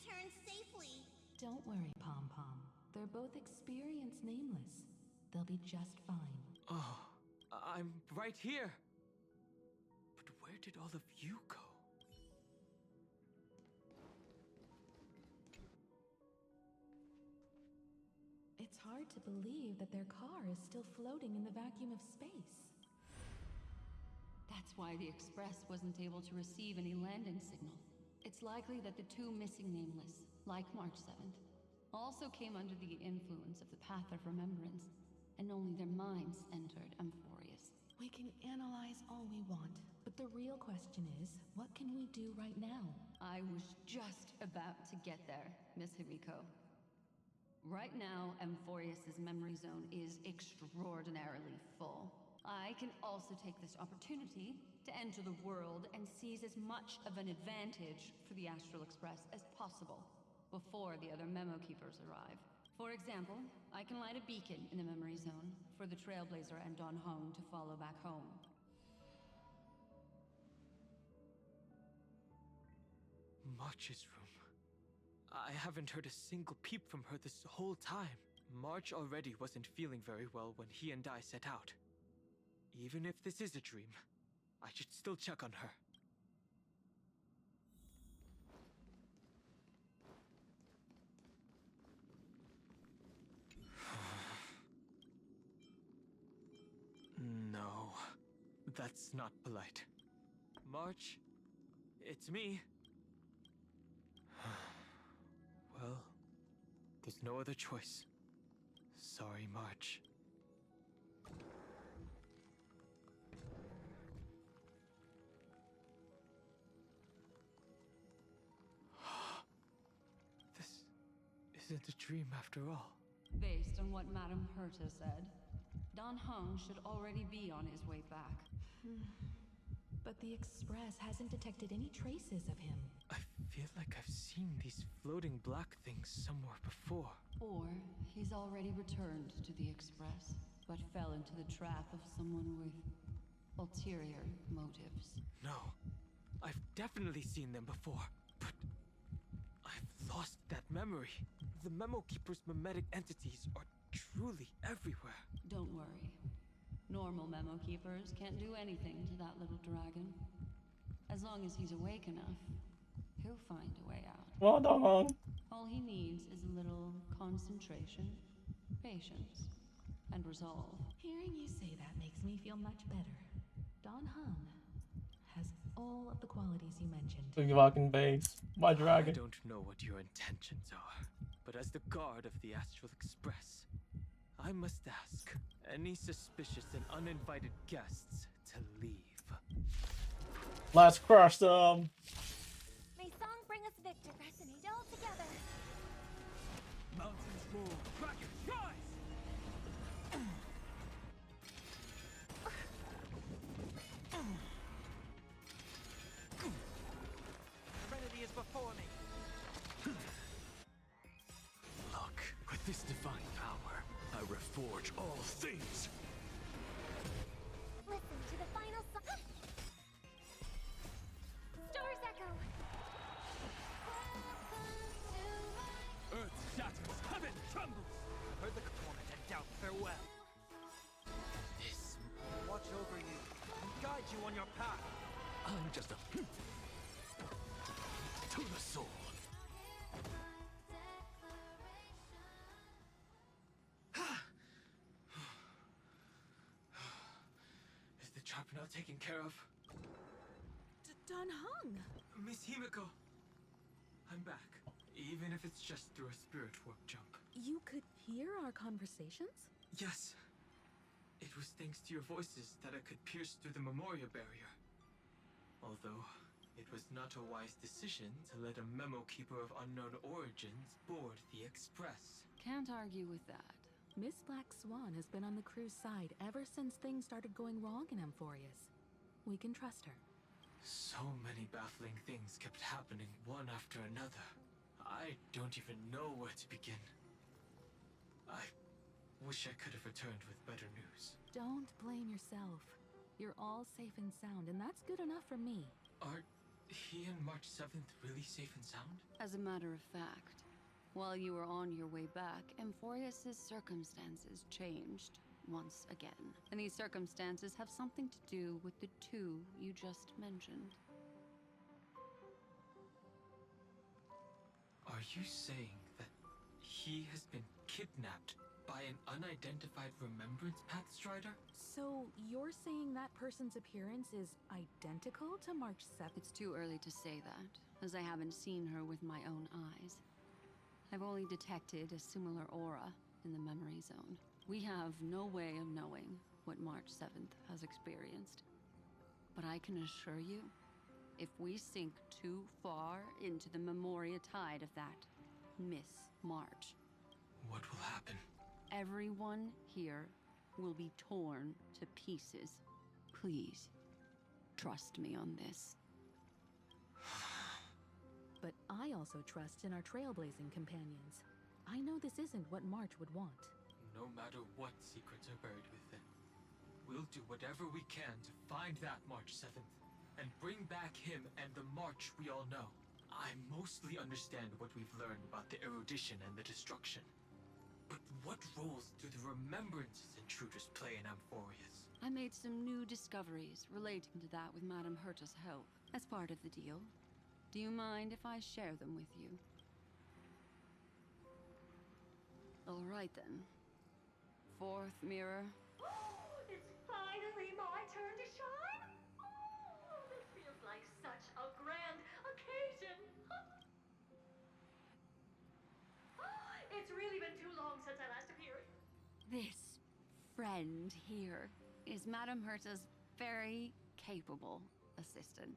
return safely. Don't worry, Pom Pom. They're both experienced nameless. They'll be just fine. Oh, I'm right here. But where did all of you go? It's hard to believe that their car is still floating in the vacuum of space. That's why the Express wasn't able to receive any landing signal. It's likely that the two missing nameless, like March 7th, also came under the influence of the Path of Remembrance, and only their minds entered Amphorius. We can analyze all we want, but the real question is, what can we do right now? I was just about to get there, Miss Himiko. Right now, Amphorius's memory zone is extraordinarily full. I can also take this opportunity to enter the world and seize as much of an advantage for the Astral Express as possible before the other memo keepers arrive. For example, I can light a beacon in the memory zone for the Trailblazer and Don Hong to follow back home. March's room. I haven't heard a single peep from her this whole time. March already wasn't feeling very well when he and I set out. Even if this is a dream, I should still check on her. No, that's not polite. March, it's me. Well, there's no other choice. Sorry, March. This isn't a dream after all. Based on what Madame Herta said, Don Hung should already be on his way back. But the Express hasn't detected any traces of him. I feel like I've seen these floating black things somewhere before. Or he's already returned to the Express, but fell into the trap of someone with ulterior motives. No, I've definitely seen them before, but I've lost that memory. The Memo Keeper's memetic entities are truly everywhere. Don't worry. Normal memo keepers can't do anything to that little dragon. As long as he's awake enough, he'll find a way out. Well done. All he needs is a little concentration, patience, and resolve. Hearing you say that makes me feel much better. Don Hung has all of the qualities you mentioned. Look at fucking face. My I dragon. don't know what your intentions are, but as the guard of the Astral Express, I must ask any suspicious and uninvited guests to leave. Let's crush them. May song bring us victor, resonate all together. Mountains roar, dragons rise! Serenity is before me. Look, with this divine power, I reforge all things. Listen to the final song. Stars echo. Earth shatters, heaven trembles. Heard the torment and doubt farewell. This, Watch over you and guide you on your path. I'm just a to the soul. Is the trap now taken care of? Don Hung! Miss Himiko, I'm back. Even if it's just through a spirit warp jump. You could hear our conversations? Yes. It was thanks to your voices that I could pierce through the Memoria barrier. Although, it was not a wise decision to let a memo keeper of unknown origins board the Express. Can't argue with that. Miss Black Swan has been on the crew's side ever since things started going wrong in Amphorius. We can trust her. So many baffling things kept happening one after another. I don't even know where to begin. I wish I could have returned with better news. Don't blame yourself. You're all safe and sound, and that's good enough for me. Are he and March 7th really safe and sound? As a matter of fact, while you were on your way back, Amphorius's circumstances changed once again. And these circumstances have something to do with the two you just mentioned. Are you saying that he has been kidnapped by an unidentified Remembrance Path Strider? So you're saying that person's appearance is identical to March 7th? It's too early to say that, as I haven't seen her with my own eyes. I've only detected a similar aura in the memory zone. We have no way of knowing what March 7th has experienced. But I can assure you, if we sink too far into the Memoria tide of that Miss March, What will happen? everyone here will be torn to pieces. Please, trust me on this. But I also trust in our trailblazing companions. I know this isn't what March would want. No matter what secrets are buried within, we'll do whatever we can to find that March 7th and bring back him and the March we all know. I mostly understand what we've learned about the erudition and the destruction. But what roles do the Remembrance's intruders play in Amphorius? I made some new discoveries relating to that with Madame Herta's help. As part of the deal, do you mind if I share them with you? All right then. Fourth mirror. It's finally my turn to shine. Oh, this feels like such a grand occasion. It's really been too long since I last appeared. This friend here is Madame Herta's very capable assistant.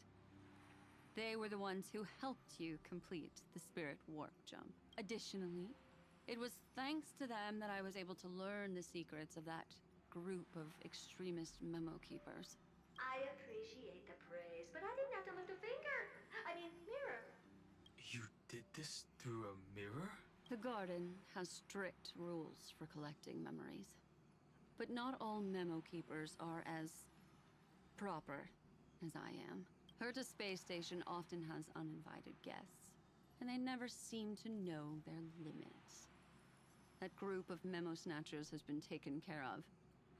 They were the ones who helped you complete the spirit warp jump. Additionally, it was thanks to them that I was able to learn the secrets of that group of extremist memo keepers. I appreciate the praise, but I didn't have to lift a finger. I mean, mirror. You did this through a mirror? The garden has strict rules for collecting memories. But not all memo keepers are as proper as I am. Herta Space Station often has uninvited guests, and they never seem to know their limits. That group of memo snatchers has been taken care of,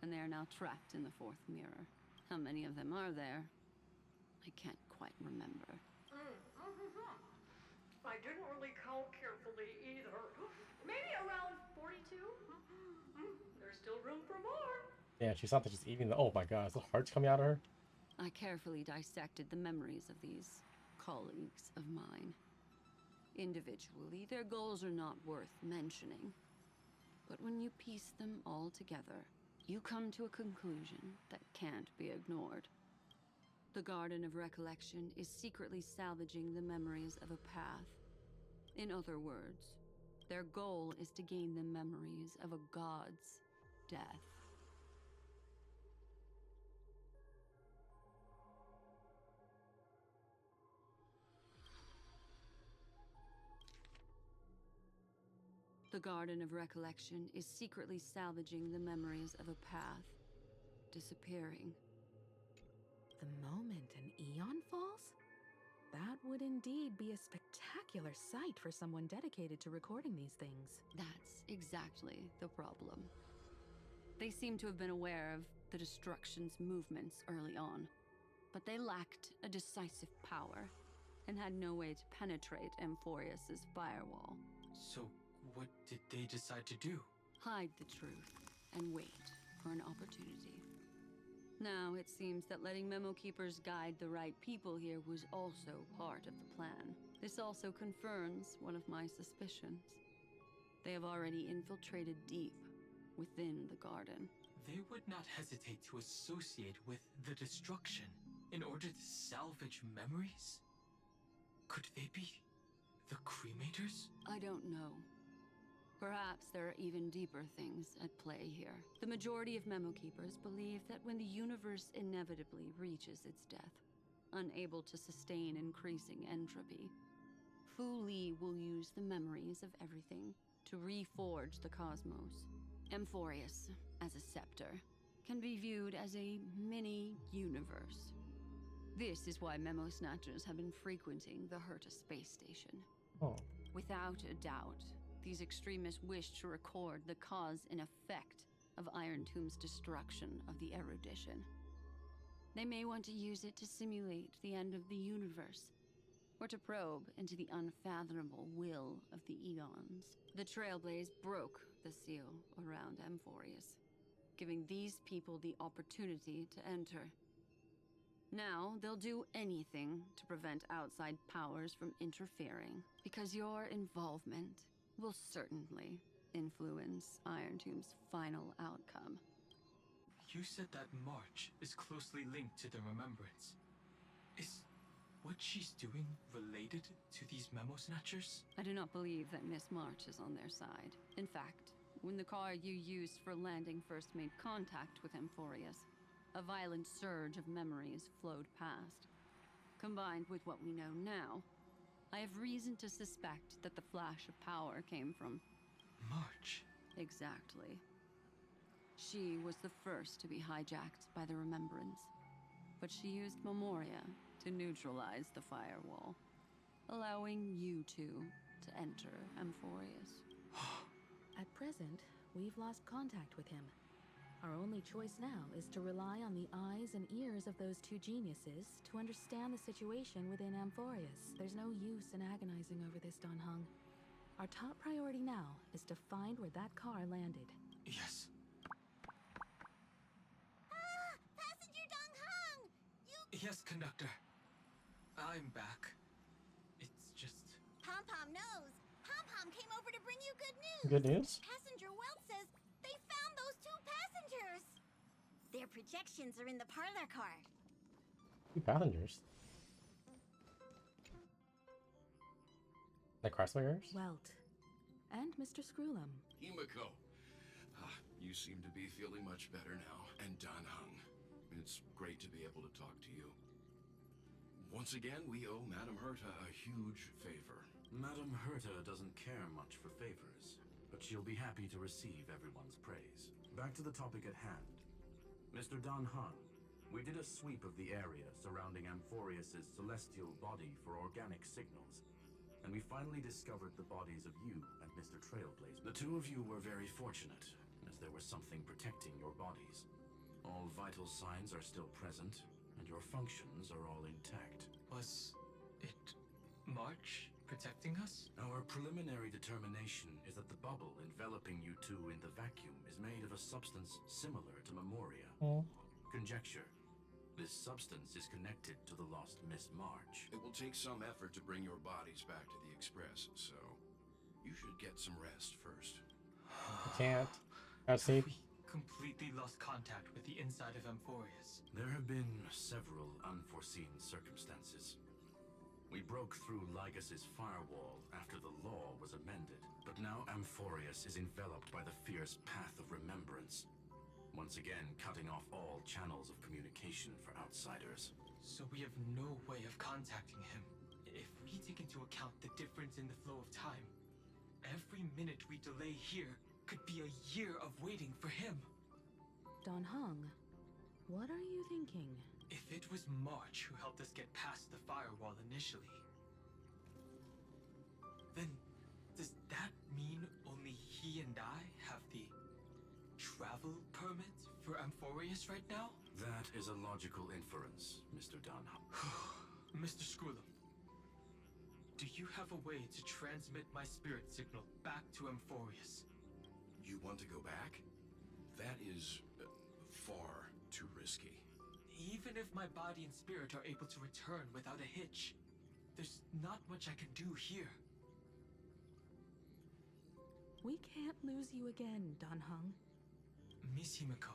and they are now trapped in the fourth mirror. How many of them are there? I can't quite remember. I didn't really count carefully either. Maybe around 42? There's still room for more. Yeah, she's not just eating the. Oh my god, is the hearts coming out of her? I carefully dissected the memories of these colleagues of mine. Individually, their goals are not worth mentioning. But when you piece them all together, you come to a conclusion that can't be ignored. The Garden of Recollection is secretly salvaging the memories of a path. In other words, their goal is to gain the memories of a god's death. The Garden of Recollection is secretly salvaging the memories of a path, disappearing. The moment an eon falls? That would indeed be a spectacular sight for someone dedicated to recording these things. That's exactly the problem. They seem to have been aware of the destruction's movements early on, but they lacked a decisive power and had no way to penetrate Amphorius's firewall. So, what did they decide to do? Hide the truth and wait for an opportunity. Now, it seems that letting Memo Keepers guide the right people here was also part of the plan. This also confirms one of my suspicions. They have already infiltrated deep within the garden. They would not hesitate to associate with the destruction in order to salvage memories? Could they be the cremators? I don't know. Perhaps there are even deeper things at play here. The majority of Memo Keepers believe that when the universe inevitably reaches its death, unable to sustain increasing entropy, Fu Li will use the memories of everything to reforge the cosmos. Amphorius, as a scepter, can be viewed as a mini-universe. This is why memo snatchers have been frequenting the Herta space station. Oh. Without a doubt, these extremists wish to record the cause and effect of Iron Tomb's destruction of the erudition. They may want to use it to simulate the end of the universe, or to probe into the unfathomable will of the eons. The Trailblaze broke the seal around Amphorius, giving these people the opportunity to enter. Now, they'll do anything to prevent outside powers from interfering, because your involvement will certainly influence Iron Tomb's final outcome. You said that March is closely linked to the Remembrance. Is what she's doing related to these memo snatchers? I do not believe that Miss March is on their side. In fact, when the car you used for landing first made contact with Amphorius, a violent surge of memories flowed past. Combined with what we know now, I have reason to suspect that the flash of power came from March. Exactly. She was the first to be hijacked by the Remembrance, but she used Memoria to neutralize the firewall, allowing you two to enter Amphorius. At present, we've lost contact with him. Our only choice now is to rely on the eyes and ears of those two geniuses to understand the situation within Amphorius. There's no use in agonizing over this, Don Hung. Our top priority now is to find where that car landed. Yes. Passenger Dong Hung! Yes, conductor. I'm back. It's just... Pom-Pom knows. Pom-Pom came over to bring you good news. Good news? Passenger Welt says they found those two passengers. Their projections are in the parlor car. Two passengers. The crosswayers? Welt. And Mr. Screwlum. Himiko. You seem to be feeling much better now. And Dan Hung. It's great to be able to talk to you. Once again, we owe Madame Herta a huge favor. Madame Herta doesn't care much for favors, but she'll be happy to receive everyone's praise. Back to the topic at hand. Mr. Dan Hung, we did a sweep of the area surrounding Amphorius' celestial body for organic signals, and we finally discovered the bodies of you and Mr. Trailblazer. The two of you were very fortunate, as there was something protecting your bodies. All vital signs are still present, and your functions are all intact. Was it March protecting us? Our preliminary determination is that the bubble enveloping you two in the vacuum is made of a substance similar to Memoria. Conjecture. This substance is connected to the lost Miss March. It will take some effort to bring your bodies back to the Express, so you should get some rest first. I can't. Gotta sleep. We completely lost contact with the inside of Amphorius. There have been several unforeseen circumstances. We broke through Lygas's firewall after the law was amended, but now Amphorius is enveloped by the fierce path of remembrance, once again cutting off all channels of communication for outsiders. So we have no way of contacting him. If we take into account the difference in the flow of time, every minute we delay here could be a year of waiting for him. Don Hung, what are you thinking? If it was March who helped us get past the firewall initially, then does that mean only he and I have the travel permit for Amphorius right now? That is a logical inference, Mr. Dunham. Mr. Screwlum, do you have a way to transmit my spirit signal back to Amphorius? You want to go back? That is far too risky. Even if my body and spirit are able to return without a hitch, there's not much I can do here. We can't lose you again, Don Hung. Miss Himiko,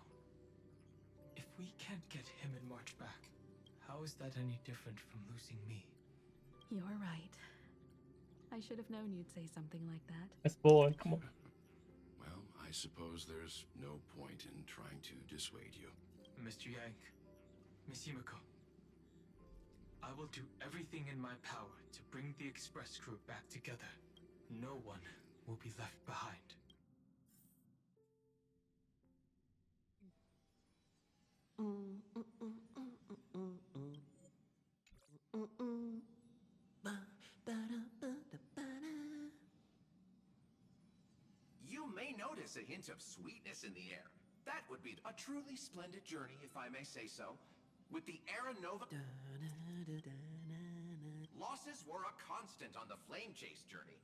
if we can't get him and March back, how is that any different from losing me? You're right. I should have known you'd say something like that. This boy, come on. Well, I suppose there's no point in trying to dissuade you. Mr. Yang, Miss Himiko, I will do everything in my power to bring the Express crew back together. No one will be left behind. You may notice a hint of sweetness in the air. That would be a truly splendid journey, if I may say so. With the Aeronova... Losses were a constant on the Flame Chase journey.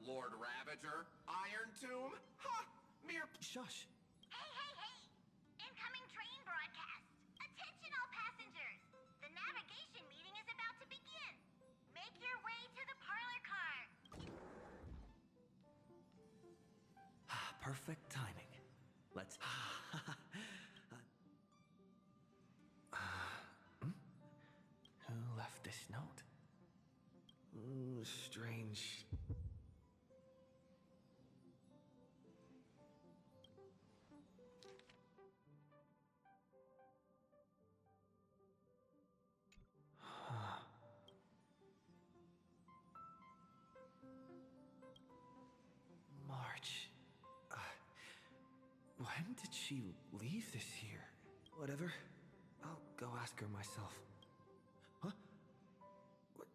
Lord Ravager, Iron Tomb, ha! Mere... Shush! Hey, hey, hey! Incoming train broadcast! Attention all passengers! The navigation meeting is about to begin! Make your way to the parlor car! Perfect timing. Let's... Who left this note? Ooh, strange. March. When did she leave this here? Whatever. I'll go ask her myself. Huh? What?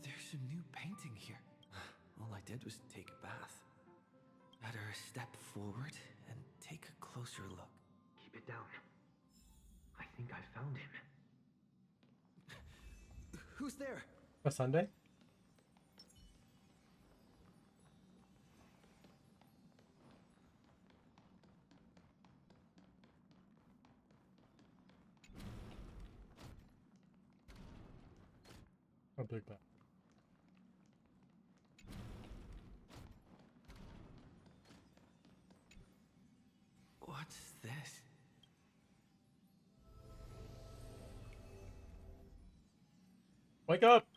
There's a new painting here. All I did was take a bath. Better step forward and take a closer look. Keep it down. I think I found him. Who's there? A Sunday? I'll take that. What's this? Wake up!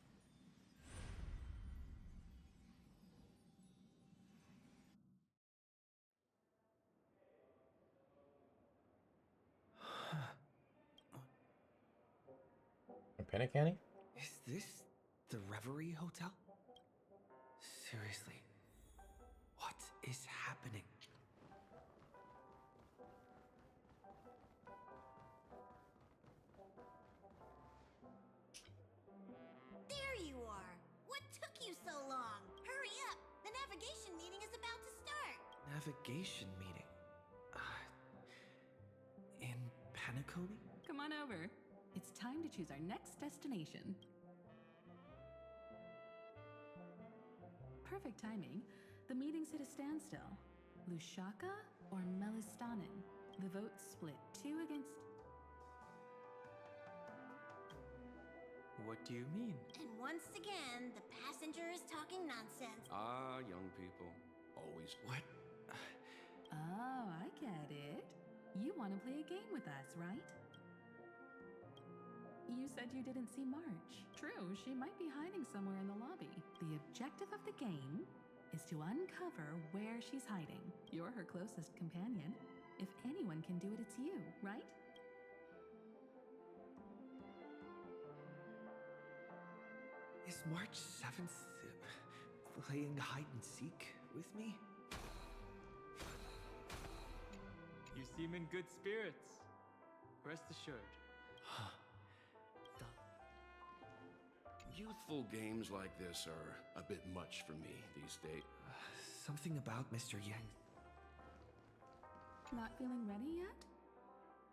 A panic candy? Is this the Reverie Hotel? Seriously, what is happening? There you are! What took you so long? Hurry up! The navigation meeting is about to start! Navigation meeting? In Paniconi? Come on over. It's time to choose our next destination. Perfect timing. The meeting's at a standstill. Lushaka or Melistanen? The vote's split 2 against... What do you mean? And once again, the passenger is talking nonsense. Ah, young people. Always. What? Oh, I get it. You want to play a game with us, right? You said you didn't see March. True, she might be hiding somewhere in the lobby. The objective of the game is to uncover where she's hiding. You're her closest companion. If anyone can do it, it's you, right? Is March 7th playing hide and seek with me? You seem in good spirits. Rest assured. Youthful games like this are a bit much for me these days. Something about Mr. Yang. Not feeling ready yet?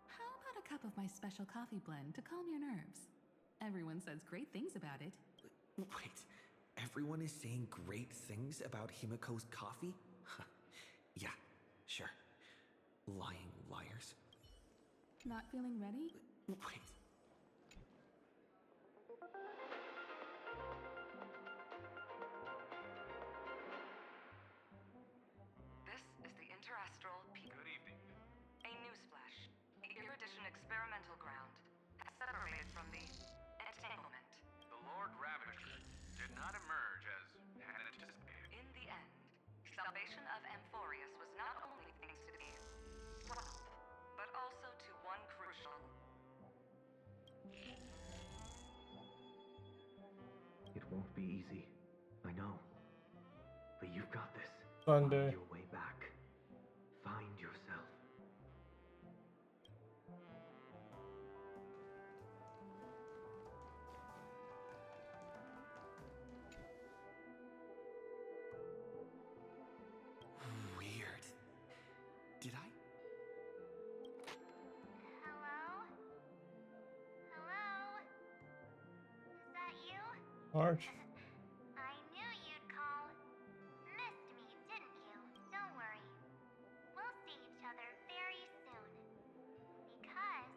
How about a cup of my special coffee blend to calm your nerves? Everyone says great things about it. Wait, everyone is saying great things about Himiko's coffee? Yeah, sure. Lying liars. Not feeling ready? Wait. This is the Interastral Peak. Good evening. A newsflash. The Erudition experimental ground has separated from the entanglement. The Lord Ravager did not emerge as had anticipated. In the end, salvation of Amphorius was not only thanks to the swamp, but also to one crucial. It won't be easy. I know. But you've got this. Sunday. Find your way back. Find yourself. March. I knew you'd call. Missed me, didn't you? Don't worry. We'll see each other very soon. Because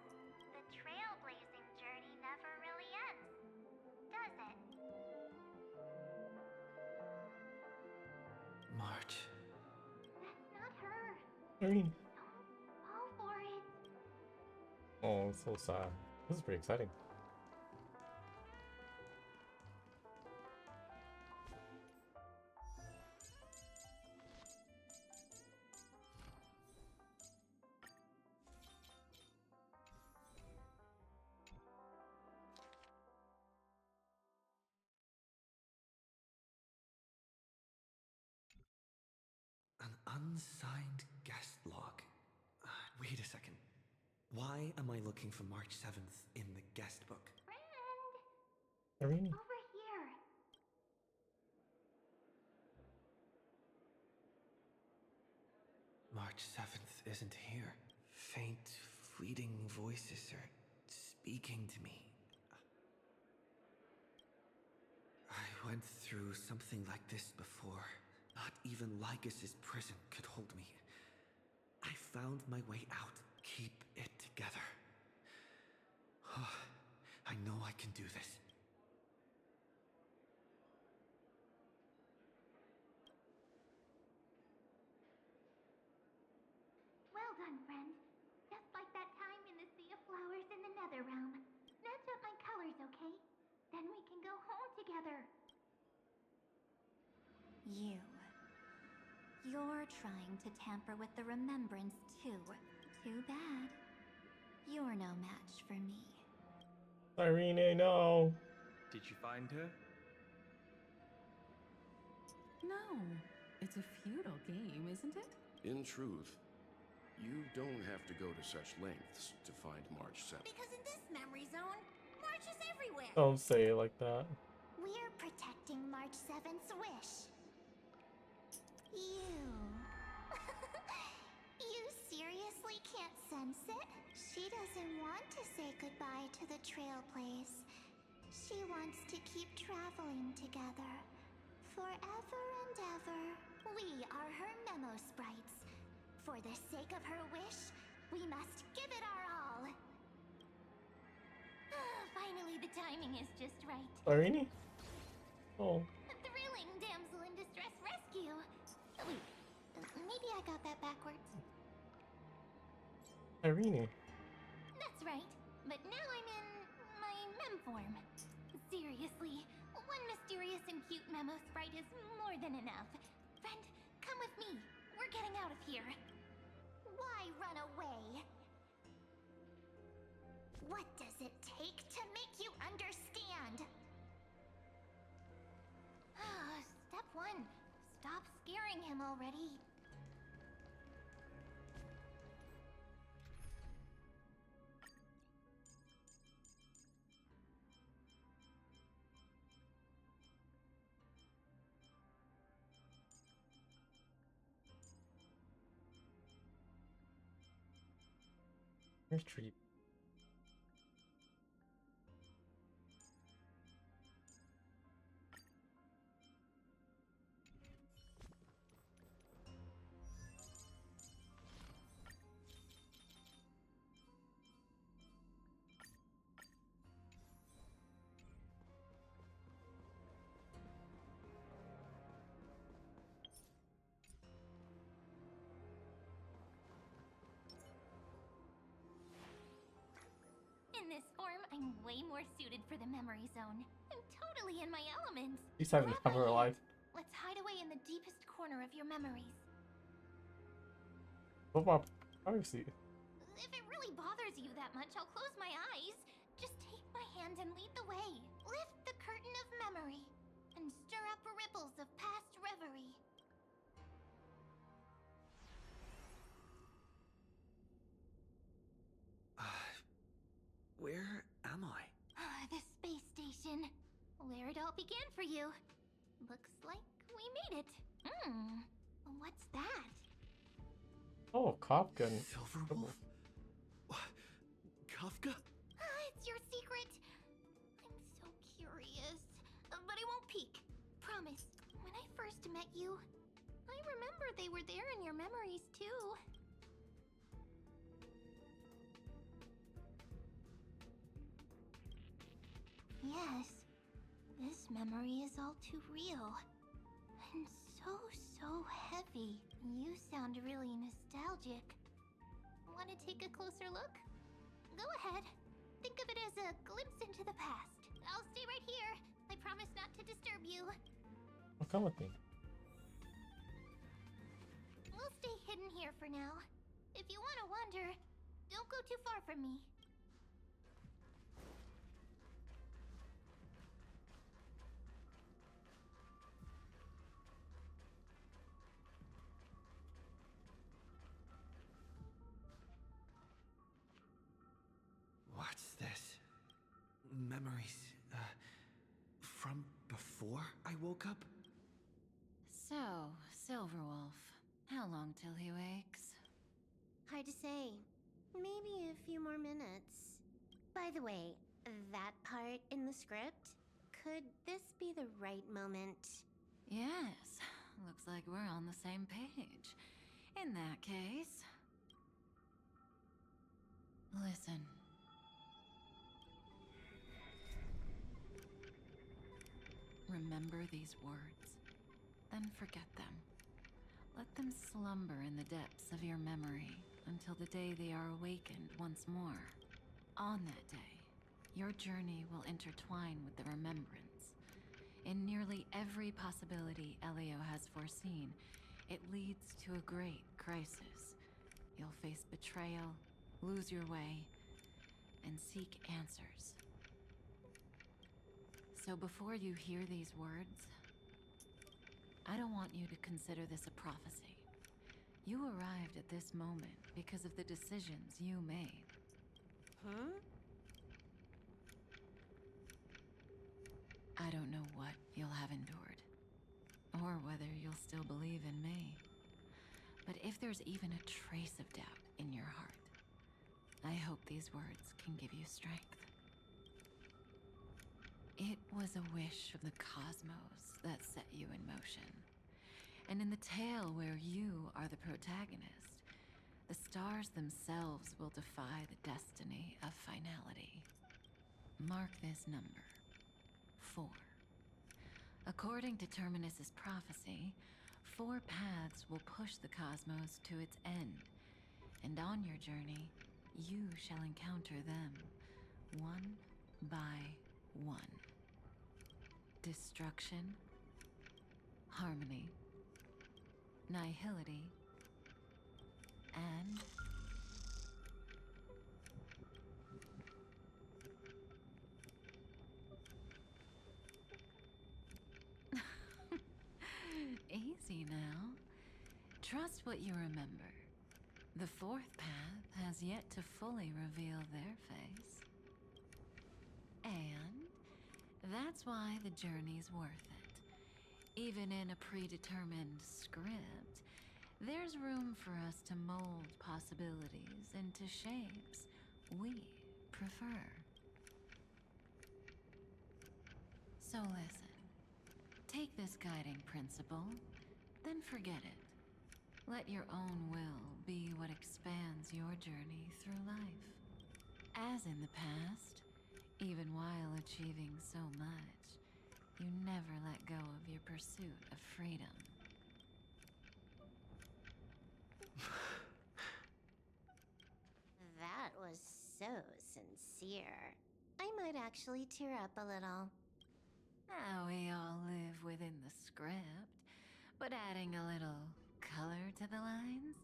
the trailblazing journey never really ends, does it? March. That's not her. Irene. Don't fall for it. Oh, it's so sad. This is pretty exciting. An unsigned guest log. Wait a second. Why am I looking for March 7th in the guest book? Friend, Irene. over here. March 7th isn't here. Faint, fleeting voices are speaking to me. I went through something like this before. Not even Lycus's prison could hold me. I found my way out. Keep it together. I know I can do this. Well done, friend. Just like that time in the Sea of Flowers in the Nether Realm. Match up my colors, okay? Then we can go home together. You're trying to tamper with the remembrance, too. Too bad. You're no match for me. Irene, no. Did you find her? No, it's a futile game, isn't it? In truth, you don't have to go to such lengths to find March 7th. Because in this memory zone, March is everywhere. Don't say it like that. We're protecting March 7th's wish. You... you seriously can't sense it? She doesn't want to say goodbye to the Trailblaze. She wants to keep traveling together. Forever and ever. We are her memo sprites. For the sake of her wish, we must give it our all. Finally, the timing is just right. Irene? Oh. A thrilling damsel in distress rescue. Wait, maybe I got that backwards. Irene. That's right, but now I'm in my mem form. Seriously, one mysterious and cute memo sprite is more than enough. Friend, come with me. We're getting out of here. Why run away? What does it take to make you understand? Step 1. Stop scaring him already. Here's treat. In this form, I'm way more suited for the memory zone. I'm totally in my element. He's having to cover her life. Let's hide away in the deepest corner of your memories. What about privacy? If it really bothers you that much, I'll close my eyes. Just take my hand and lead the way. Lift the curtain of memory and stir up ripples of past reverie. Where am I? The space station. Where it all began for you. Looks like we made it. What's that? Oh, Kafka. Silverwolf? Kafka? It's your secret. I'm so curious. But peek. Promise. When I first met you, I remember they were there in your memories too. Yes, this memory is all too real. And so heavy. You sound really nostalgic. Want to take a closer look? Go ahead. Think of it as a glimpse into the past. I'll stay right here. I promise not to disturb you. Well, come with me. We'll stay hidden here for now. If you want to wander, don't go too far from me. What's this? Memories, from before I woke up? So, Silverwolf, how long till he wakes? Hard to say. Maybe a few more minutes. By the way, that part in the script, could this be the right moment? Yes, looks like we're on the same page. In that case... Listen. Remember these words, then forget them. Let them slumber in the depths of your memory until the day they are awakened once more. On that day, your journey will intertwine with the remembrance. In nearly every possibility Elio has foreseen, it leads to a great crisis. You'll face betrayal, lose your way, and seek answers. So before you hear these words, I don't want you to consider this a prophecy. You arrived at this moment because of the decisions you made. Huh? I don't know what you'll have endured, or whether you'll still believe in me. But if there's even a trace of doubt in your heart, I hope these words can give you strength. It was a wish of the cosmos that set you in motion. And in the tale where you are the protagonist, the stars themselves will defy the destiny of finality. Mark this number, 4. According to Terminus's prophecy, 4 paths will push the cosmos to its end, and on your journey, you shall encounter them, one by one. Destruction, harmony, nihility, and easy now. Trust what you remember. The 4th path has yet to fully reveal their face. And that's why the journey's worth it. Even in a predetermined script, there's room for us to mold possibilities into shapes we prefer. So listen, take this guiding principle, then forget it. Let your own will be what expands your journey through life. As in the past, even while achieving so much, you never let go of your pursuit of freedom. That was so sincere. I might actually tear up a little. Now we all live within the script, but adding a little color to the lines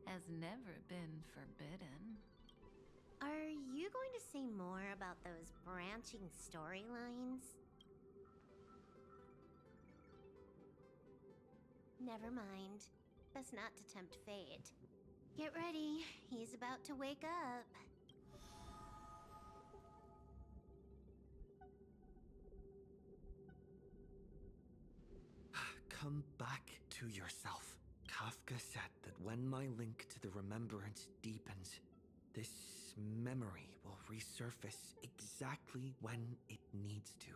has never been forbidden. Are you going to say more about those branching storylines? Never mind. Best not to tempt fate. Get ready. He's about to wake up. Come back to yourself. Kafka said that when my link to the remembrance deepens, this memory will resurface exactly when it needs to.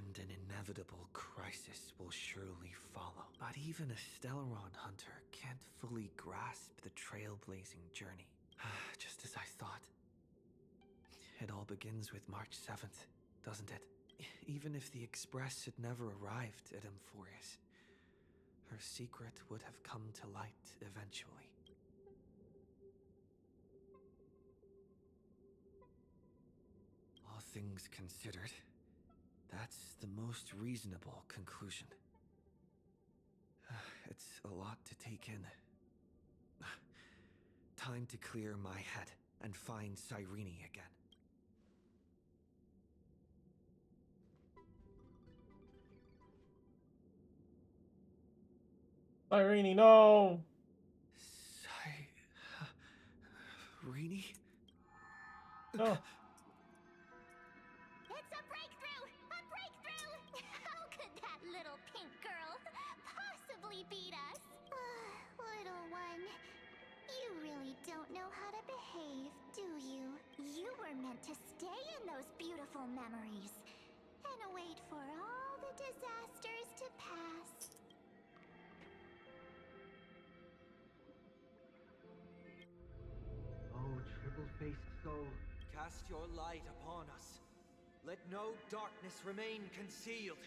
and an inevitable crisis will surely follow. But even a Stellaron hunter can't fully grasp the trailblazing journey. Just as I thought. It all begins with March 7th, doesn't it? Even if the Express had never arrived at Amphorius, her secret would have come to light eventually. All things considered, that's the most reasonable conclusion. It's a lot to take in. Time to clear my head and find Cyrene again. Irene, no! Cyrene? Oh. It's a breakthrough! A breakthrough! How could that little pink girl possibly beat us? Little one, you really don't know how to behave, do you? You were meant to stay in those beautiful memories and wait for all the disasters to pass. Oh, triple-faced soul. Cast your light upon us. Let no darkness remain concealed.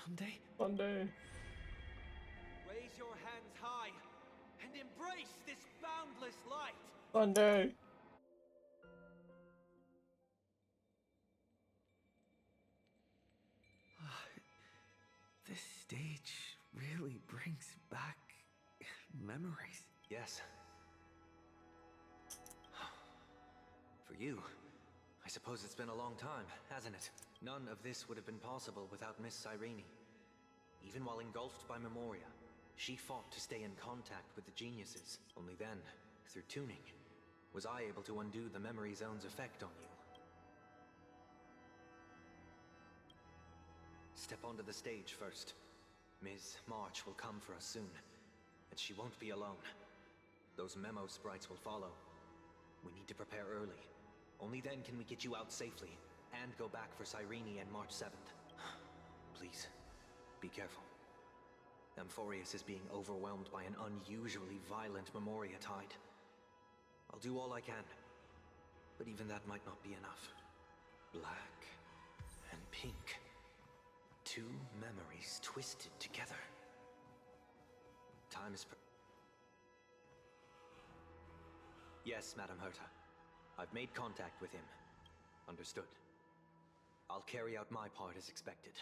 Sunday? Sunday. Raise your hands high and embrace this boundless light. Sunday. This stage really brings back memories. Yes. For you, I suppose it's been a long time, hasn't it? None of this would have been possible without Miss Cyrene. Even while engulfed by Memoria, she fought to stay in contact with the geniuses. Only then, through tuning, was I able to undo the memory zone's effect on you. Step onto the stage first. Ms. March will come for us soon, and she won't be alone. Those memo sprites will follow. We need to prepare early. Only then can we get you out safely, and go back for Cyrene and March 7th. Please, be careful. Amphorius is being overwhelmed by an unusually violent Memoria tide. I'll do all I can, but even that might not be enough. Black and pink. Two memories twisted together. Time is Yes, Madam Herta. I've made contact with him. Understood. I'll carry out my part as expected.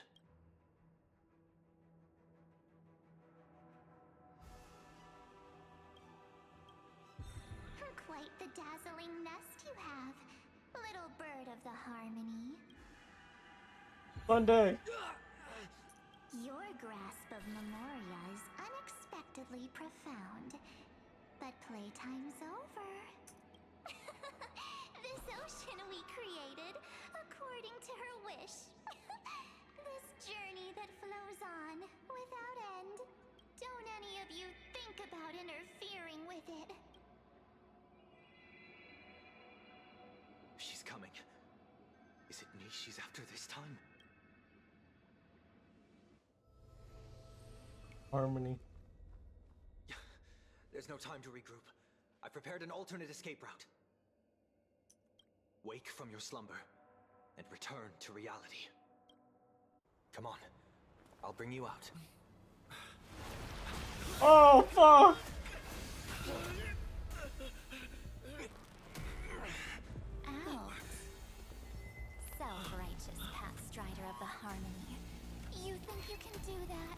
Quite the dazzling nest you have, little bird of the Harmony. Sunday. Your grasp of Memoria is unexpectedly profound. But playtime's over. This ocean we created, according to her wish. This journey that flows on, without end. Don't any of you think about interfering with it. She's coming. Is it me she's after this time? Harmony. There's no time to regroup. I've prepared an alternate escape route. Wake from your slumber and return to reality. Come on. I'll bring you out. Oh, fuck! Ow. Self-righteous pathstrider of the Harmony. You think you can do that?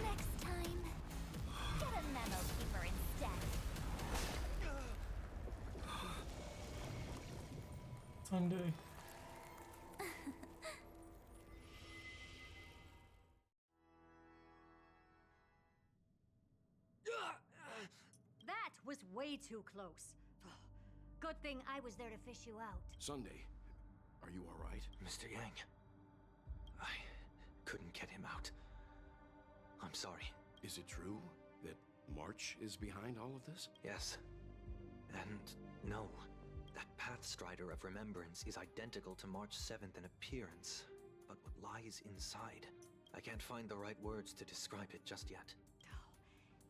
Next time, get a memo keeper instead. Sunday. That was way too close. Good thing I was there to fish you out. Sunday, are you all right? Mr. Yang, I couldn't get him out. I'm sorry. Is it true that March is behind all of this? Yes. And no. That path Strider of Remembrance is identical to March 7th in appearance, but what lies inside? I can't find the right words to describe it just yet.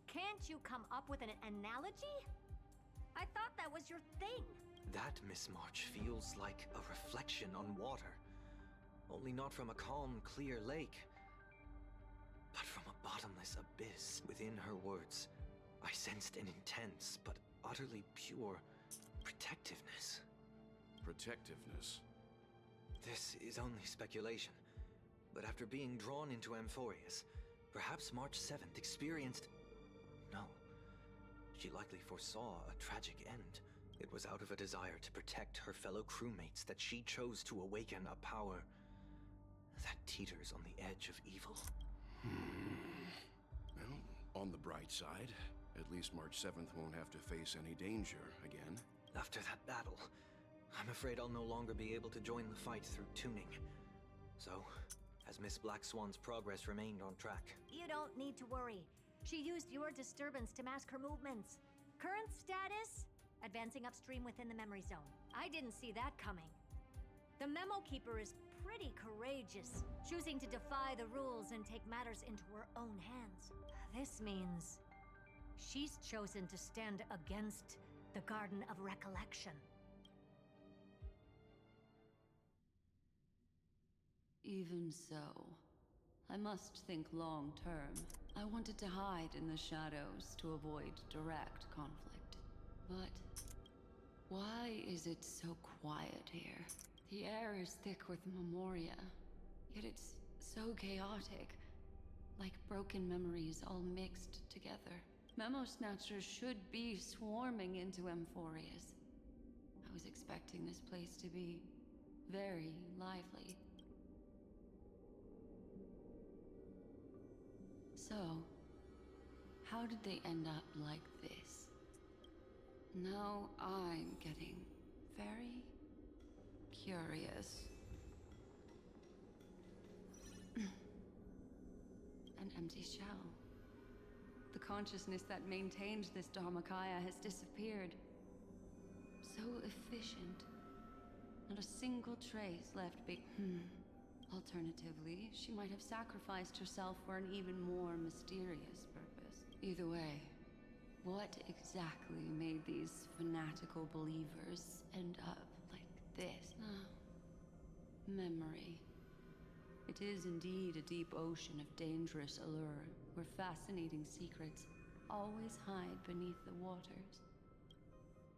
Can't you come up with an analogy? I thought that was your thing. That, Miss March, feels like a reflection on water. Only not from a calm, clear lake, but from a bottomless abyss. Within her words, I sensed an intense but utterly pure protectiveness. Protectiveness? This is only speculation, but after being drawn into Amphorius, perhaps March 7th experienced... No. She likely foresaw a tragic end. It was out of a desire to protect her fellow crewmates that she chose to awaken a power that teeters on the edge of evil. Well, on the bright side, at least March 7th won't have to face any danger again. After that battle, I'm afraid I'll no longer be able to join the fight through tuning. So, has Miss Black Swan's progress remained on track? You don't need to worry. She used your disturbance to mask her movements. Current status? Advancing upstream within the memory zone. I didn't see that coming. The Memo Keeper is pretty courageous, choosing to defy the rules and take matters into her own hands. This means she's chosen to stand against the Garden of Recollection. Even so, I must think long term. I wanted to hide in the shadows to avoid direct conflict. But why is it so quiet here? The air is thick with memoria, yet it's so chaotic, like broken memories all mixed together. Memo Snatchers should be swarming into Amphorius. I was expecting this place to be very lively. So, how did they end up like this? Now I'm getting very curious. An empty shell. The consciousness that maintained this Dharmakaya has disappeared. So efficient. Not a single trace left Alternatively, she might have sacrificed herself for an even more mysterious purpose. Either way, what exactly made these fanatical believers end up like this? Memory. It is indeed a deep ocean of dangerous allure, where fascinating secrets always hide beneath the waters.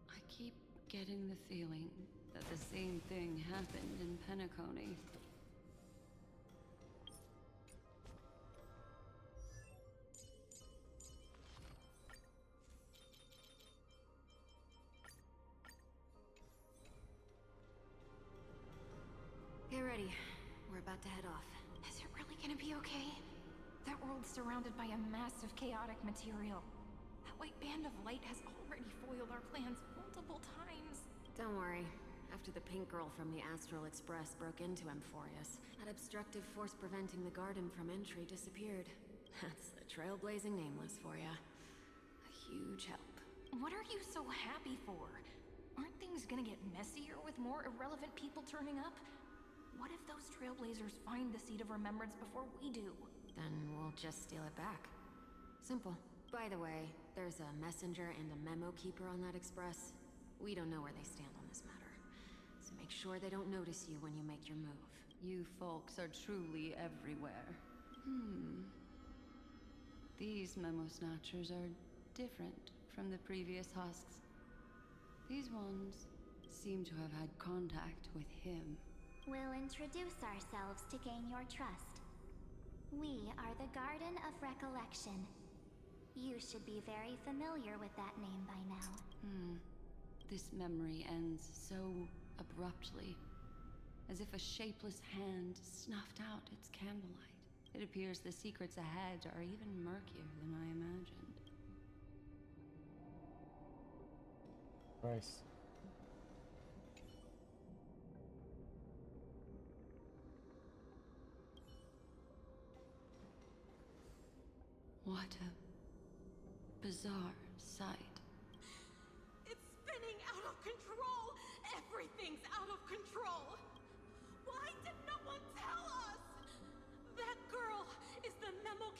I keep getting the feeling that the same thing happened in Penacony. Get ready. We're about to head off. Is it really gonna be okay? That world's surrounded by a massive chaotic material. That white band of light has already foiled our plans multiple times. Don't worry. After the pink girl from the Astral Express broke into Amphorius, that obstructive force preventing the garden from entry disappeared. That's the trailblazing nameless for ya. A huge help. What are you so happy for? Aren't things gonna get messier with more irrelevant people turning up? What if those trailblazers find the Seat of Remembrance before we do? Then we'll just steal it back. Simple. By the way, there's a messenger and a memo keeper on that express. We don't know where they stand on this matter. So make sure they don't notice you when you make your move. You folks are truly everywhere. These Memo Snatchers are different from the previous husks. These ones seem to have had contact with him. We'll introduce ourselves to gain your trust. We are the Garden of Recollection. You should be very familiar with that name by now. This memory ends so abruptly, as if a shapeless hand snuffed out its candlelight. It appears the secrets ahead are even murkier than I imagined. Nice. What a bizarre sight. It's spinning out of control! Everything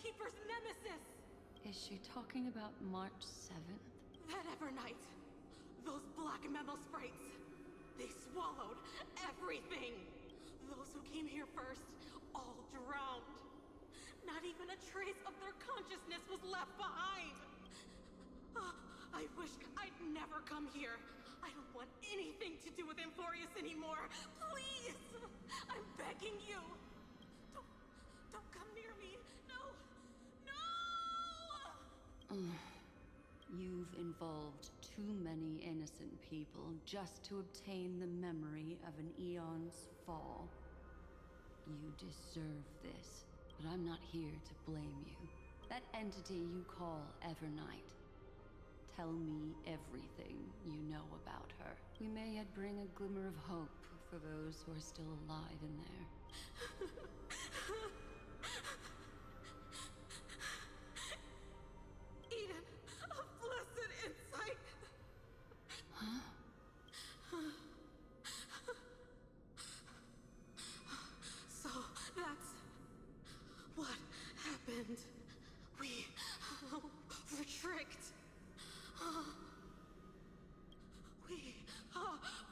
Keeper's nemesis! Is she talking about March 7th? That Evernight. Those black memo sprites. They swallowed everything. Those who came here first, all drowned. Not even a trace of their consciousness was left behind. I wish I'd never come here. I don't want anything to do with Amphorius anymore. Please! I'm begging you. Don't come near me. No! No! You've involved too many innocent people just to obtain the memory of an eon's fall. You deserve this, but I'm not here to blame you. That entity you call Evernight. Tell me everything you know about her. We may yet bring a glimmer of hope for those who are still alive in there. Eden of blessed insight. Huh? So that's what happened. We were tricked.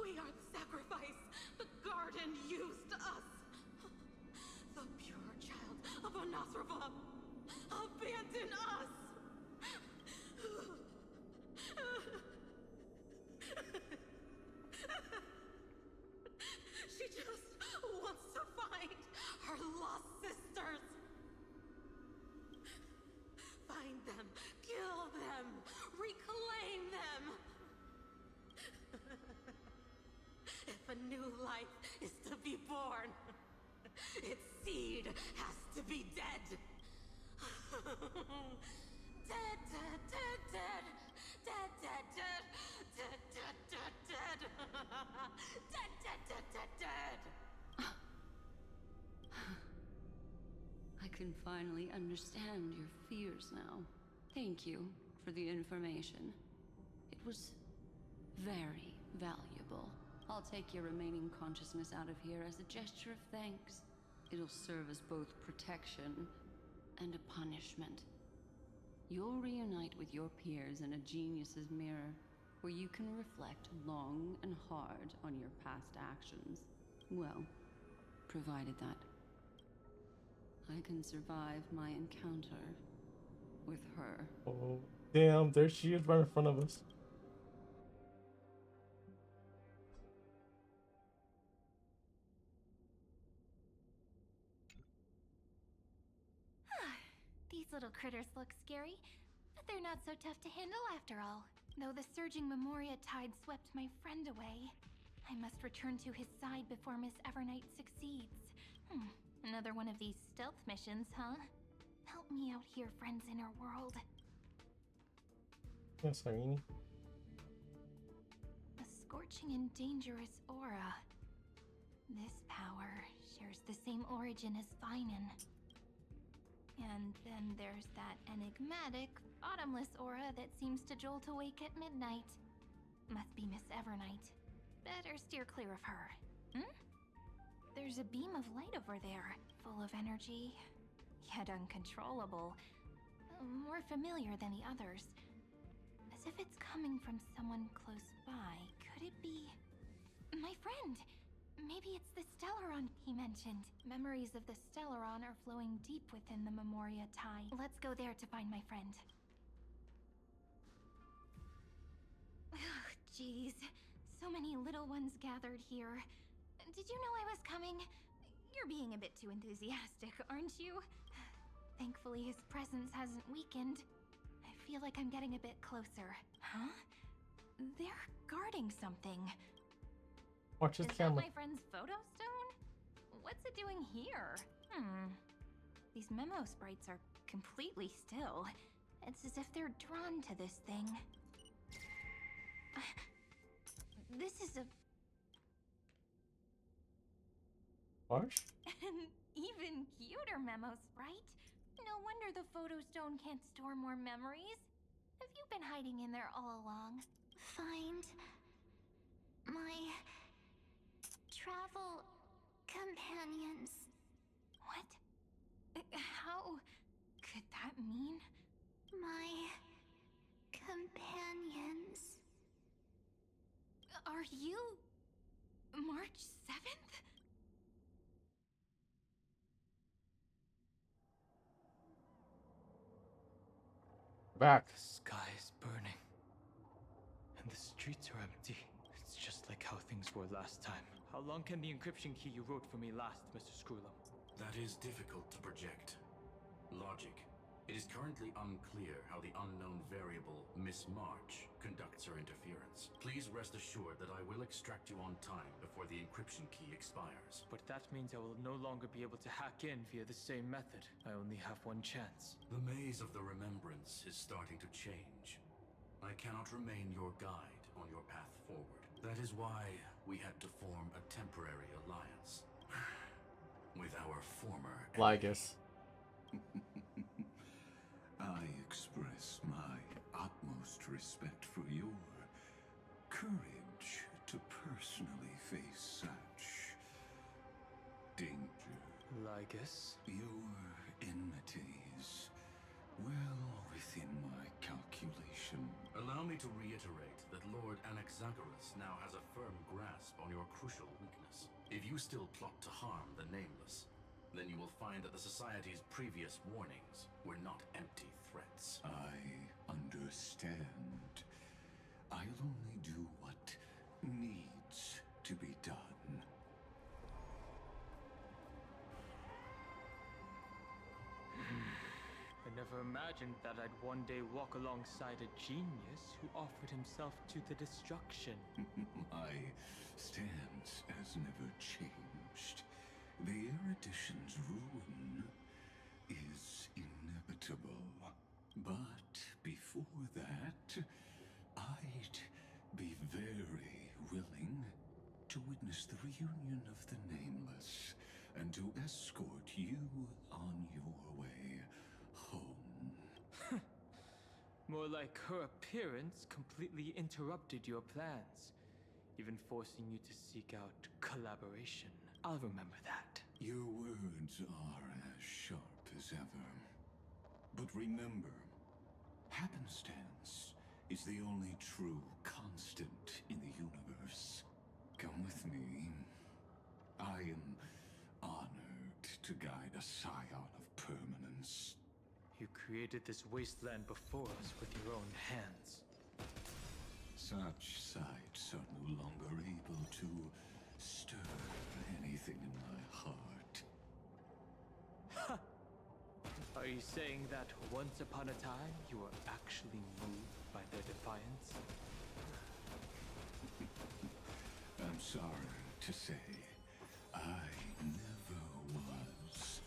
We are the sacrifice. The garden used us. The pure child of Anasrava abandoned us. She just wants to find her lost sisters. Find them, kill them, reclaim them. If a new life is to be born, its seed has to be dead. Dead, dead, dead, dead. Dead, dead, dead. Dead, dead, dead, dead. Dead, dead, dead, dead, dead. I can finally understand your fears now. Thank you for the information. It was very valuable. I'll take your remaining consciousness out of here as a gesture of thanks. It'll serve as both protection and a punishment. You'll reunite with your peers in a genius's mirror, where you can reflect long and hard on your past actions. Well, provided that I can survive my encounter with her. Oh, damn, there she is right in front of us. These little critters look scary, but they're not so tough to handle after all. Though the surging Memoria tide swept my friend away, I must return to his side before Miss Evernight succeeds. Another one of these stealth missions, huh? Help me out here, friends inner world. Yes, Irene. A scorching and dangerous aura. This power shares the same origin as Finan. And then there's that enigmatic, bottomless aura that seems to jolt awake at midnight. Must be Miss Evernight. Better steer clear of her. There's a beam of light over there, full of energy, yet uncontrollable. More familiar than the others. As if it's coming from someone close by. Could it be... my friend? Maybe it's the Stellaron he mentioned. Memories of the Stellaron are flowing deep within the Memoria tide. Let's go there to find my friend. Jeez. So many little ones gathered here. Did you know I was coming? You're being a bit too enthusiastic, aren't you? Thankfully, his presence hasn't weakened. I feel like I'm getting a bit closer. Huh? They're guarding something. Watch his camera. Is that my friend's photo stone? What's it doing here? These memo sprites are completely still. It's as if they're drawn to this thing. This is a... Harsh? An even cuter memo sprite. No wonder the photo stone can't store more memories. Have you been hiding in there all along? Find my travel companions. What? How could Are you March 7th? Back. The sky is burning. And the streets are empty. It's just like how things were last time. How long can the encryption key you wrote for me last, Mr. Screwlum? That is difficult to project. Logic. It is currently unclear how the unknown variable, Miss March, conducts her interference. Please rest assured that I will extract you on time before the encryption key expires. But that means I will no longer be able to hack in via the same method. I only have one chance. The maze of the remembrance is starting to change. I cannot remain your guide on your path forward. That is why we had to form a temporary alliance with our former Lygus. I express my utmost respect for your courage to personally face such danger. Lygus? Your enmities, well within my calculation. Allow me to reiterate that Lord Anaxagoras now has a firm grasp on your crucial weakness. If you still plot to harm the Nameless, then you will find that the Society's previous warnings were not empty threats. I understand. I'll only do what needs to be done. I never imagined that I'd one day walk alongside a genius who offered himself to the destruction. My stance has never changed. The erudition's ruin is inevitable. But before that, I'd be very willing to witness the reunion of the Nameless and to escort you on your way home. More like her appearance completely interrupted your plans, even forcing you to seek out collaboration. I'll remember that. Your words are as sharp as ever. But remember, happenstance is the only true constant in the universe. Come with me. I am honored to guide a scion of permanence. You created this wasteland before us with your own hands. Such sights are no longer able to stir anything in my heart. Ha! Are you saying that once upon a time you were actually moved by their defiance? I'm sorry to say, I never was.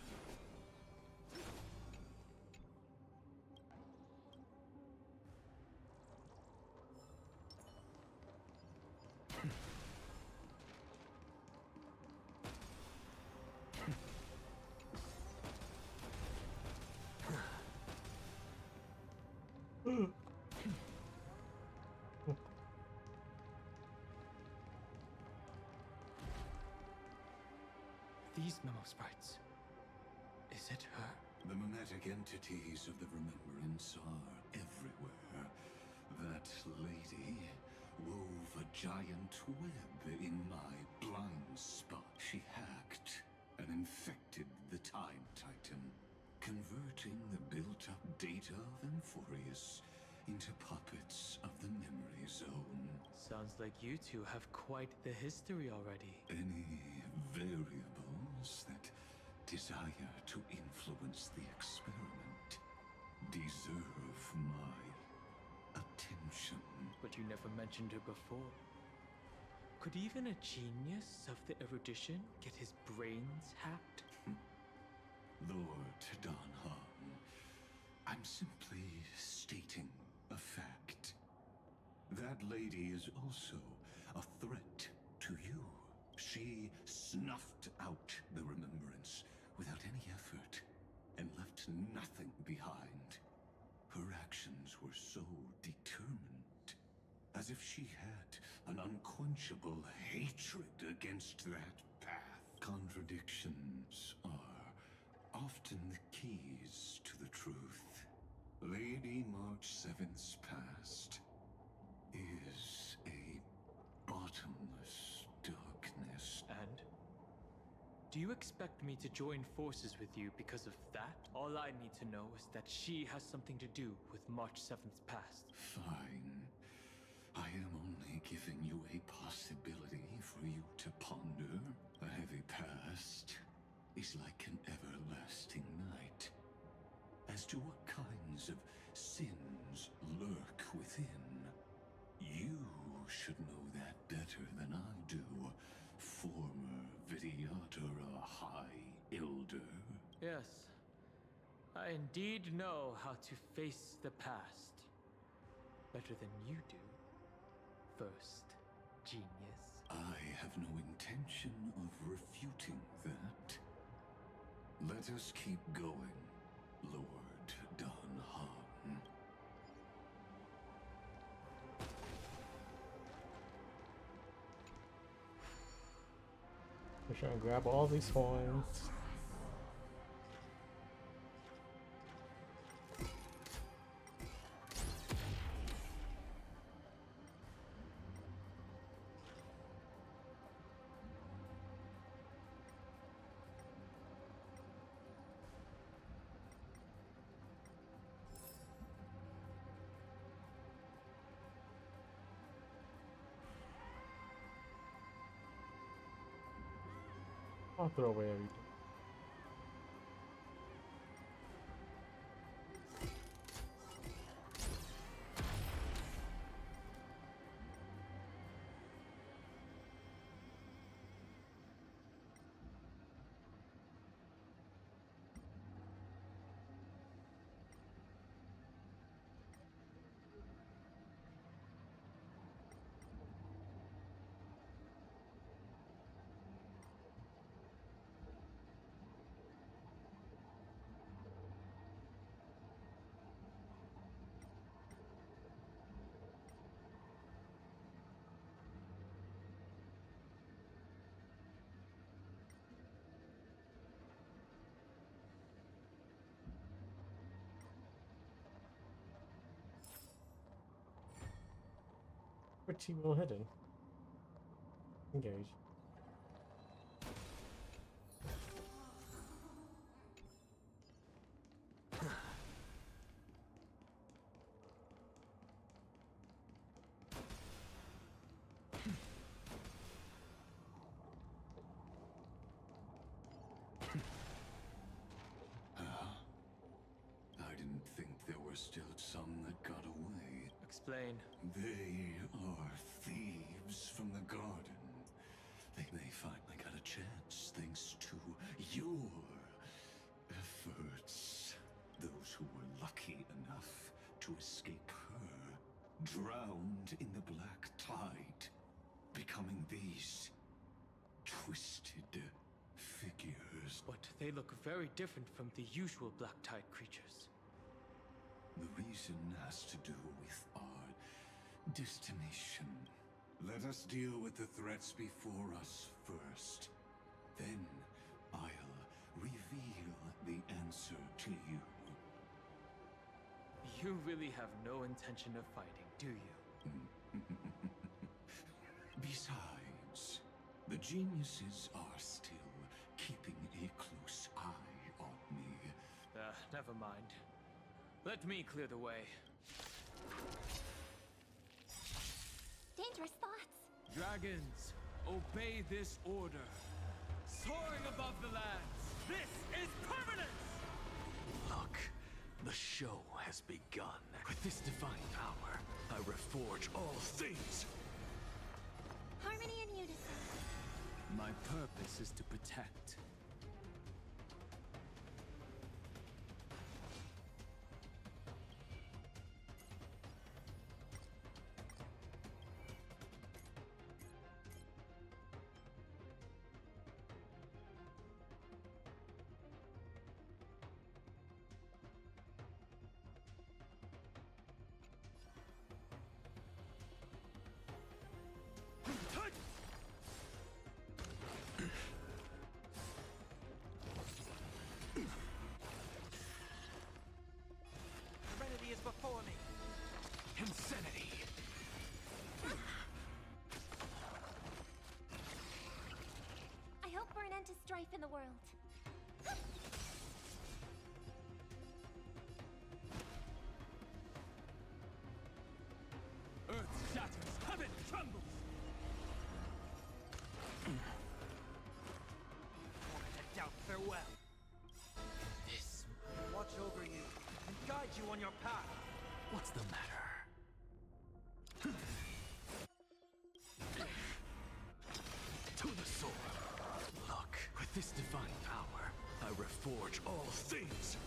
These memo sprites. Is it her? The mimetic entities of the remembrance are everywhere. That lady wove a giant web in my blind spot. She hacked and infected the Time Titan, converting the built-up data of Amphorius into puppets of the Memory Zone. Sounds like you two have quite the history already. Any variables that desire to influence the experiment deserve my attention. But you never mentioned her before. Could even a genius of the erudition get his brains hacked? Lord Don Han, I'm simply stating a fact. That lady is also a threat to you. She snuffed out the remembrance without any effort and left nothing behind. Her actions were so determined, as if she had an unquenchable hatred against that path. Contradictions are often the keys to the truth. Lady March 7th's past is a bottomless Do you expect me to join forces with you because of that? All I need to know is that she has something to do with March 7th's past. Fine. I am only giving you a possibility for you to ponder. A heavy past is like an everlasting night. As to what kinds of sins lurk within, you should know that better than I do, former Vidyadhara High Elder. Yes, I indeed know how to face the past. Better than you do, first genius. I have no intention of refuting that. Let us keep going, Lord Don Han. We're trying to grab all these coins. I'll throw away everything. Pretty well hidden. Engage. I didn't think there were still some that got away. Explain. They are thieves from the garden. They finally got a chance thanks to your efforts. Those who were lucky enough to escape her drowned in the black tide, becoming these twisted figures. But they look very different from the usual black tide creatures. The reason has to do with our destination. Let us deal with the threats before us first. Then I'll reveal the answer to you. You really have no intention of fighting, do you? Besides, the geniuses are still keeping a close eye on me. Never mind. Let me clear the way. Dangerous thoughts. Dragons, obey this order. Soaring above the lands, this is permanence! Look, the show has begun. With this divine power, I reforge all things. Harmony and unison. My purpose is to protect. strife in the world. Earth shatters, heaven trembles! Want to head down farewell. This... Watch over you and guide you on your path. What's the matter? To the sword. Look, with this divine power, I reforge all things.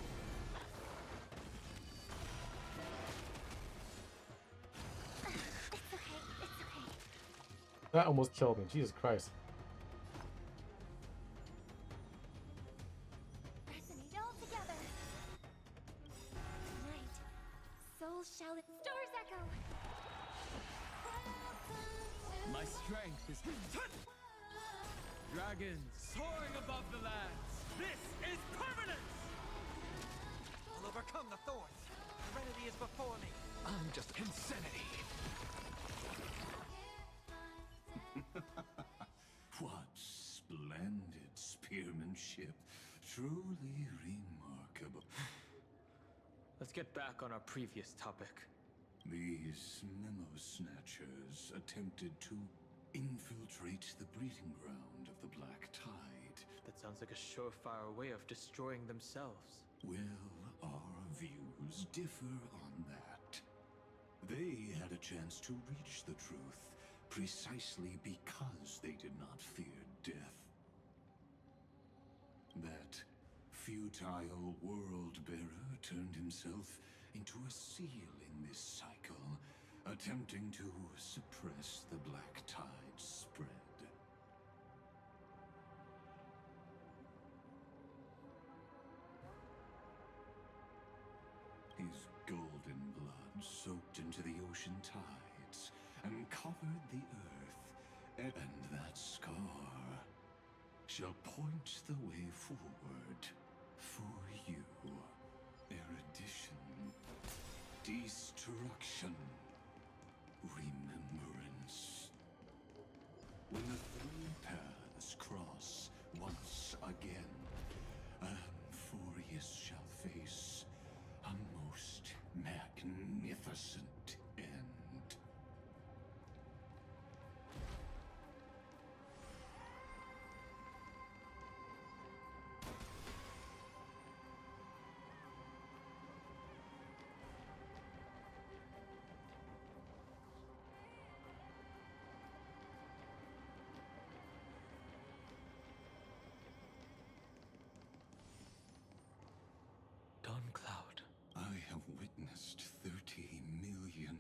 It's okay, it's okay. That almost killed me. Jesus Christ. Resonate all together. Tonight, souls shall... Stars echo! My strength is... Dragons soaring above the lands. This is permanence! I'll overcome the thorns. Serenity is before me. I'm just insanity. What splendid spearmanship. Truly remarkable. Let's get back on our previous topic. These memo snatchers attempted to infiltrate the breeding ground of the Black Tide. That sounds like a surefire way of destroying themselves. Well, our views differ on that. They had a chance to reach the truth precisely because they did not fear death. That futile world-bearer turned himself into a seal in this cycle, attempting to suppress the Black Tide spread. His golden blood soaked into the ocean tides and covered the earth, and that scar shall point the way forward for you. Erudition, destruction, remembrance. When the three paths cross once again, Amphorius shall face a most magnificent end. Cloud. I have witnessed 30 million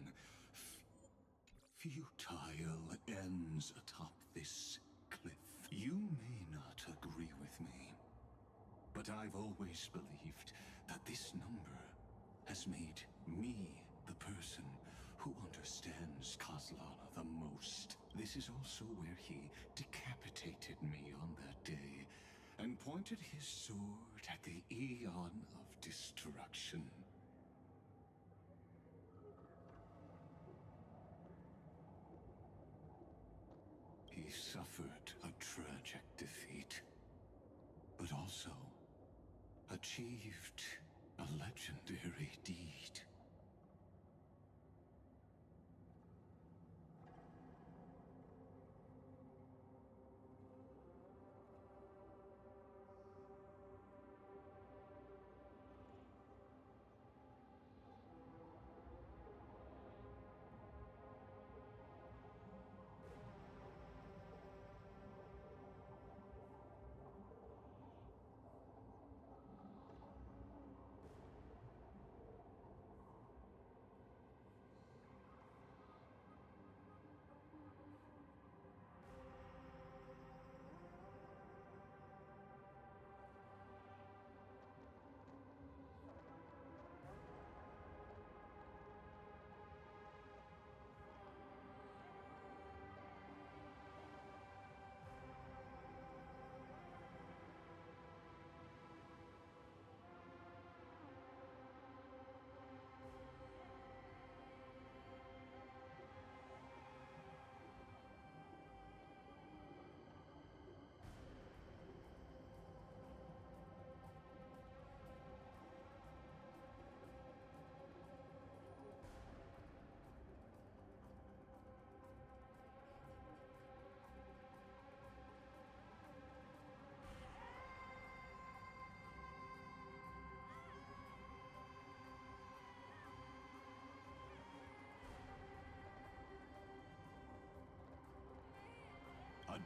futile ends atop this cliff. You may not agree with me, but I've always believed that this number has made me the person who understands Kozlana the most. This is also where he decapitated me on that day and pointed his sword at the Aeon of Destruction. He suffered a tragic defeat, but also achieved a legendary deed.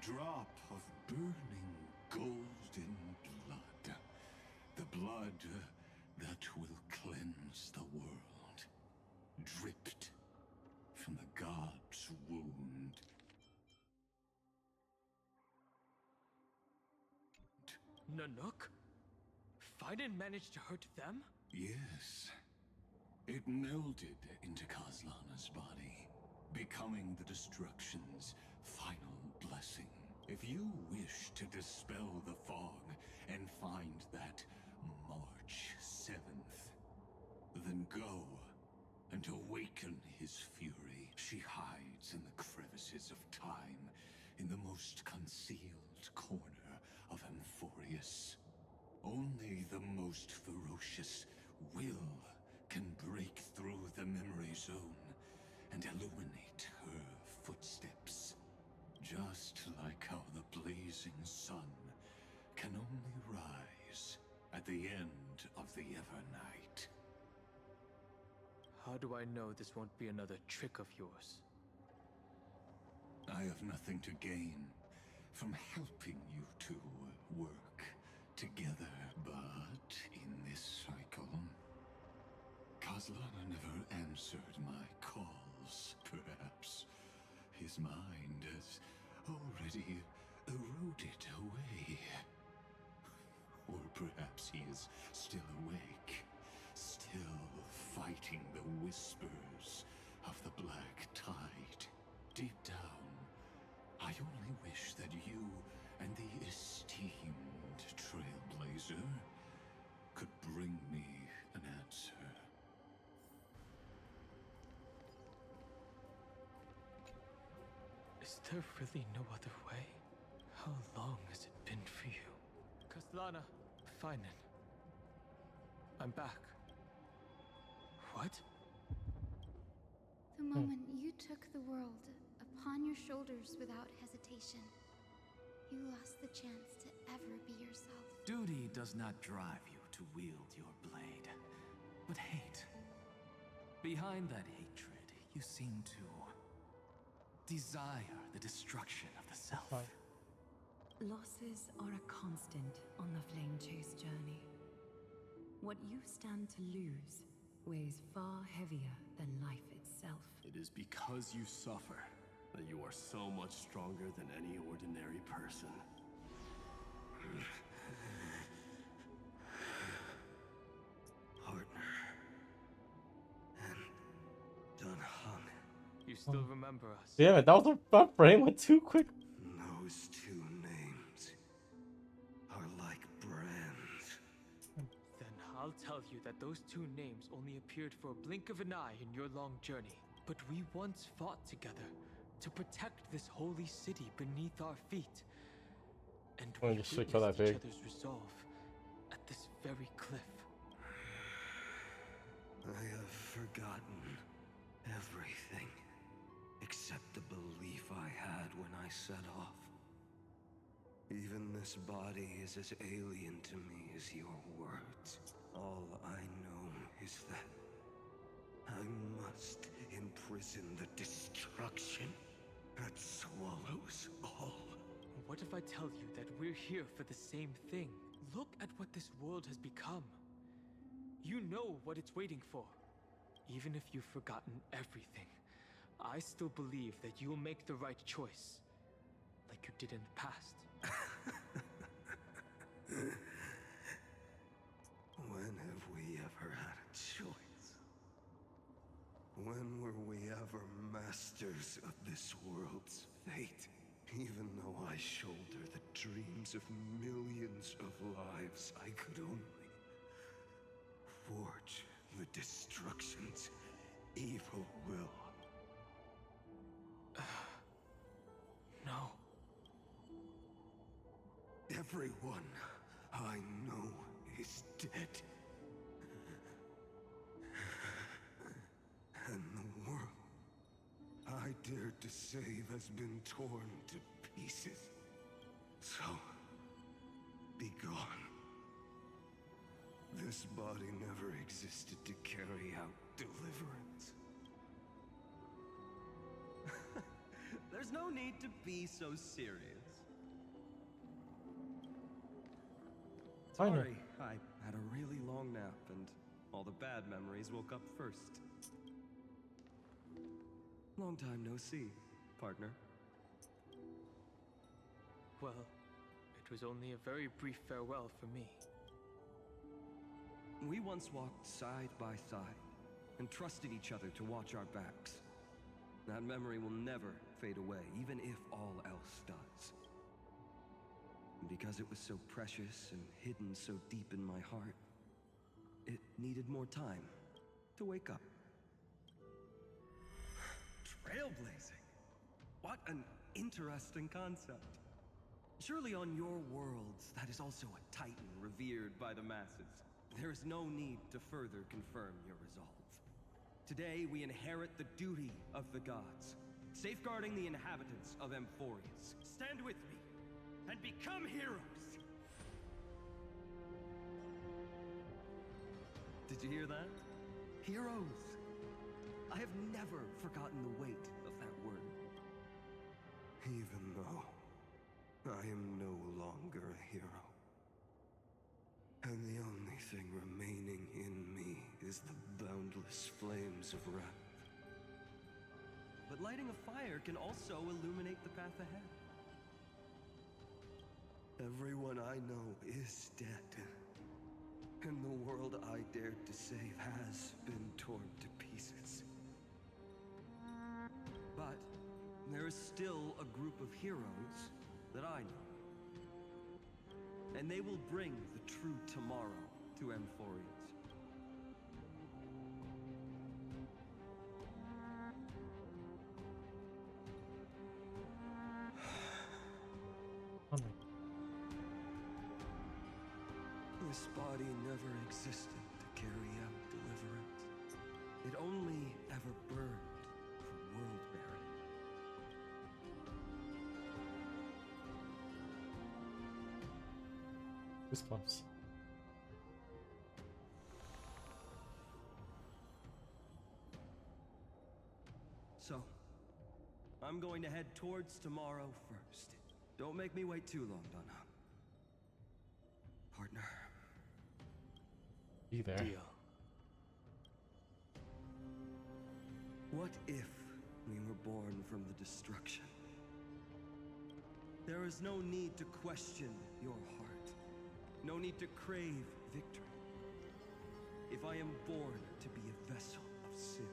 drop of burning golden blood. The blood that will cleanse the world. Dripped from the god's wound. Nanook? Fiden managed to hurt them? Yes. It melded into Kazlana's body, becoming the destruction's final blessing. If you wish to dispel the fog and find that March 7th, then go and awaken his fury. She hides in the crevices of time, in the most concealed corner of Amphorius. Only the most ferocious will can break through the memory zone and illuminate her footsteps. Just like how the blazing sun can only rise at the end of the Evernight. How do I know this won't be another trick of yours? I have nothing to gain from helping you two work together, but in this cycle, Kazlana never answered my calls. Perhaps his mind has already eroded away. Or perhaps he is still awake, still fighting the whispers of the Black Tide. Deep down, I only wish that you and the esteemed Trailblazer could bring me an answer. Is there really no other way? How long has it been for you? Kazlana, Finen. I'm back. What? The moment you took the world upon your shoulders without hesitation, you lost the chance to ever be yourself. Duty does not drive you to wield your blade, but hate. Behind that hatred, you seem to desire the destruction of the self. Losses are a constant on the Flame Chase journey. What you stand to lose weighs far heavier than life itself. It is because you suffer that you are so much stronger than any ordinary person. Partner. And Dunhung. You still remember us? Damn it, that frame went too quick. Those two names are like brands. Then I'll tell you that those two names only appeared for a blink of an eye in your long journey. But we once fought together to protect this holy city beneath our feet. And we witnessed each other's resolve at this very cliff. I have forgotten everything except the belief I had when I set off. Even this body is as alien to me as your words. All I know is that I must imprison the destruction that swallows all. What if I tell you that we're here for the same thing? Look at what this world has become. You know what it's waiting for. Even if you've forgotten everything, I still believe that you'll make the right choice, like you did in the past. When have we ever had a choice? When were we ever masters of this world's fate? Even though I shoulder the dreams of millions of lives, I could only forge the destruction's evil will. No. Everyone I know is dead. And the world I dared to save has been torn to pieces. So, be gone. This body never existed to carry out deliverance. There's no need to be so serious. Finally. Sorry, I had a really long nap and all the bad memories woke up first. Long time no see, partner. Well, it was only a very brief farewell for me. We once walked side by side and trusted each other to watch our backs. That memory will never fade away, even if all else does. And because it was so precious and hidden so deep in my heart, it needed more time to wake up. Trailblazing? What an interesting concept. Surely on your worlds, that is also a titan revered by the masses. There is no need to further confirm your resolve. Today, we inherit the duty of the gods, safeguarding the inhabitants of Amphorius. Stand with me and become heroes! Did you hear that? Heroes! I have never forgotten the weight of that word. Even though I am no longer a hero. And the only thing remaining in me is the boundless flames of wrath. But lighting a fire can also illuminate the path ahead. Everyone I know is dead. And the world I dared to save has been torn to pieces. But there is still a group of heroes that I know. And they will bring the true tomorrow to Amphorius. This body never existed to carry out deliverance. It only ever burned for world bearing. Goosebumps. So, I'm going to head towards tomorrow first. Don't make me wait too long, Donna. Partner. Be there. Deal. What if we were born from the destruction? There is no need to question your heart. No need to crave victory. If I am born to be a vessel of sin,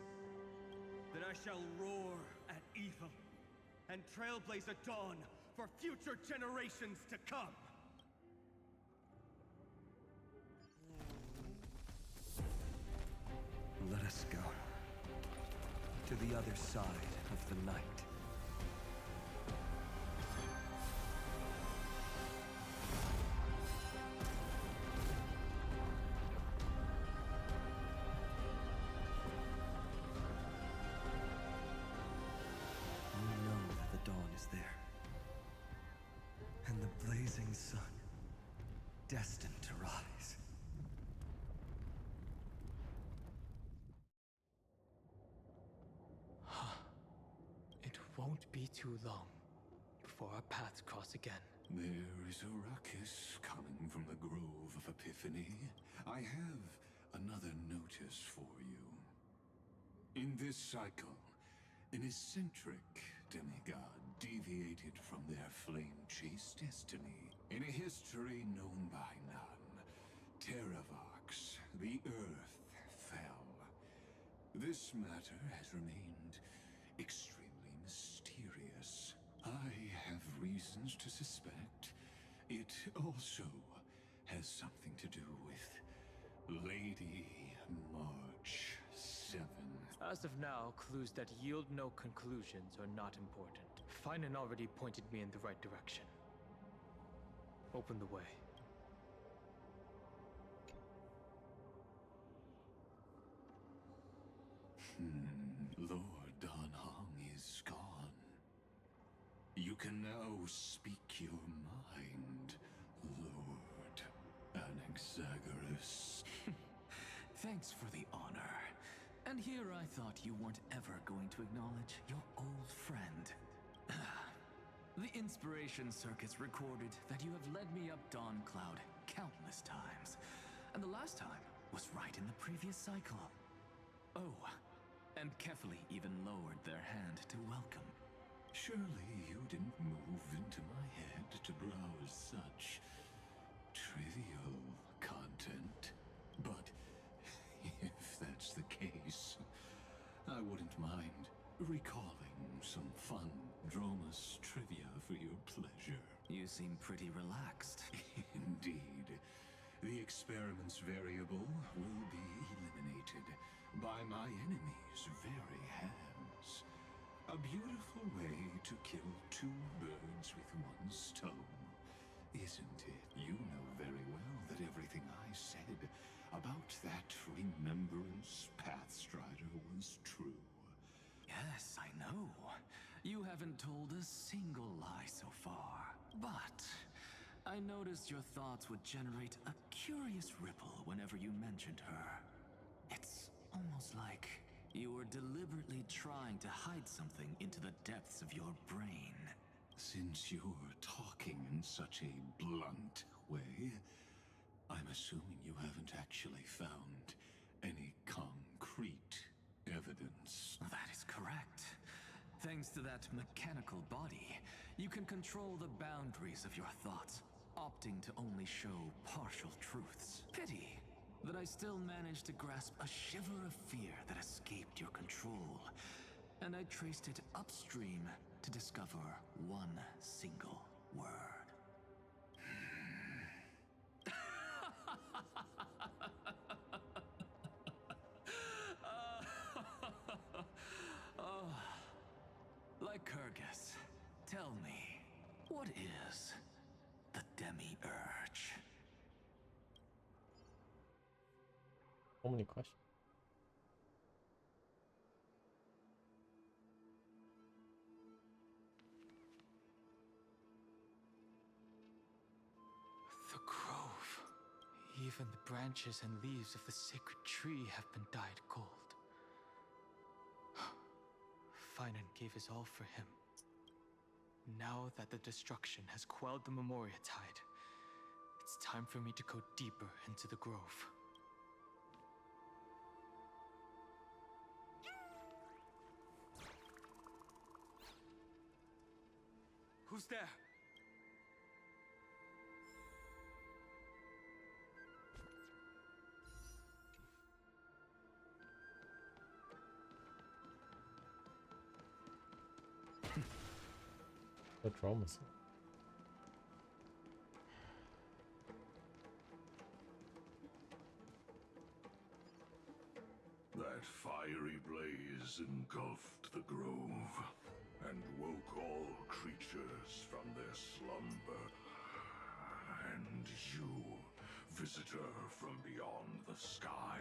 then I shall roar at evil and trailblaze a dawn for future generations to come. Let us go to the other side of the night. We know that the dawn is there, and the blazing sun destined to rise. It won't be too long before our paths cross again. There is a ruckus coming from the Grove of Epiphany. I have another notice for you. In this cycle, an eccentric demigod deviated from their flame-chased destiny. In a history known by none, Terravox, the Earth, fell. This matter has remained extremely mysterious. I have reasons to suspect it also has something to do with Lady March 7. As of now, clues that yield no conclusions are not important. Finan already pointed me in the right direction. Open the way. Lord Dan Heng is gone. You can now speak your mind, Lord Anaxagoras. Thanks for the honor. And here I thought you weren't ever going to acknowledge your old friend. The Inspiration Circuits recorded that you have led me up Dawn Cloud countless times. And the last time was right in the previous cycle. Oh, and Kefali even lowered their hand to welcome. Surely you didn't move into my head to browse such trivial content. But if that's the case, I wouldn't mind recalling some fun Dromus trivia for your pleasure. You seem pretty relaxed. Indeed. The experiment's variable will be eliminated by my enemy's very hands. A beautiful way to kill two birds with one stone, isn't it? You know very well that everything I said about that Remembrance Pathstrider was true. Yes, I know. You haven't told a single lie so far. But I noticed your thoughts would generate a curious ripple whenever you mentioned her. It's almost like you were deliberately trying to hide something into the depths of your brain. Since you're talking in such a blunt way, I'm assuming you haven't actually found any concrete evidence. That is correct. Thanks to that mechanical body, you can control the boundaries of your thoughts, opting to only show partial truths. Pity that I still managed to grasp a shiver of fear that escaped your control, and I traced it upstream to discover one single word. Oh, Lycurgus, tell me, what is the Demi-Urge? So many questions. The grove. Even the branches and leaves of the sacred tree have been dyed gold. Finan gave his all for him. Now that the destruction has quelled the Memoria tide, it's time for me to go deeper into the grove. Who's there? The Dromus. That fiery blaze engulfed the grove and woke all creatures from their slumber. And you, visitor from beyond the sky,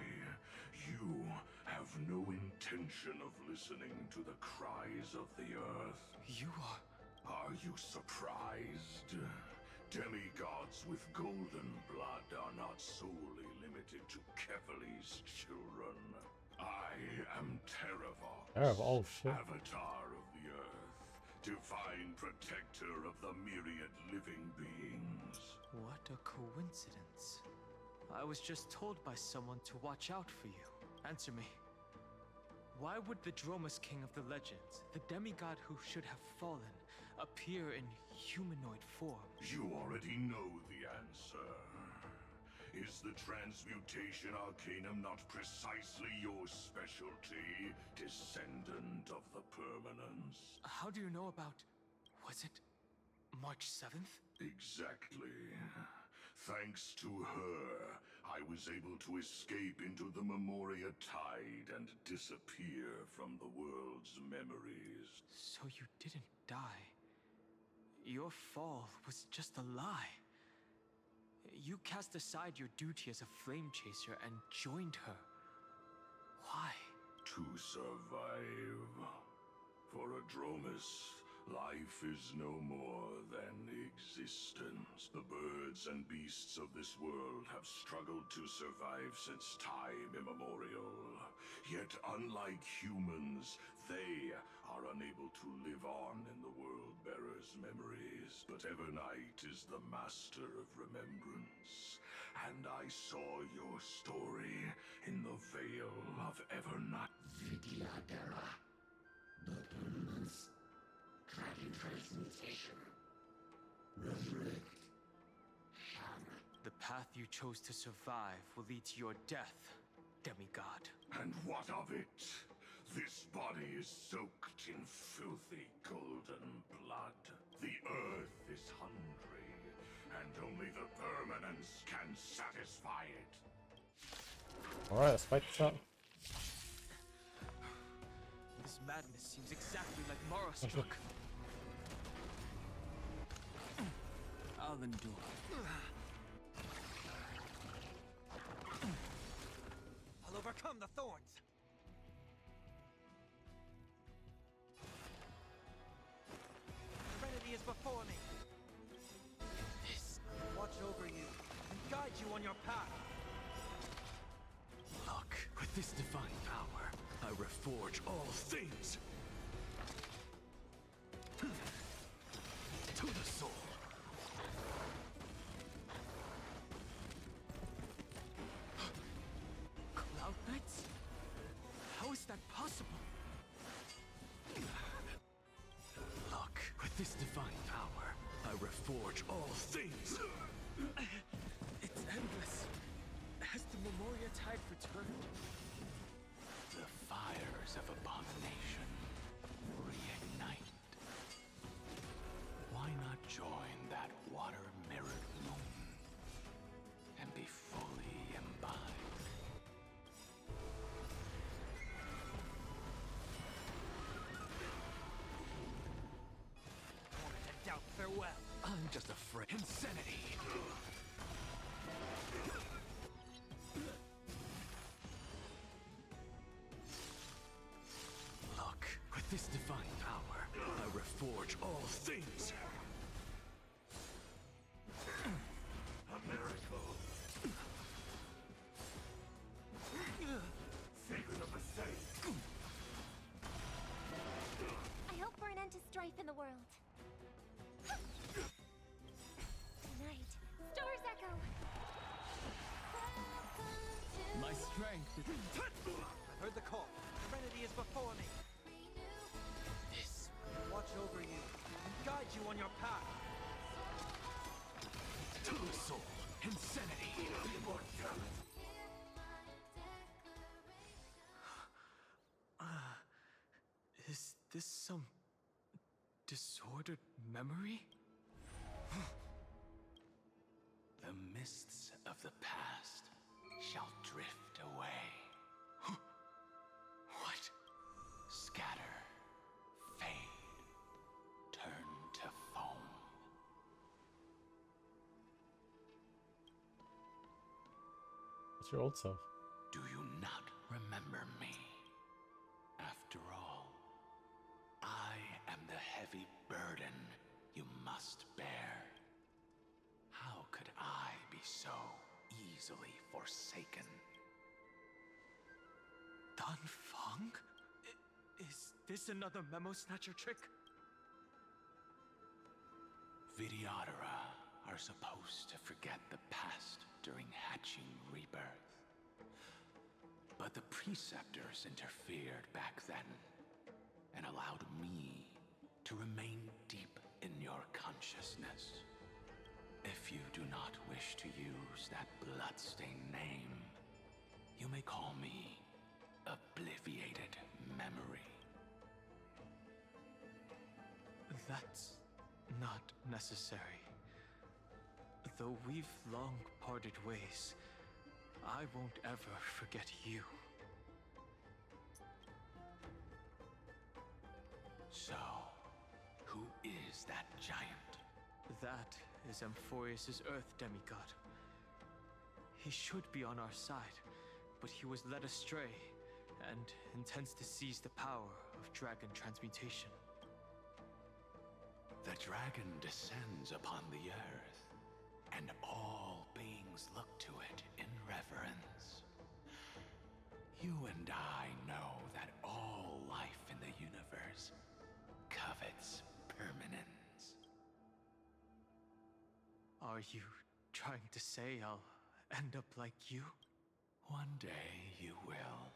you have no intention of listening to the cries of the earth. You are... Are you surprised? Demigods with golden blood are not solely limited to Kefali's children. I am Terravox, Oh shit. Avatar of the Earth, divine protector of the myriad living beings. What a coincidence. I was just told by someone to watch out for you. Answer me. Why would the Dromus King of the legends, the demigod who should have fallen, appear in humanoid form? You already know the answer. Is the Transmutation Arcanum not precisely your specialty, descendant of the Permanence? How do you know about... was it March 7th? Exactly. Thanks to her, I was able to escape into the Memoria tide and disappear from the world's memories. So you didn't die. Your fall was just a lie. You cast aside your duty as a flame chaser and joined her. Why? To survive. For a Dromus, life is no more than existence. The birds and beasts of this world have struggled to survive since time immemorial. Yet unlike humans, they are unable to live on in the World-Bearer's memories. But Evernight is the master of remembrance, I saw your story in the Veil of Evernut. Vidyadhara. The permanence. Dragon transmutation. Resurrect. The path you chose to survive will lead to your death, demigod. And what of it? This body is soaked in filthy golden blood. The earth is hungry, and only the permanence can satisfy it. Alright, let's fight this out. This madness seems exactly like Mara struck. I'll endure. I'll overcome the thorns. Serenity is before me. This watch over you and guide you on your path. Look, with this divine power, I reforge all things. To the soul. Cloud Knights? How is that possible? Look, with this divine power, I reforge all things. It's endless. Has the Memoria tide returned? The fires of abomination reignite. Why not join that water-mirrored moon and be fully imbibed? Torment and doubt, farewell. I'm just afraid. Insanity! Look, with this divine power, I reforge all things. A miracle. Sacred of the saints. I hope for an end to strife in the world. Tonight, stars echo. My strength is... I've heard the call. Serenity is before me. This watch over you and guide you on your path. To the soul, insanity, immortality. Is this some disordered memory? The mists of the past shall drift away. What? Scatter, fade, turn to foam. What's your old self? Do you not remember me? After all, I am the heavy burden you must bear. How could I be so easily forsaken? Dan Feng? Is this another memo snatcher trick? Vidyadhara are supposed to forget the past during hatching rebirth. But the preceptors interfered back then and allowed me to remain deep in your consciousness. If you do not wish to use that bloodstained name, you may call me Obliviated Memory. That's not necessary. Though we've long parted ways, I won't ever forget you. So, who is that giant? That is Amphorius' Earth demigod. He should be on our side, but he was led astray and intends to seize the power of dragon transmutation. The dragon descends upon the earth, and all beings look to it in reverence. You and I know that all life in the universe covets permanence. Are you trying to say I'll end up like you? One day you will.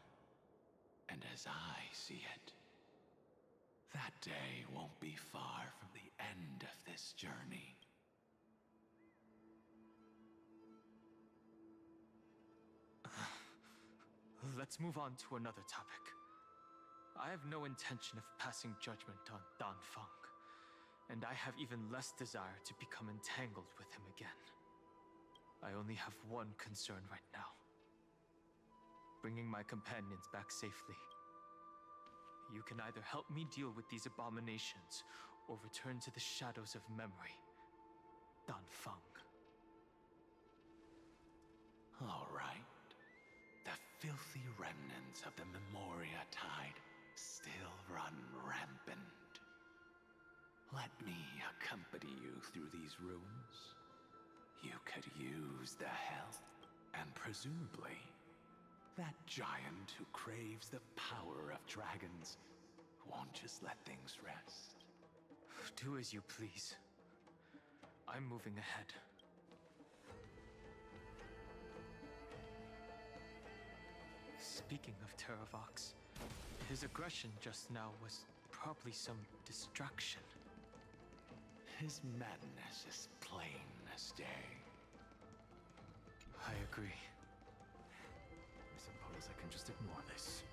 And as I see it, that day won't be far from the end of this journey. Let's move on to another topic. I have no intention of passing judgment on Dan Feng, and I have even less desire to become entangled with him again. I only have one concern right now: bringing my companions back safely. You can either help me deal with these abominations, or return to the shadows of memory. Dan Feng. All right. The filthy remnants of the Memoria Tide still run rampant. Let me accompany you through these rooms. You could use the help, and presumably, that giant who craves the power of dragons won't just let things rest. Do as you please. I'm moving ahead. Speaking of Terravox, his aggression just now was probably some distraction. His madness is plain as day. I agree. I suppose I can just ignore this.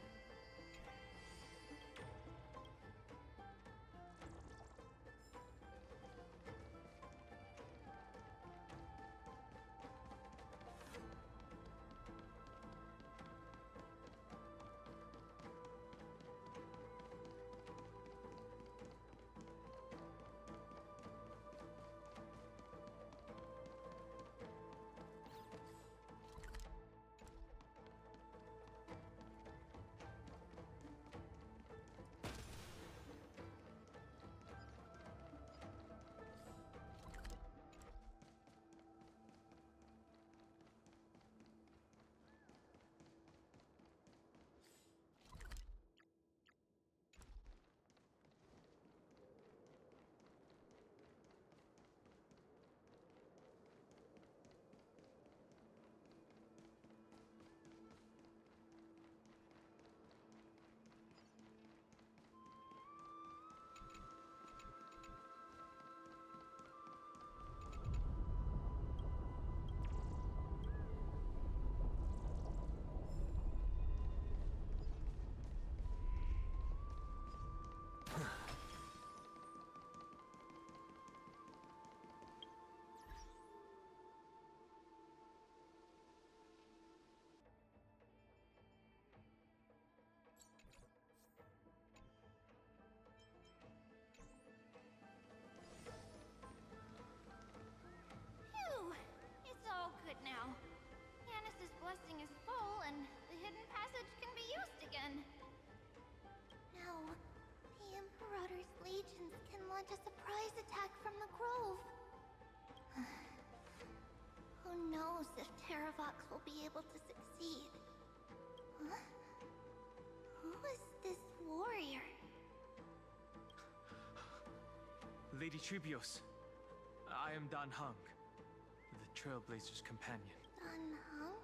Phew! It's all good now. Yanis's blessing is full, and the hidden passage can be used again. Now, the Imperator's legions can launch a surprise attack from the grove. Who knows if Terravox will be able to succeed? Huh? Who is this warrior? Lady Tribios, I am Dan Heng, the Trailblazer's companion. Dan Heng?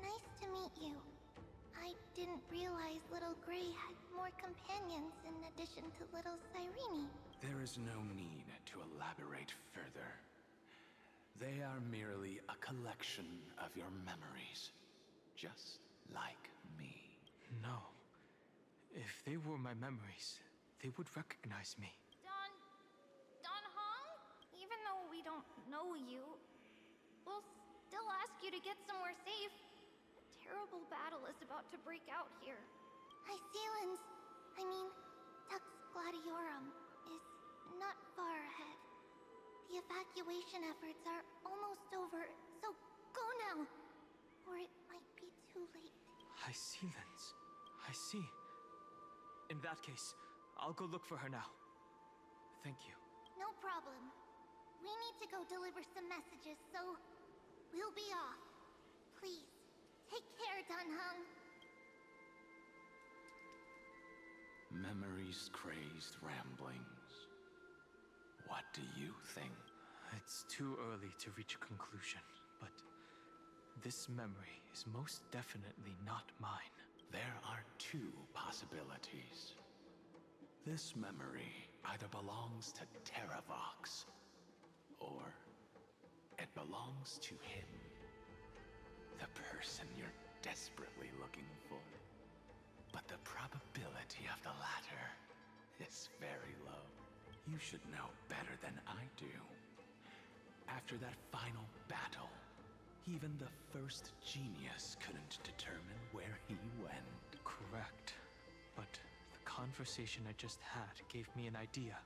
Nice to meet you. I didn't realize Little Gray had more companions in addition to Little Cyrene. There is no need to elaborate further. They are merely a collection of your memories, just like me. No. If they were my memories, they would recognize me. Dan Heng? Even though we don't know you, we'll still ask you to get somewhere safe. A terrible battle is about to break out here. Tux Gladiorum is not far ahead. The evacuation efforts are almost over, so go now, or it might be too late. I see, Lens. I see. In that case, I'll go look for her now. Thank you. No problem. We need to go deliver some messages, so we'll be off. Please, take care, Dan Heng. Memories crazed ramblings. What do you think? It's too early to reach a conclusion, but this memory is most definitely not mine. There are two possibilities. This memory either belongs to Terravox, or it belongs to him. The person you're desperately looking for. But the probability of the latter is very low. You should know better than I do. After that final battle, even the first genius couldn't determine where he went. Correct. But the conversation I just had gave me an idea.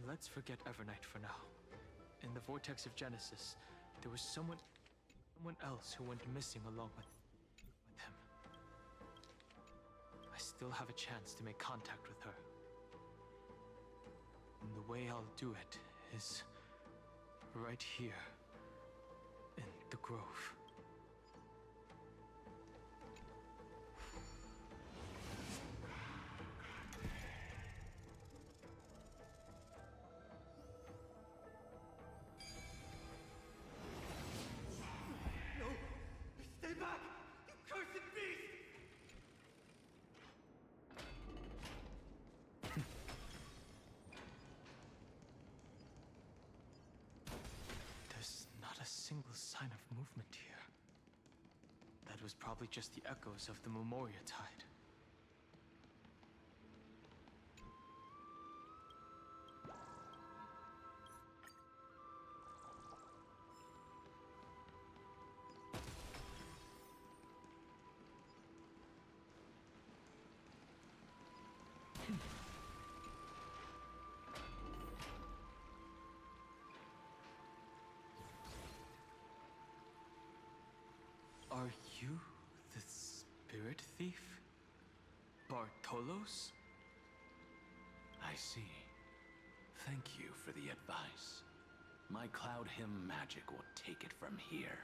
Let's forget Evernight for now. In the Vortex of Genesis, there was someone else who went missing along with him. I still have a chance to make contact with her. And the way I'll do it is right here in the Grove. No! Stay back! You cursed beast! There's not a single sign of movement here. That was probably just the echoes of the Memoria Tide. Are you the spirit thief? Bartolos? I see. Thank you for the advice. My Cloud Hymn magic will take it from here.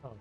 Oh.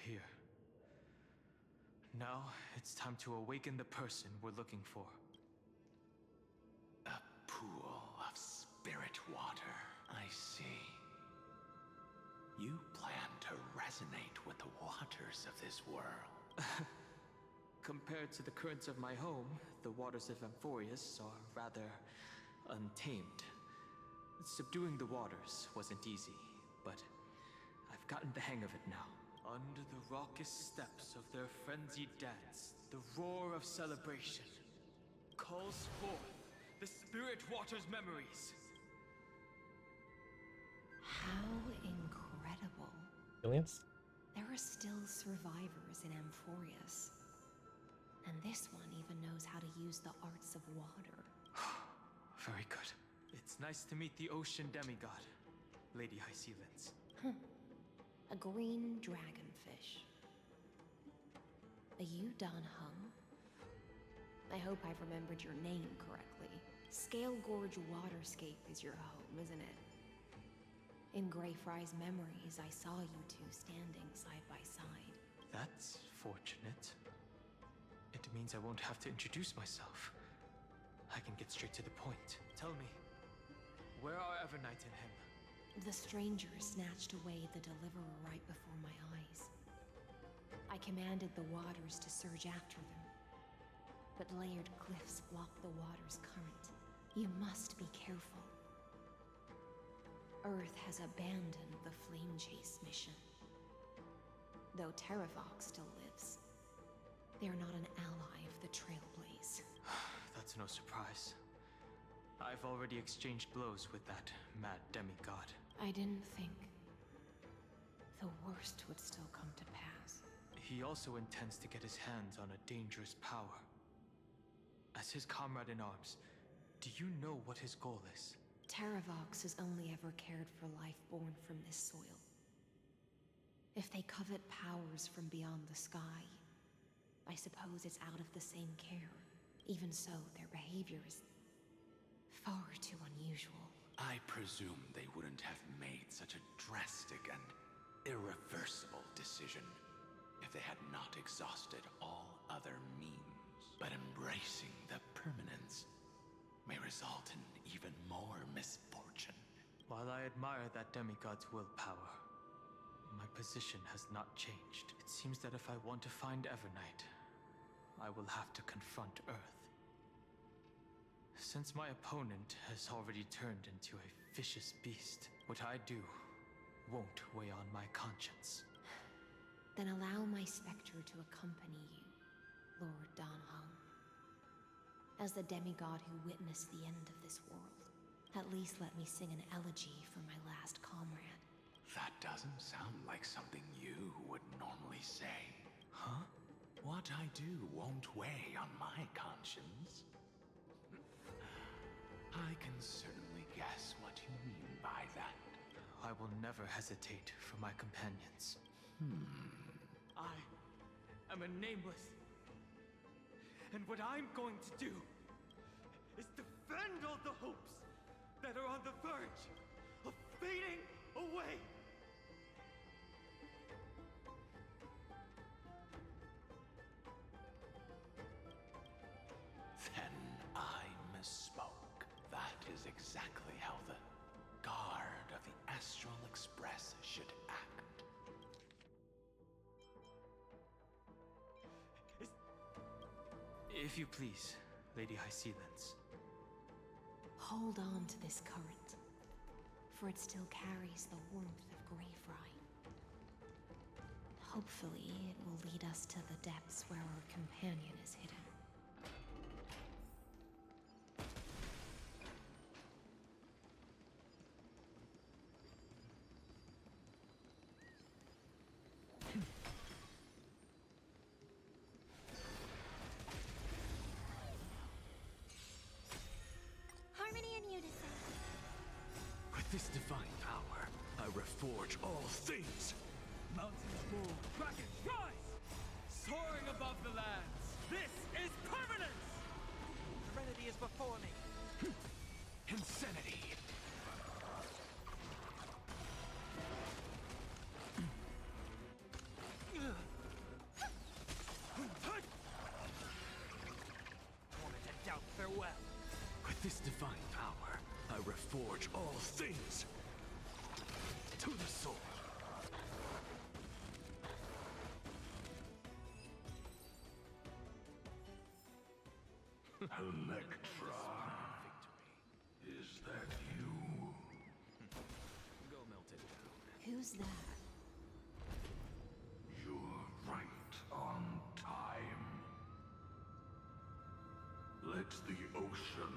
here. Now, it's time to awaken the person we're looking for. A pool of spirit water. I see. You plan to resonate with the waters of this world. Compared to the currents of my home, the waters of Amphorius are rather untamed. Subduing the waters wasn't easy, but I've gotten the hang of it now. Under the raucous steps of their frenzied dance, the roar of celebration calls forth the spirit water's memories. How incredible. Aliens? There are still survivors in Amphorius. And this one even knows how to use the arts of water. Very good. It's nice to meet the ocean demigod, Lady Hysealence. A green dragonfish. Are you Don Hung? I hope I've remembered your name correctly. Scale Gorge Waterscape is your home, isn't it? In Greyfry's memories, I saw you two standing side by side. That's fortunate. It means I won't have to introduce myself. I can get straight to the point. Tell me, where are Evernight and him? The stranger snatched away the deliverer right before my eyes. I commanded the waters to surge after them, but layered cliffs block the water's current. You must be careful. Earth has abandoned the Flame Chase mission. Though Terravox still lives, they're not an ally of the Trailblaze. That's no surprise. I've already exchanged blows with that mad demigod. I didn't think the worst would still come to pass. He also intends to get his hands on a dangerous power. As his comrade in arms, do you know what his goal is? Terravox has only ever cared for life born from this soil. If they covet powers from beyond the sky, I suppose it's out of the same care. Even so, their behavior is far too unusual. I presume they wouldn't have made such a drastic and irreversible decision if they had not exhausted all other means. But embracing the permanence may result in even more misfortune. While I admire that demigod's willpower, my position has not changed. It seems that if I want to find Evernight, I will have to confront Earth. Since my opponent has already turned into a vicious beast, what I do won't weigh on my conscience. Then allow my specter to accompany you, Lord Don Hung. As the demigod who witnessed the end of this world, at least let me sing an elegy for my last comrade. That doesn't sound like something you would normally say. Huh? What I do won't weigh on my conscience. I can certainly guess what you mean by that. I will never hesitate for my companions. I am a nameless. And what I'm going to do is defend all the hopes that are on the verge of fading away. Then I misspoke. That is exactly how the guard of the Astral Express should act. If you please, Lady Hysealence. Hold on to this current, for it still carries the warmth of Greyfry. Hopefully, it will lead us to the depths where our companion is hidden. Harmony and unison. With this divine power, I reforge all things. Mountains move, dragons rise! Soaring above the lands, this is permanence! Serenity is before me. Insanity! reforge all things to the soul. Electra, is that you? Go melt it down. Who's that? You're right on time. Let the ocean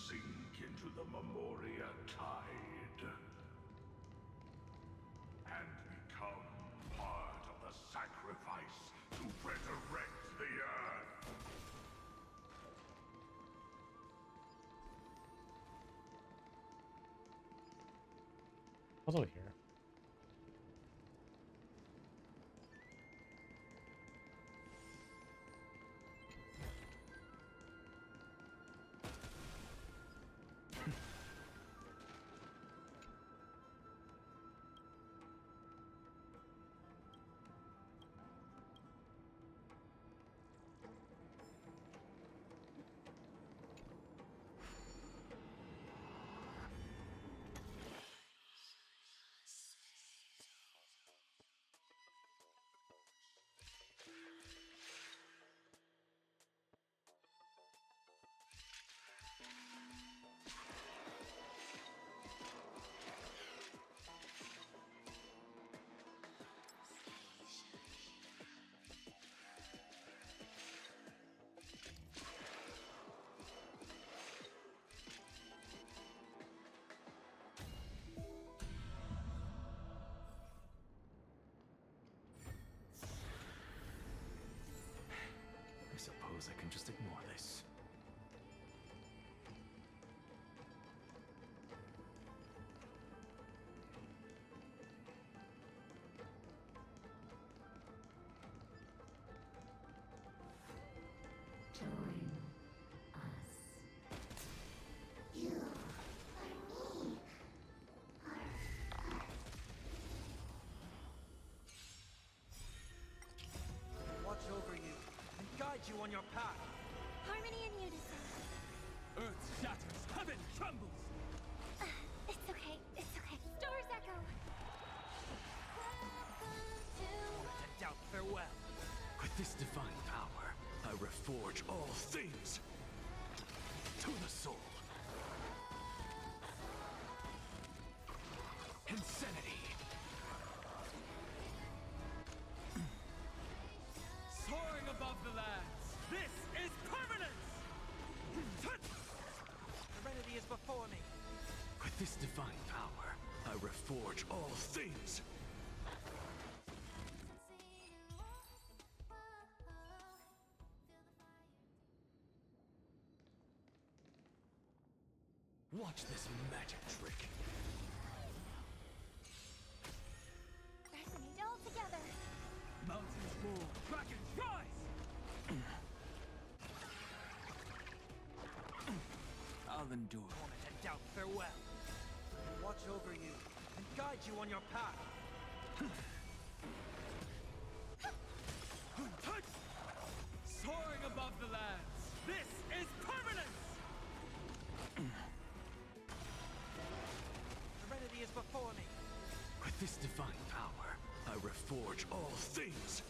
sink into the Memoria tide and become part of the sacrifice to resurrect the Earth. What's over here? I suppose I can just ignore this. Watch over you and guide you on your path. Harmony and unison. Earth shatters, heaven trembles! It's okay. It's okay. Stars echo. And doubt farewell. With this divine power, I reforge all things to the soul. Insanity. Soaring above the lands, this is permanence! Serenity is before me. With this divine power, I reforge all things. Watch this magic trick. Resonate all together. Mountains roar, dragons rise! I'll endure. Torment and doubt farewell. Watch over you and guide you on your path. Soaring above the lands, this is permanence! Serenity is before me. With this divine power, I reforge all things.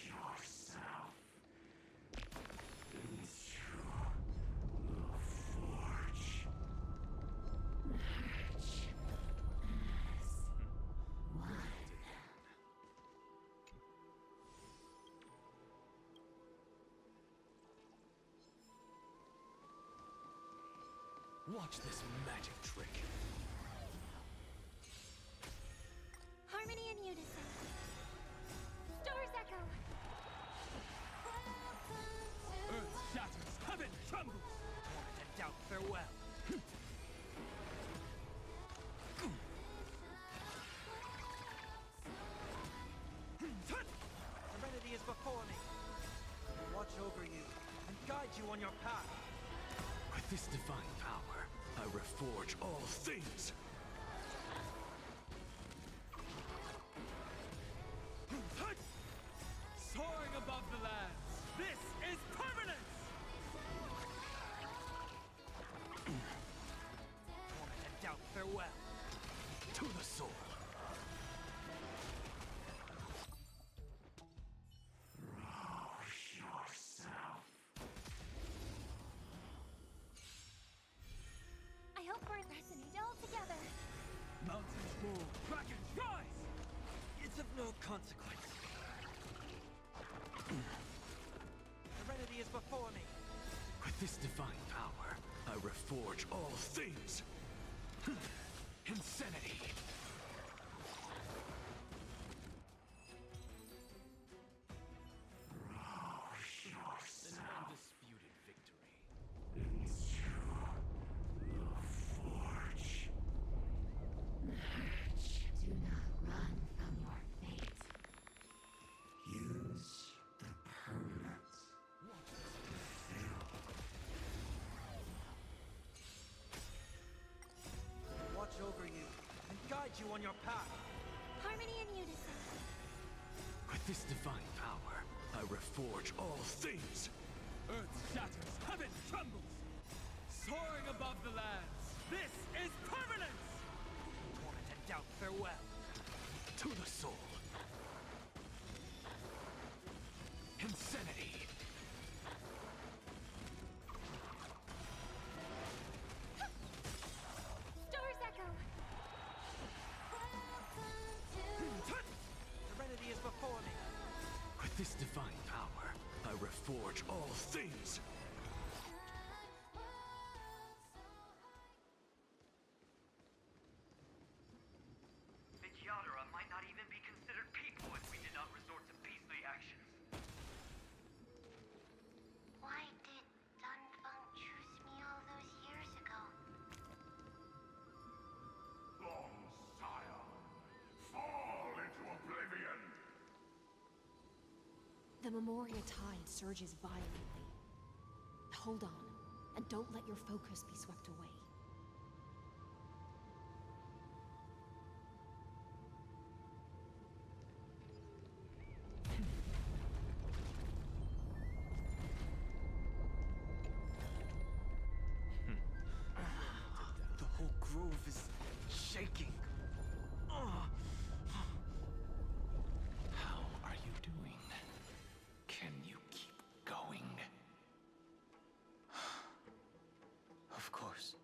Yourself into the forge. Watch this magic trick. Harmony and unison. Stars echo. Earth shatters, heaven trembles! Torment and doubt farewell. Serenity is before me. Watch over you and guide you on your path. With this divine power, I reforge all things. Resonate all together. Mountains roll, dragons rise! It's of no consequence. Serenity is before me. With this divine power, I reforge all things. Insanity. An undisputed victory. Do not run from your fate. Use the permanence. Watch over you and guide you on your path. Harmony and unison. With this divine power, I reforge all things. Earth shatters, heaven trembles. Soaring above the lands. This is permanence! Torment and doubt, farewell. To the soul. Insanity. Stars echo. Serenity is before me. With this divine power, I reforge all things. Vidyadhara might not even be considered people if we did not resort to beastly actions. Why did Dunfeng choose me all those years ago? Long Scion, fall into oblivion! The Memoria tide surges violently. Hold on, and don't let your focus be swept away. The whole grove is shaking. How are you doing? Can you keep going? Of course.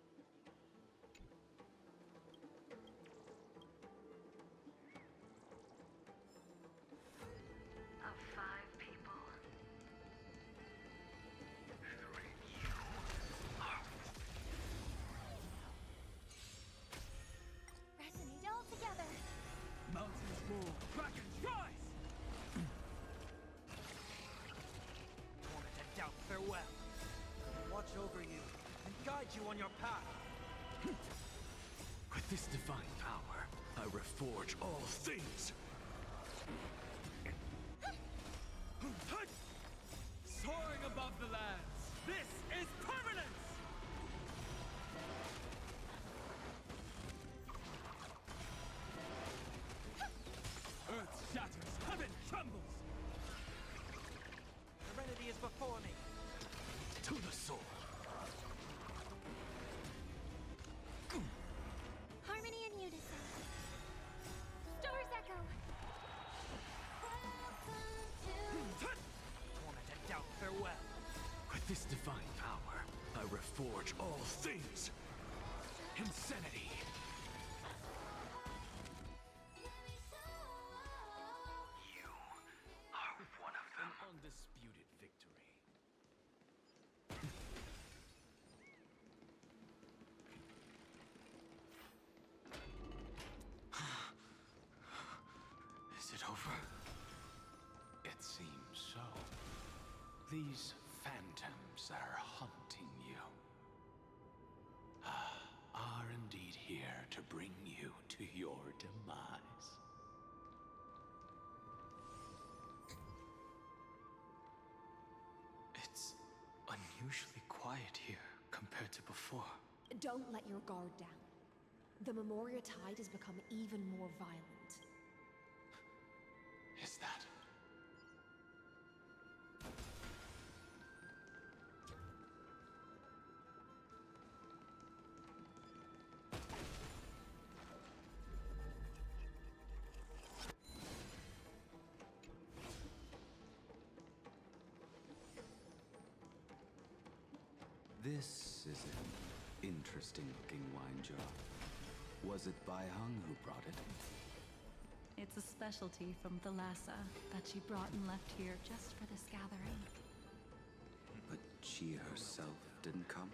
Of 5 people, 3 Resonate all together. Mountains roll, dragons rise! Torment and doubt, farewell. Watch over you and guide you on your path. With this divine power, I reforge all things. Soaring above the lands. This is permanence! Earth shatters, heaven trembles. Serenity is before me. To the soul. Harmony and unison. Stars echo. Torment and doubt, farewell. With this divine power, I reforge all things. Insanity. You are one of them. An undisputed victory. Is it over? It seems so. These phantoms that are haunting you are indeed here to bring you to your demise. It's unusually quiet here compared to before. Don't let your guard down. The Memoria tide has become even more violent. Is that? This is an interesting looking wine jar. Was it Bai Hung who brought it? It's a specialty from Thalassa that she brought and left here just for this gathering. But she herself didn't come?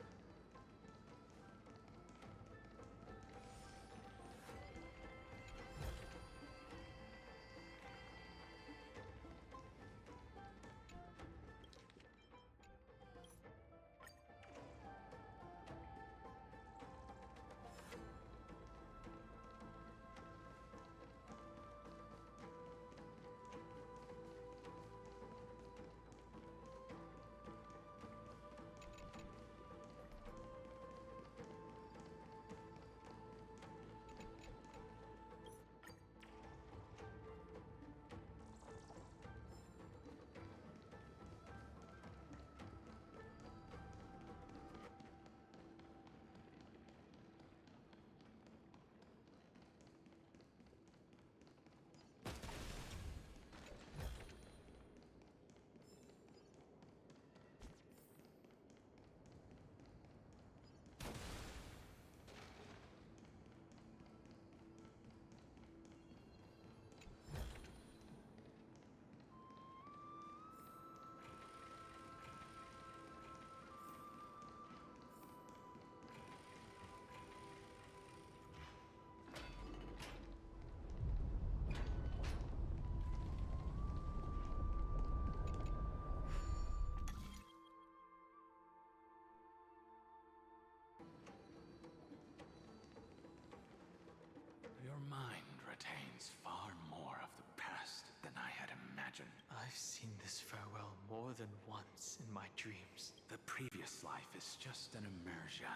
Your mind retains far more of the past than I had imagined. I've seen this farewell more than once in my dreams. The previous life is just an immersia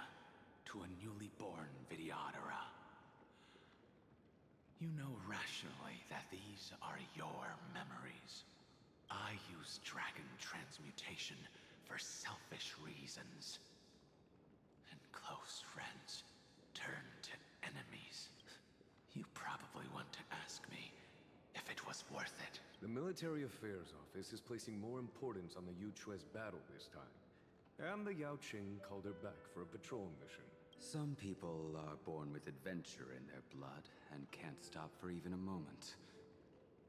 to a newly born Vidyadhara. You know rationally that these are your memories. I use dragon transmutation for selfish reasons. And close friends turn to enemies. You probably want to ask me if it was worth it. The Military Affairs Office is placing more importance on the Yuchue's battle this time. And the Yaoqing called her back for a patrol mission. Some people are born with adventure in their blood and can't stop for even a moment.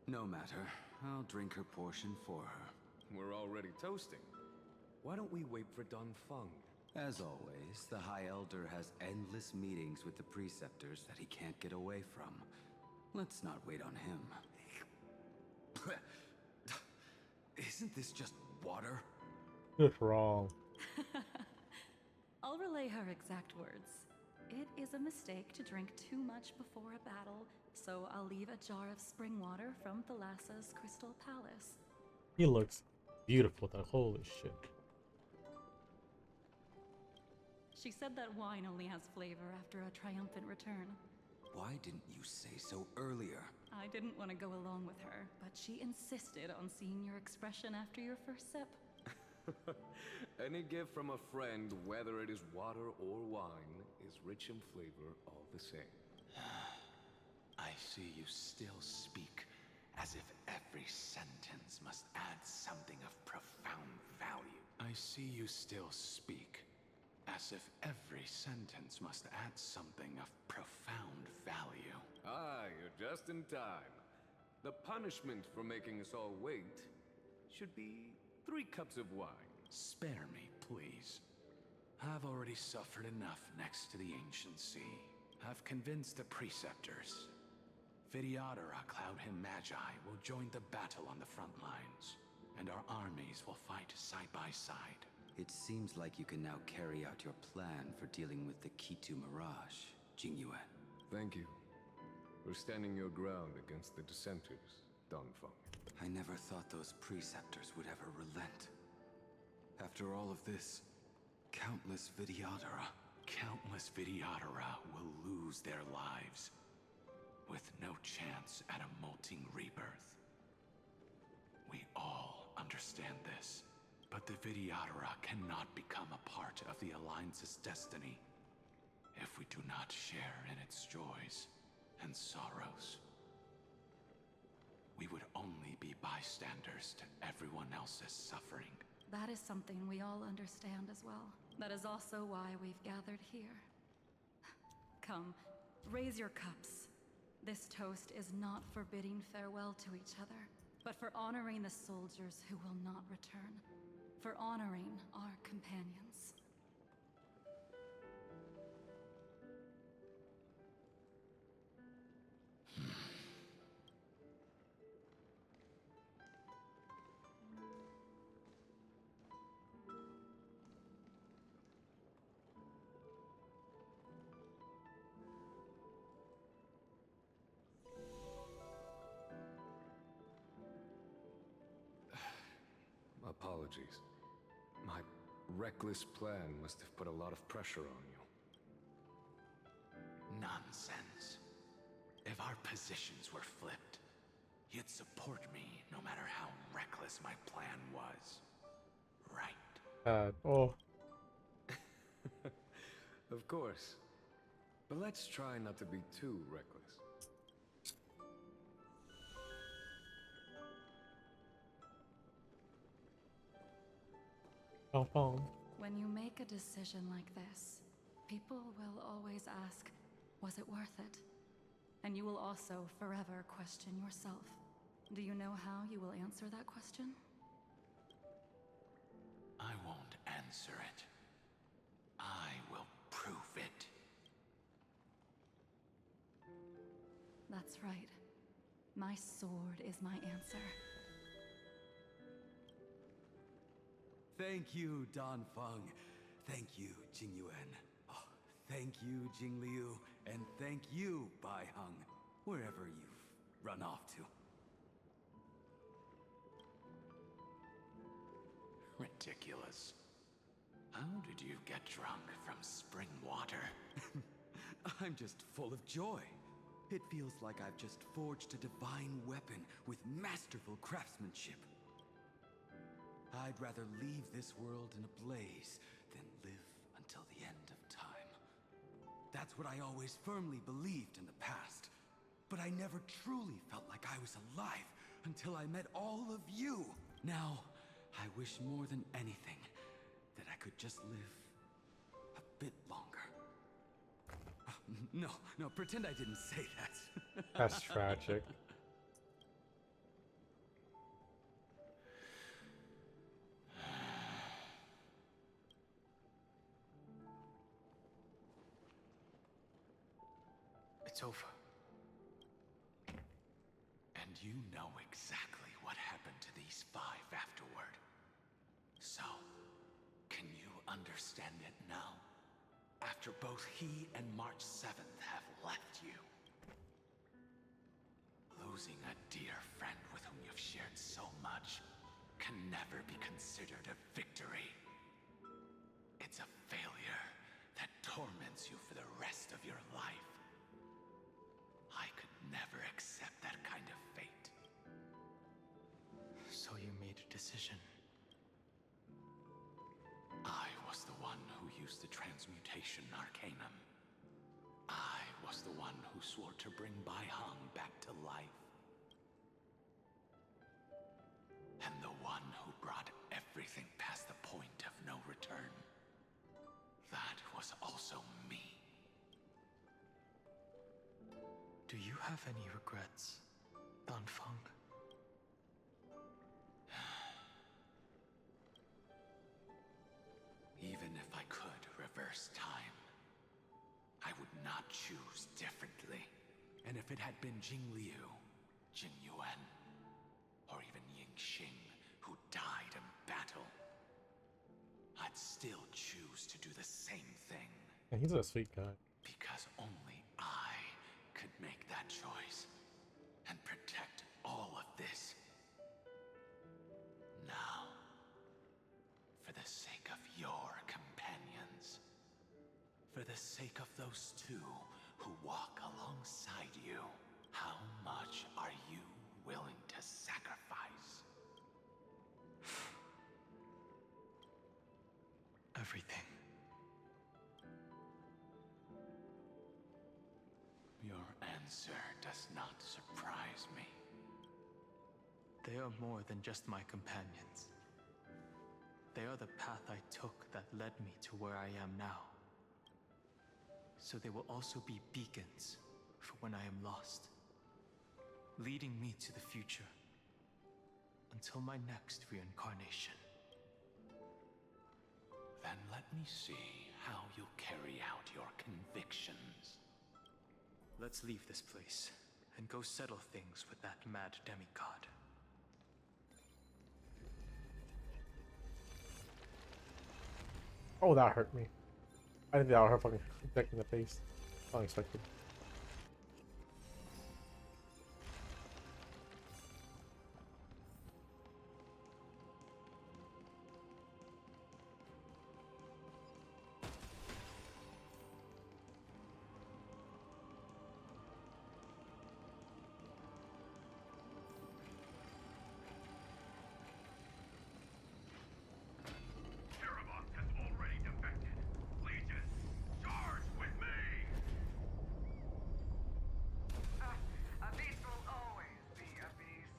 No matter, I'll drink her portion for her. We're already toasting. Why don't we wait for Don Feng? As always, the High Elder has endless meetings with the Preceptors that he can't get away from. Let's not wait on him. Isn't this just water? Just wrong. I'll relay her exact words. It is a mistake to drink too much before a battle, so I'll leave a jar of spring water from Thalassa's Crystal Palace. He looks beautiful though. Holy shit. She said that wine only has flavor after a triumphant return. Why didn't you say so earlier? I didn't want to go along with her, but she insisted on seeing your expression after your first sip. Any gift from a friend, whether it is water or wine, is rich in flavor all the same. I see you still speak as if every sentence must add something of profound value. I see you still speak as if every sentence must add something of profound value. Ah, you're just in time. The punishment for making us all wait should be 3 cups of wine. Spare me, please. I've already suffered enough next to the ancient sea. I've convinced the Preceptors. Vidyadhara Cloud Him Magi will join the battle on the front lines, and our armies will fight side by side. It seems like you can now carry out your plan for dealing with the Kitu Mirage, Jingyuan. Thank you for standing your ground against the dissenters, Don Feng. I never thought those Preceptors would ever relent. After all of this, countless Vidyadhara will lose their lives, with no chance at a molting rebirth. We all understand this, but the Vidyadhara cannot become a part of the Alliance's destiny if we do not share in its joys and sorrows. We would only be bystanders to everyone else's suffering. That is something we all understand as well. That is also why we've gathered here. Come, raise your cups. This toast is not for bidding farewell to each other, but for honoring the soldiers who will not return. For honoring our companions. Apologies. My reckless plan must have put a lot of pressure on you. Nonsense. If our positions were flipped, you'd support me no matter how reckless my plan was. Right? Oh. Of course. But let's try not to be too reckless. When you make a decision like this, people will always ask, was it worth it? And you will also forever question yourself. Do you know how you will answer that question? I won't answer it. I will prove it. That's right. My sword is my answer. Thank you, Dan Feng. Thank you, Jing Yuan. Oh, thank you, Jing Liu. And thank you, Bai Heng, wherever you've run off to. Ridiculous. How did you get drunk from spring water? I'm just full of joy. It feels like I've just forged a divine weapon with masterful craftsmanship. I'd rather leave this world in a blaze than live until the end of time. That's what I always firmly believed in the past. But I never truly felt like I was alive until I met all of you. Now, I wish more than anything that I could just live a bit longer. No, pretend I didn't say that. That's tragic. It's over. And you know exactly what happened to these five afterward. So, can you understand it now? After both he and March 7th have left you. Losing a dear friend with whom you've shared so much can never be considered a victory. It's a failure that torments you for the rest of your life. I could never accept that kind of fate. So you made a decision. I was the one who used the transmutation arcanum. I was the one who swore to bring Bai Heng back to life. And the one who brought everything past the point of no return. That was also me. Do you have any regrets, Dan Feng? Even if I could reverse time, I would not choose differently. And if it had been Jing Liu, Jing Yuan, or even Ying Xing who died in battle, I'd still choose to do the same thing. Yeah, he's a sweet guy. Because only I could make that choice and protect all of this. Now, for the sake of your companions, for the sake of those two who walk alongside you, how much are you willing to sacrifice? Everything. Your answer does not surprise me. They are more than just my companions. they are the path I took that led me to where I am now. So they will also be beacons for when I am lost, leading me to the future until my next reincarnation. Then let me see how you'll carry out your convictions. Let's leave this place and go settle things with that mad demigod. Oh, that hurt me. I didn't think that would hurt fucking deck in the face. Unexpected. Terravox has already defected. Legion, charge with me! A beast will always be a beast.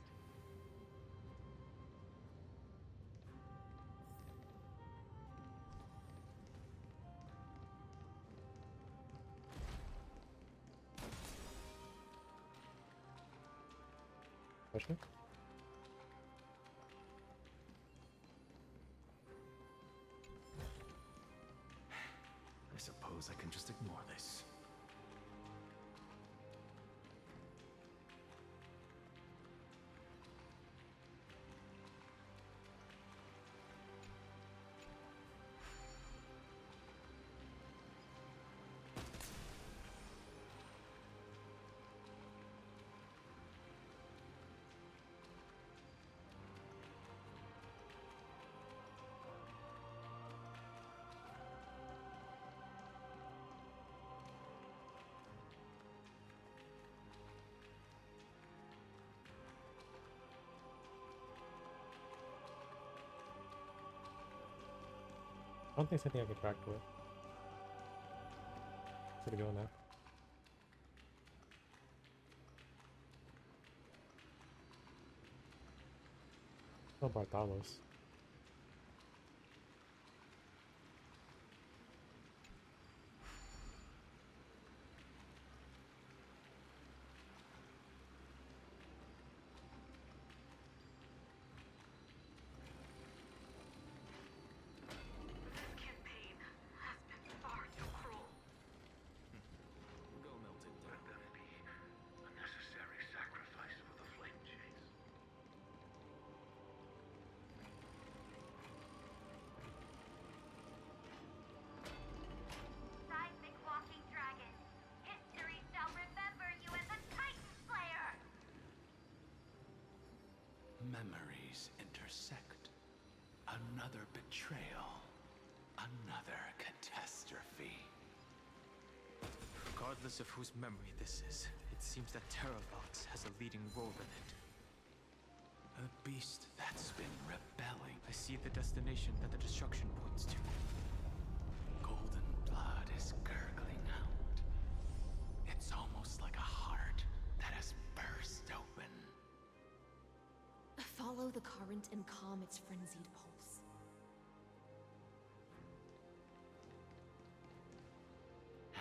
Question? I suppose I can just ignore this. I don't think there's anything I can track to it. Should we go now? Oh, Bartalos. This campaign has been far too cruel. Go melted down. Let them be a necessary sacrifice for the flame chase. Seismic walking dragon. History shall remember you as a Titan Slayer. Memories intersect. Another betrayal. Another catastrophe. Regardless of whose memory this is, it seems that Terravox has a leading role in it. A beast that's been rebelling. I see the destination that the destruction points to. Golden blood is gurgling out. It's almost like a heart that has burst open. Follow the current and calm its frenzied pulse.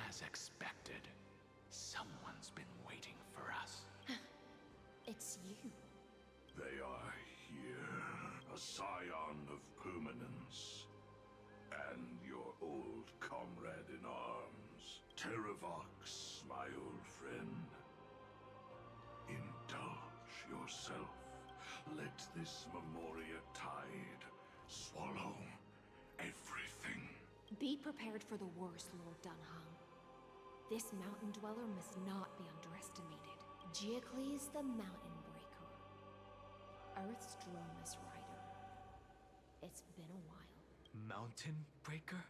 As expected, someone's been waiting for us. It's you. They are here, a scion of permanence, and your old comrade in arms, Terravox, my old friend. Indulge yourself. Let this Memoria tide swallow everything. Be prepared for the worst, Lord Dunhung. This mountain dweller must not be underestimated. Giacles the Mountain Breaker. Earth's strongest rider. It's been a while. Mountain Breaker?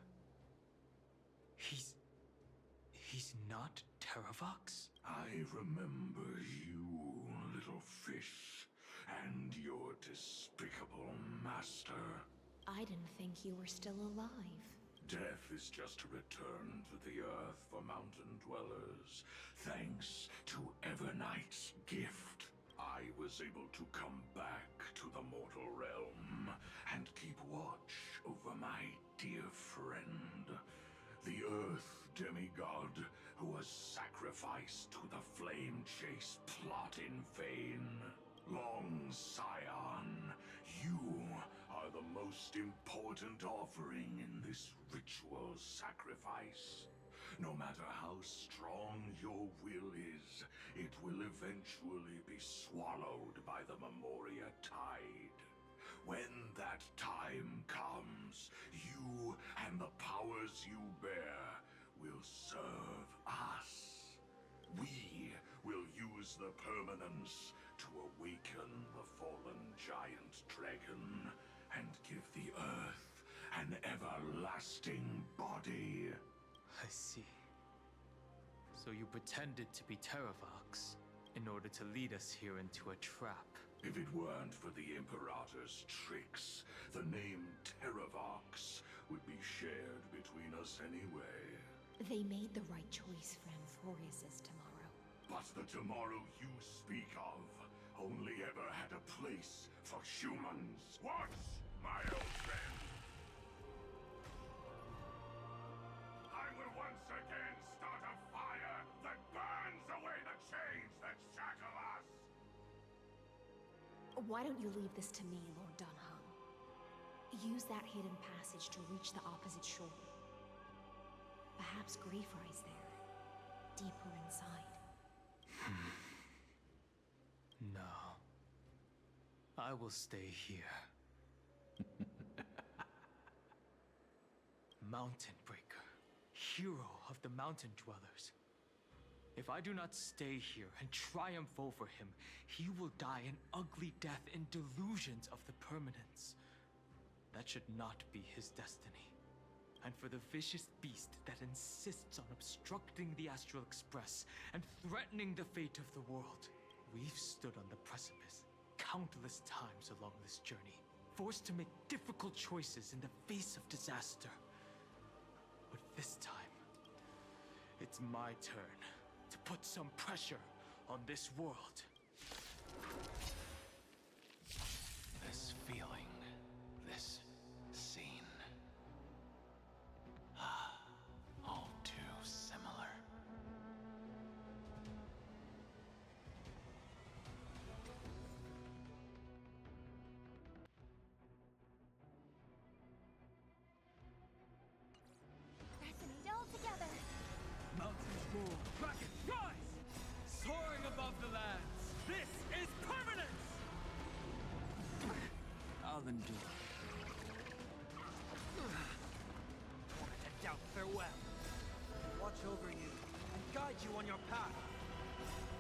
He's not Terravox? I remember you, little fish, and your despicable master. I didn't think you were still alive. Death is just a return to the earth for mountain dwellers, thanks to Evernight's gift. I was able to come back to the mortal realm and keep watch over my dear friend, the Earth demigod who was sacrificed to the flame chase plot in vain. Long Scion, you are the most important offering in this ritual sacrifice. No matter how strong your will is, it will eventually be swallowed by the Memoria Tide. When that time comes, you and the powers you bear will serve us. We will use the permanence to awaken the fallen giant dragon and give the Earth an everlasting body. I see. So you pretended to be Terravox in order to lead us here into a trap. If it weren't for the Imperator's tricks, the name Terravox would be shared between us anyway. They made the right choice for Amphorius's tomorrow. But the tomorrow you speak of only ever had a place for humans. What, my old friend? I will once again start a fire that burns away the chains that shackle us. Why don't you leave this to me, Lord Dunhung? Use that hidden passage to reach the opposite shore. Perhaps grief lies there, deeper inside. No. I will stay here. Mountain Breaker, hero of the mountain dwellers. If I do not stay here and triumph over him, he will die an ugly death in delusions of the permanence. That should not be his destiny. And for the vicious beast that insists on obstructing the Astral Express and threatening the fate of the world, we've stood on the precipice countless times along this journey, forced to make difficult choices in the face of disaster. But this time, it's my turn to put some pressure on this world. This feeling, this scene. All too similar. Resonate all together. Mountains roar, dragons rise! Soaring above the lands, this is permanence! I'll endure. Moment and doubt farewell. Watch over you and guide you on your path.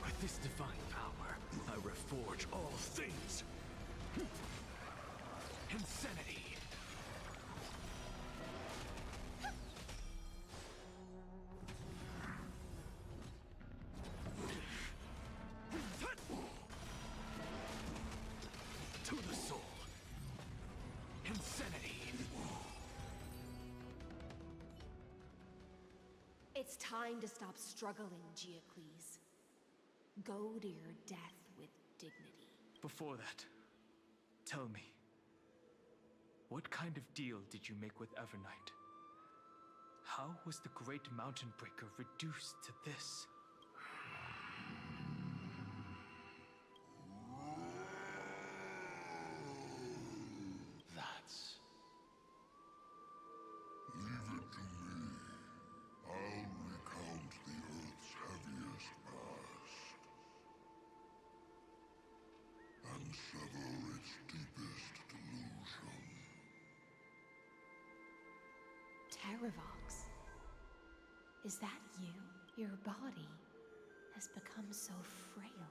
With this divine power, I reforge all things. Insanity. To the soul. Insanity. It's time to stop struggling, Geocles. Go to your death with dignity. Before that, tell me, what kind of deal did you make with Evernight? How was the Great Mountain Breaker reduced to this? That's... Leave it to me. I'll recount the Earth's heaviest past and sever its deepest delusion. Terravox. Is that you? Your body has become so frail.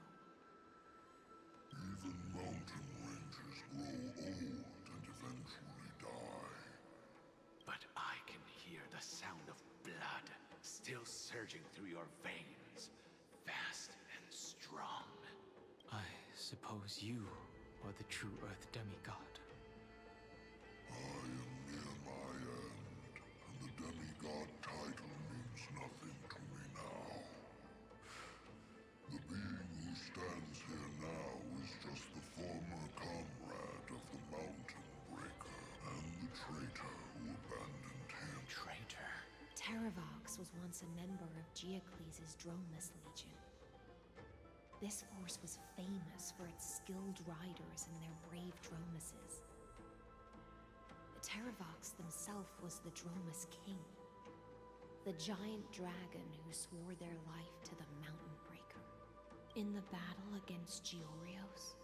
Even mountain ranges grow old and eventually die. But I can hear the sound of blood still surging through your veins, fast and strong. I suppose you are the true Earth demigod. I am near my end, and the demigod title means nothing to me now. The being who stands here now Terravox was once a member of Geocles' Dromus Legion. This force was famous for its skilled riders and their brave Dromuses. Terravox themself was the Dromus King, the giant dragon who swore their life to the Mountain Breaker. In the battle against Georios,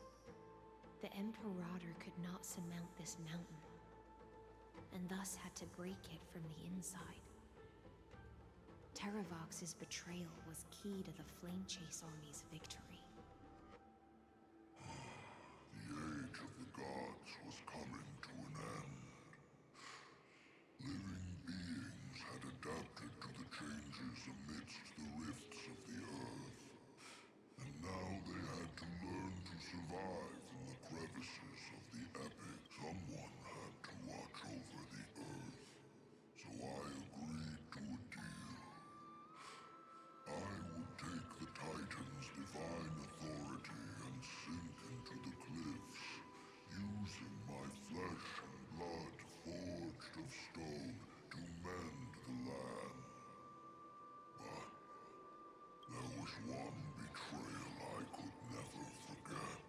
the Imperator could not surmount this mountain, and thus had to break it from the inside. Terravox's betrayal was key to the Flamechase army's victory. The age of the gods was coming to an end. Living beings had adapted to the changes amidst the rifts of the earth, and now they had to learn to survive in the crevices of the epic. Someone had to watch over the earth, so I agreed to a deal. I would take the Titan's divine authority and sink into the cliffs, using my flesh and blood forged of stone to mend the land. But there was one betrayal I could never forget.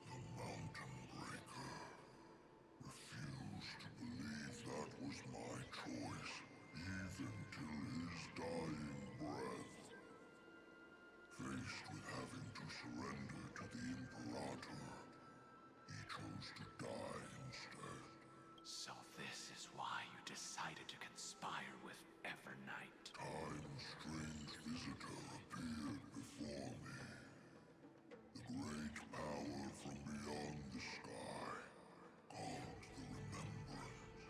The Mountain Breaker refused to believe that was my choice, even till his dying breath. Faced with having to surrender to the Imperator, he chose to die instead. So this is why you decided to conspire with Evernight. Time's strange visitor appeared before me. The great power from beyond the sky, called the Remembrance.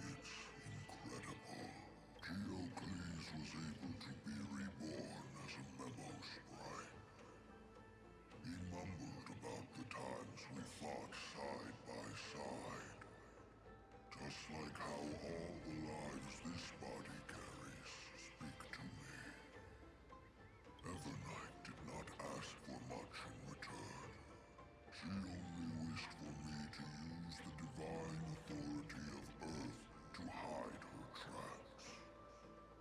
It's incredible. Geocles was able to be reborn as a memo sprite. He mumbled about the times we fought side by side. Just like how all the lives this body carries speak to me. Evernight did not ask for much in return. She only wished for me to use the divine authority of Earth to hide her tracks.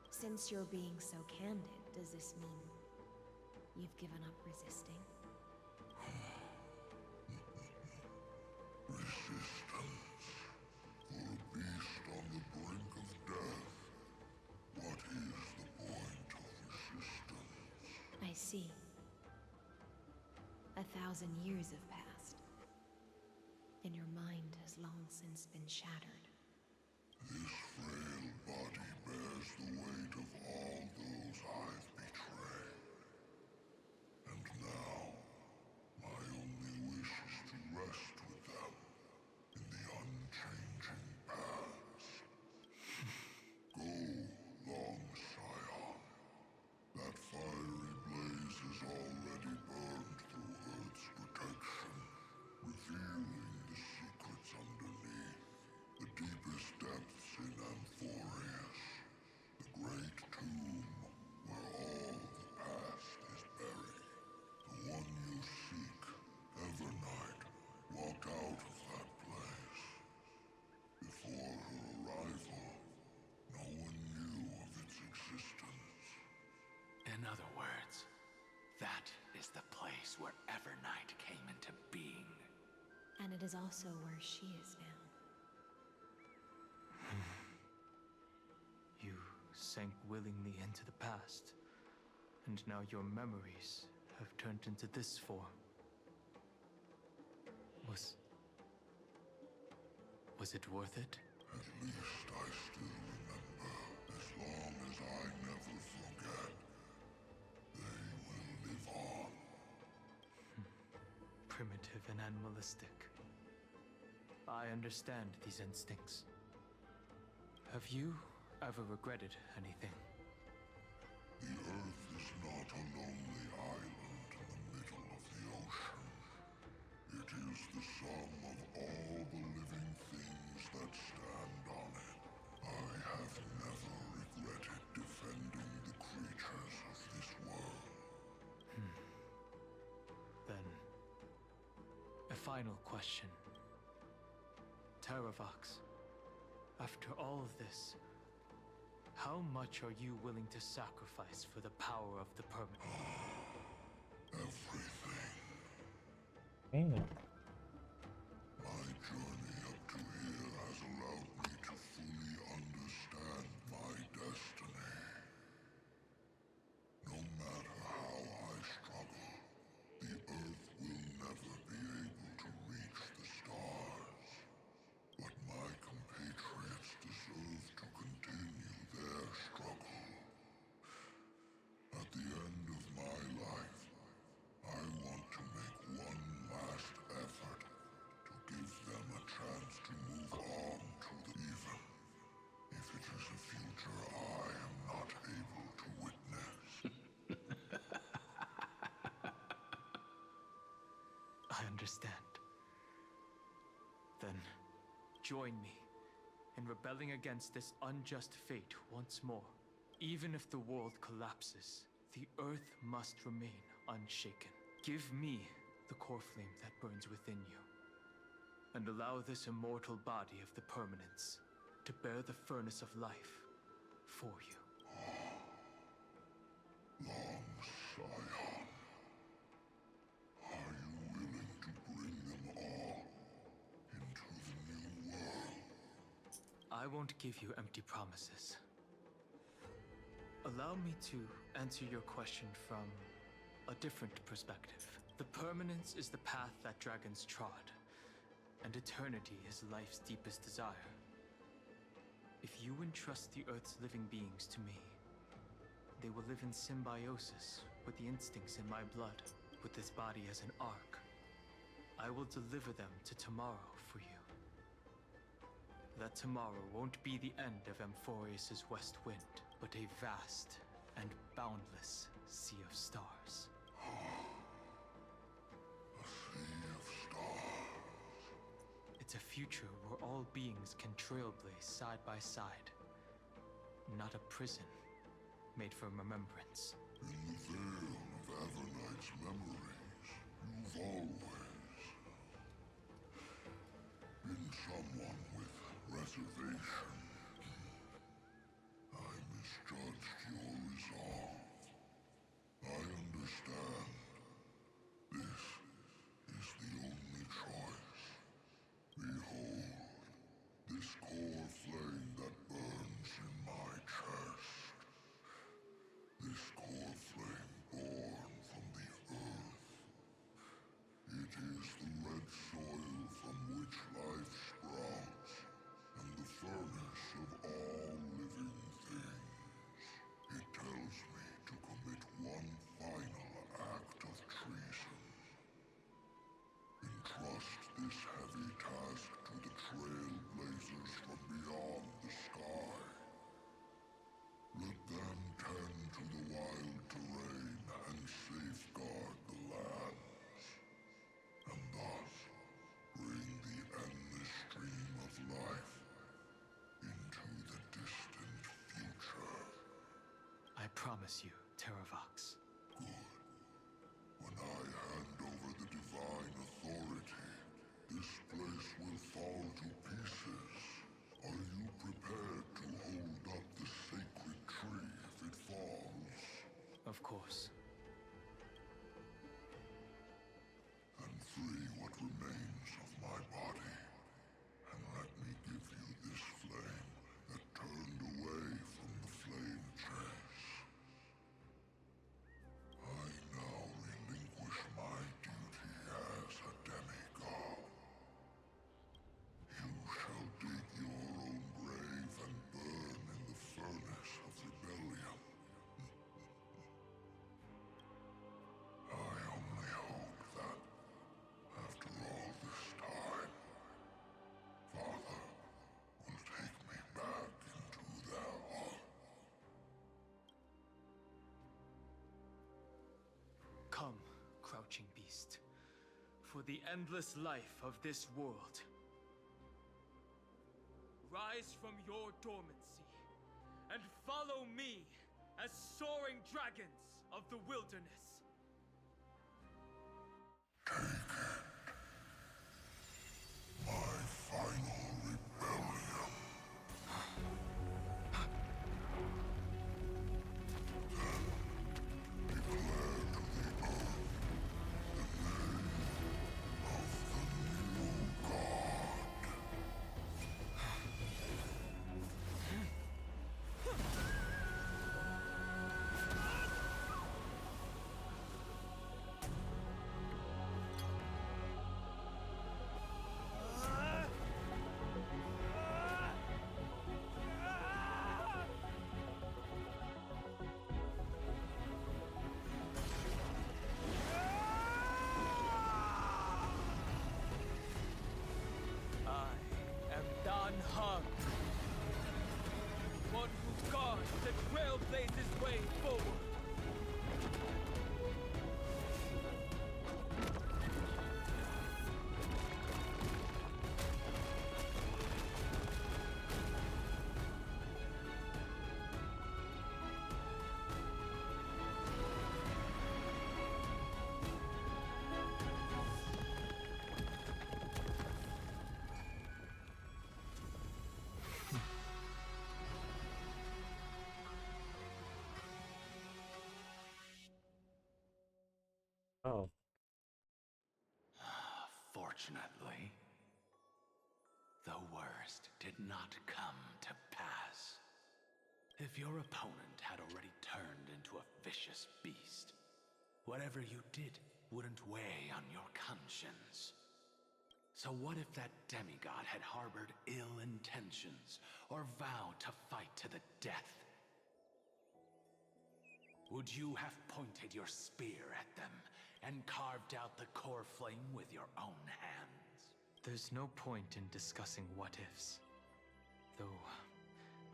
Since you're being so candid, does this mean you've given up resisting? Resistance. For a beast on the brink of death, what is the point of resistance? I see. 1,000 years have passed, and your mind has long since been shattered. This frail body bears the weight of all those I've betrayed. And now, my only wish is to rest with them in the unchanging past. Go, long Scion. That fiery blaze has already burned through Earth's protection, revealing the secrets underneath. The deepest depths in Amphorius. The great tomb where all the past is buried. The one you seek, Evernight, walked out of that place. Before her arrival, no one knew of its existence. In other words, that is the place where Evernight came into being. And it is also where she is now. You sank willingly into the past, and now your memories have turned into this form. Was it worth it? At least I still remember. As long as I never forget, they will live on. Primitive and animalistic. I understand these instincts. Have you ever regretted anything? The Earth is not a lonely island in the middle of the ocean. It is the sum of all the living things that stand on it. I have never regretted defending the creatures of this world. Then, a final question. Terravox, after all of this, How much are you willing to sacrifice for the power of the permanent? Damn. My journey up to here has allowed me to fully understand my destiny. No matter how I struggle, the Earth will never be able to reach the stars. But my compatriots deserve to continue their struggle. At the end of my life, I want to make one last effort to give them a chance to move on to the even, if it is a future I am not able to witness. I understand. Then, join me in rebelling against this unjust fate once more. Even if the world collapses, the Earth must remain unshaken. Give me the core flame that burns within you, and allow this immortal body of the permanence to bear the furnace of life for you. Long Scion, are you willing to bring them all into the new world? I won't give you empty promises. Allow me to answer your question from a different perspective. The permanence is the path that dragons trod, and eternity is life's deepest desire. If you entrust the Earth's living beings to me, they will live in symbiosis with the instincts in my blood, with this body as an ark. I will deliver them to tomorrow for you. That tomorrow won't be the end of Amphorius's west wind, but a vast and boundless sea of stars. It's a future where all beings can trailblaze side by side. Not a prison made for remembrance. In the veil of Avernight's memories, you've always been someone with reservation. I misjudged your resolve. I understand. This is the only choice. Behold, this core flame that burns in my chest. This core flame born from the earth. It is the red soil from which life sprouts, and the furnace of all living things. It tells me to commit one final act of treason. Entrust this heavy task to the trailblazers from beyond the sky. Let them tend to the wild terrain and safeguard the lands, and thus bring the endless stream of life into the distant future. I promise you, Terravox. Good. When I hand over the divine authority, this place will fall to pieces. Are you prepared to hold up the sacred tree if it falls? Of course. And free what remains of my body. And let me give you this flame that turned away from the flame chase. I now relinquish my duty as a demigod. You shall dig your own grave and burn in the furnace of rebellion. I only hope that, after all this time, Father will take me back into their heart. Come, crouching beast, for the endless life of this world. Rise from your dormancy, and follow me as soaring dragons of the wilderness. My final rebellion. Oh. Fortunately, the worst did not come to pass. If your opponent had already turned into a vicious beast, whatever you did wouldn't weigh on your conscience. So what if that demigod had harbored ill intentions or vowed to fight to the death? Would you have pointed your spear at them and carved out the core flame with your own hands? There's no point in discussing what-ifs. Though,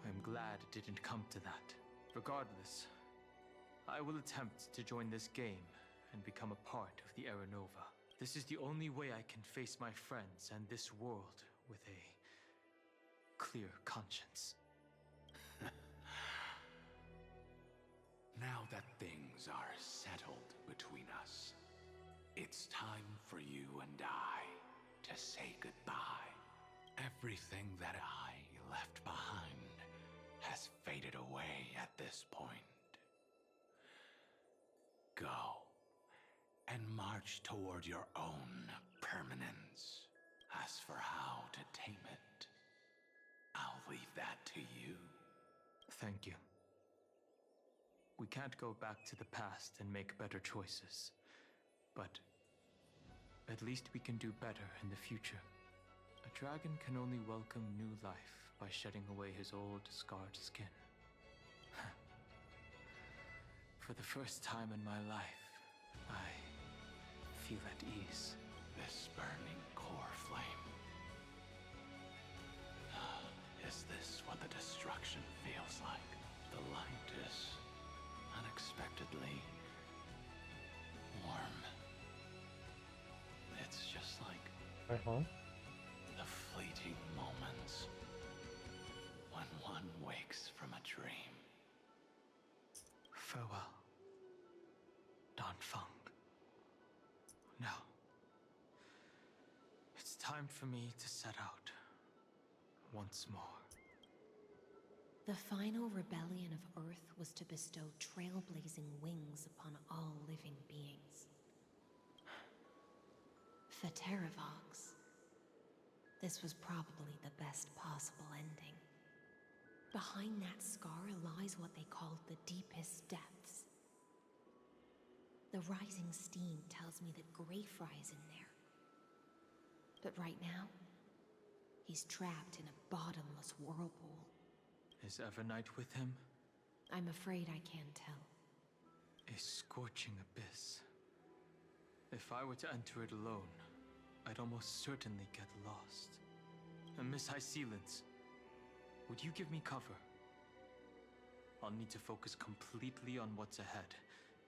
I'm glad it didn't come to that. Regardless, I will attempt to join this game and become a part of the Era Nova. This is the only way I can face my friends and this world with a clear conscience. Now that things are settled between us, it's time for you and I to say goodbye. Everything that I left behind has faded away at this point. Go and march toward your own permanence. As for how to tame it, I'll leave that to you. Thank you. We can't go back to the past and make better choices, but at least we can do better in the future. A dragon can only welcome new life by shedding away his old, scarred skin. For the first time in my life, I feel at ease. This burning core flame. Is this what the destruction feels like? The light is unexpectedly warm. It's just like the fleeting moments when one wakes from a dream. Farewell, Don Feng. Now, it's time for me to set out once more. The final rebellion of Earth was to bestow trailblazing wings upon all living beings. For Terravox, this was probably the best possible ending. Behind that scar lies what they called the deepest depths. The rising steam tells me that Greyfry is in there. But right now, he's trapped in a bottomless whirlpool. Is Evernight with him? I'm afraid I can't tell. A scorching abyss. If I were to enter it alone, I'd almost certainly get lost. And Miss High Sealants, would you give me cover? I'll need to focus completely on what's ahead,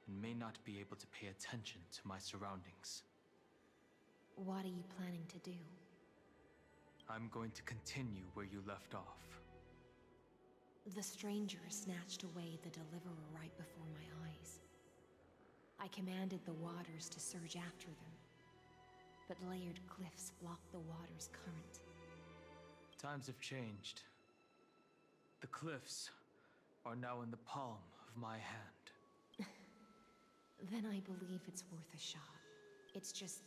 and may not be able to pay attention to my surroundings. What are you planning to do? I'm going to continue where you left off. The stranger snatched away the deliverer right before my eyes. I commanded the waters to surge after them, but layered cliffs blocked the water's current. Times have changed. The cliffs are now in the palm of my hand. Then I believe it's worth a shot. It's just,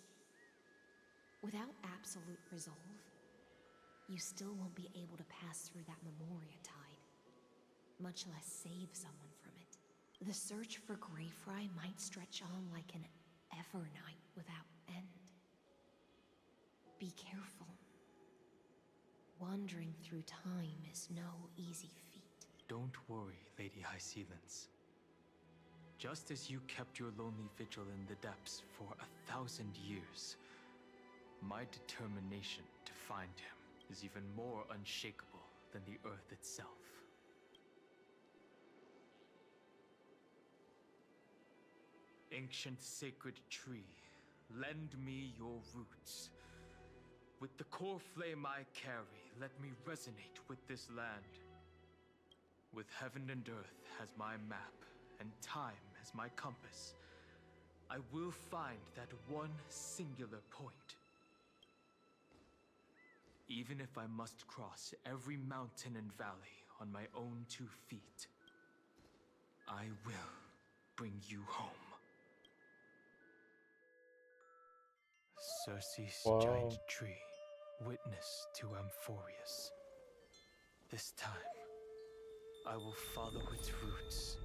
without absolute resolve, you still won't be able to pass through that Memoria tide, much less save someone from it. The search for Greyfry might stretch on like an evernight without end. Be careful. Wandering through time is no easy feat. Don't worry, Lady High Sealants. Just as you kept your lonely vigil in the depths for 1,000 years, my determination to find him is even more unshakable than the earth itself. Ancient sacred tree, lend me your roots. With the core flame I carry, let me resonate with this land. With heaven and earth as my map, and time as my compass, I will find that one singular point. Even if I must cross every mountain and valley on my own 2 feet, I will bring you home. Circe's Wow. giant tree, witness to Amphorius. This time, I will follow its roots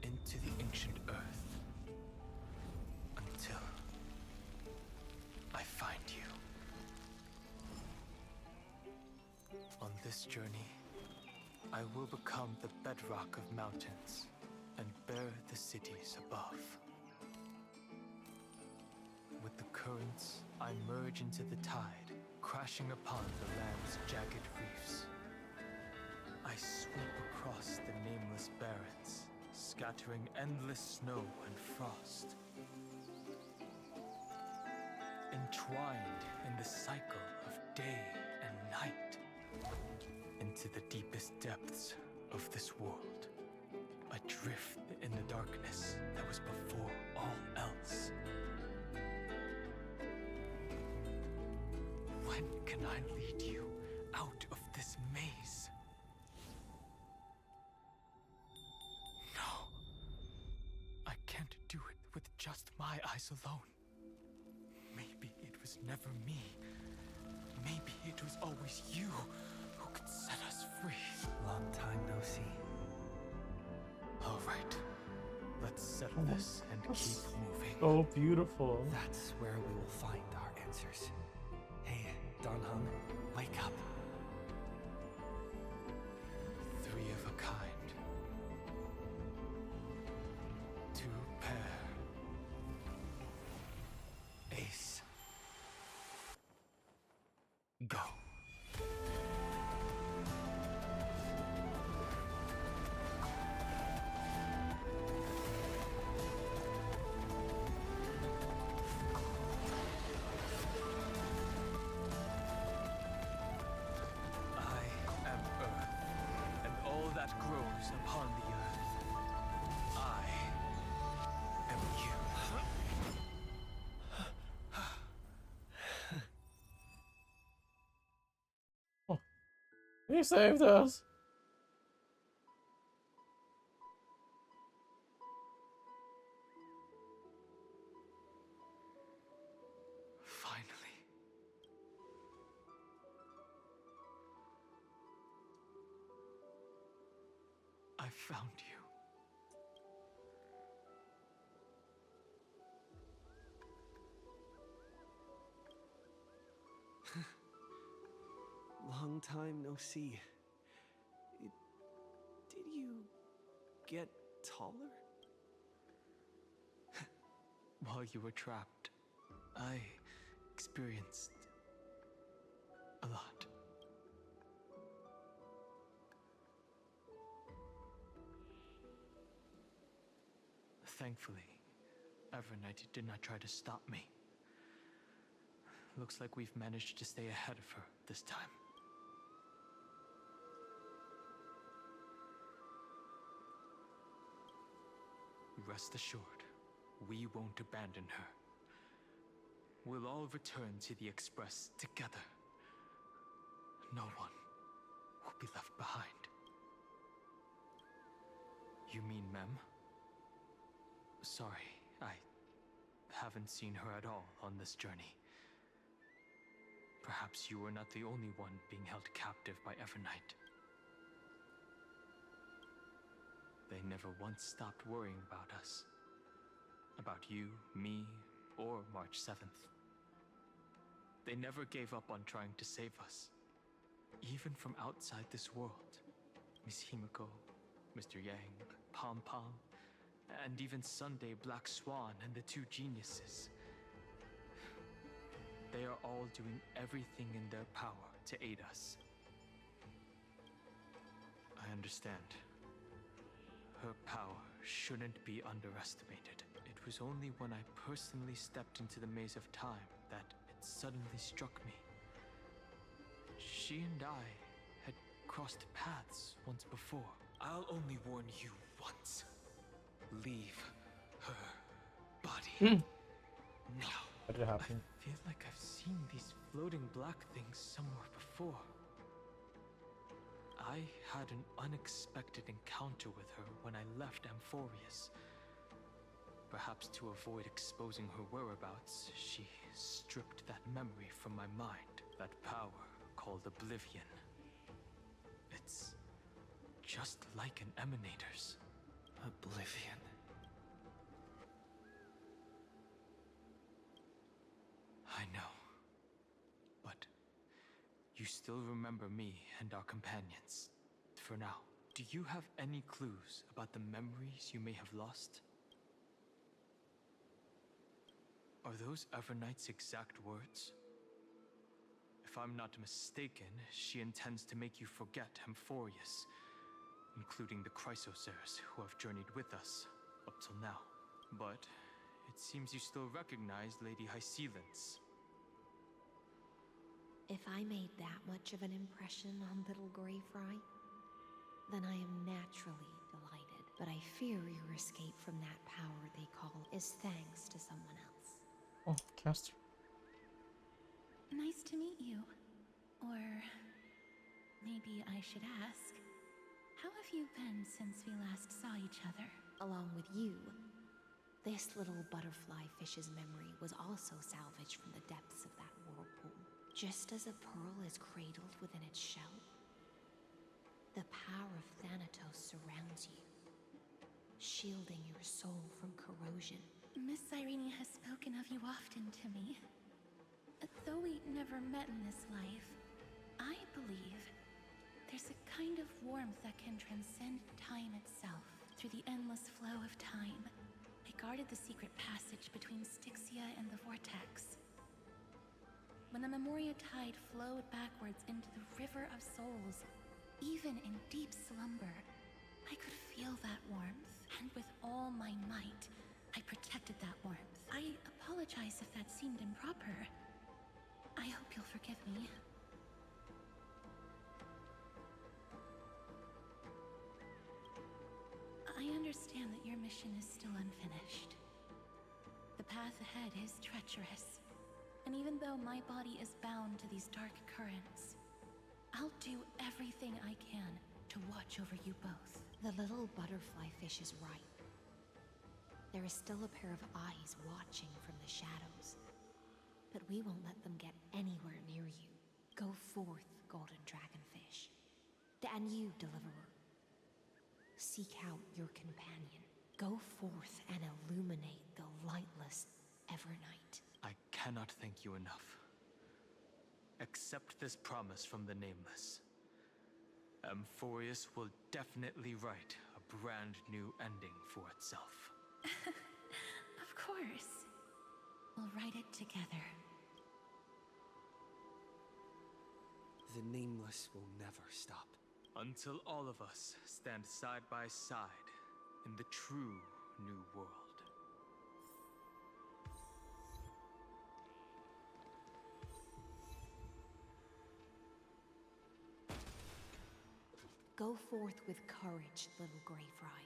into the ancient earth until I find you. On this journey, I will become the bedrock of mountains and bear the cities above. With the currents, I merge into the tide, crashing upon the land's jagged reefs. I sweep across the nameless barrens, scattering endless snow and frost. Entwined in the cycle of day and night, into the deepest depths of this world, adrift in the darkness that was before all else. When can I lead you out of this maze? No. I can't do it with just my eyes alone. Maybe it was never me. Maybe it was always you who could set us free. Long time no see. All right. Let's settle this and keep moving. So beautiful. That's where we will find our answers. Hey, Don Hung, wake up. Three of a kind. Two pair. Ace. Go. That grows upon the earth. I am you. Oh, he saved us. Finally. I found you. Long time no see. Did you get taller? While you were trapped, I experienced a lot. Thankfully, Evernight did not try to stop me. Looks like we've managed to stay ahead of her this time. Rest assured, we won't abandon her. We'll all return to the Express together. No one will be left behind. You mean Mem? Sorry, I haven't seen her at all on this journey. Perhaps you were not the only one being held captive by Evernight. They never once stopped worrying about us. About you, me, or March 7th. They never gave up on trying to save us. Even from outside this world. Miss Himiko, Mr. Yang, Pom Pom, and even Sunday Black Swan and the two geniuses. They are all doing everything in their power to aid us. I understand. Her power shouldn't be underestimated. It was only when I personally stepped into the maze of time that it suddenly struck me. She and I had crossed paths once before. I'll only warn you once. Leave her body. No. What did happen? I feel like I've seen these floating black things somewhere before. I had an unexpected encounter with her when I left Amphorius. Perhaps to avoid exposing her whereabouts, she stripped that memory from my mind. That power called Oblivion. It's just like an Emanator's. Oblivion. I know. But you still remember me and our companions. For now, do you have any clues about the memories you may have lost? Are those Everknight's exact words? If I'm not mistaken, she intends to make you forget Amphorius, including the Chrysosaurs who have journeyed with us up till now. But it seems you still recognize Lady Hycelens. If I made that much of an impression on little Greyfry, then I am naturally delighted. But I fear your escape from that power they call is thanks to someone else. Oh, Caster. Nice to meet you. Or maybe I should ask, how have you been since we last saw each other? Along with you, this little butterfly fish's memory was also salvaged from the depths of that whirlpool. Just as a pearl is cradled within its shell, the power of Thanatos surrounds you, shielding your soul from corrosion. Miss Irene has spoken of you often to me. Though we never met in this life, I believe there's a kind of warmth that can transcend time itself. Through the endless flow of time, I guarded the secret passage between Styxia and the Vortex. When the Memoria tide flowed backwards into the River of Souls, even in deep slumber, I could feel that warmth, and with all my might, I protected that warmth. I apologize if that seemed improper. I hope you'll forgive me. I understand that your mission is still unfinished. The path ahead is treacherous, and even though my body is bound to these dark currents, I'll do everything I can to watch over you both. The little butterfly fish is right. There is still a pair of eyes watching from the shadows, but we won't let them get anywhere near you. Go forth, golden dragonfish. And you, deliverer. Seek out your companion. Go forth and illuminate the lightless Evernight. I cannot thank you enough. Accept this promise from the Nameless. Amphorius will definitely write a brand new ending for itself. Of course. We'll write it together. The Nameless will never stop. Until all of us stand side by side in the true new world. Go forth with courage, little Greyfry.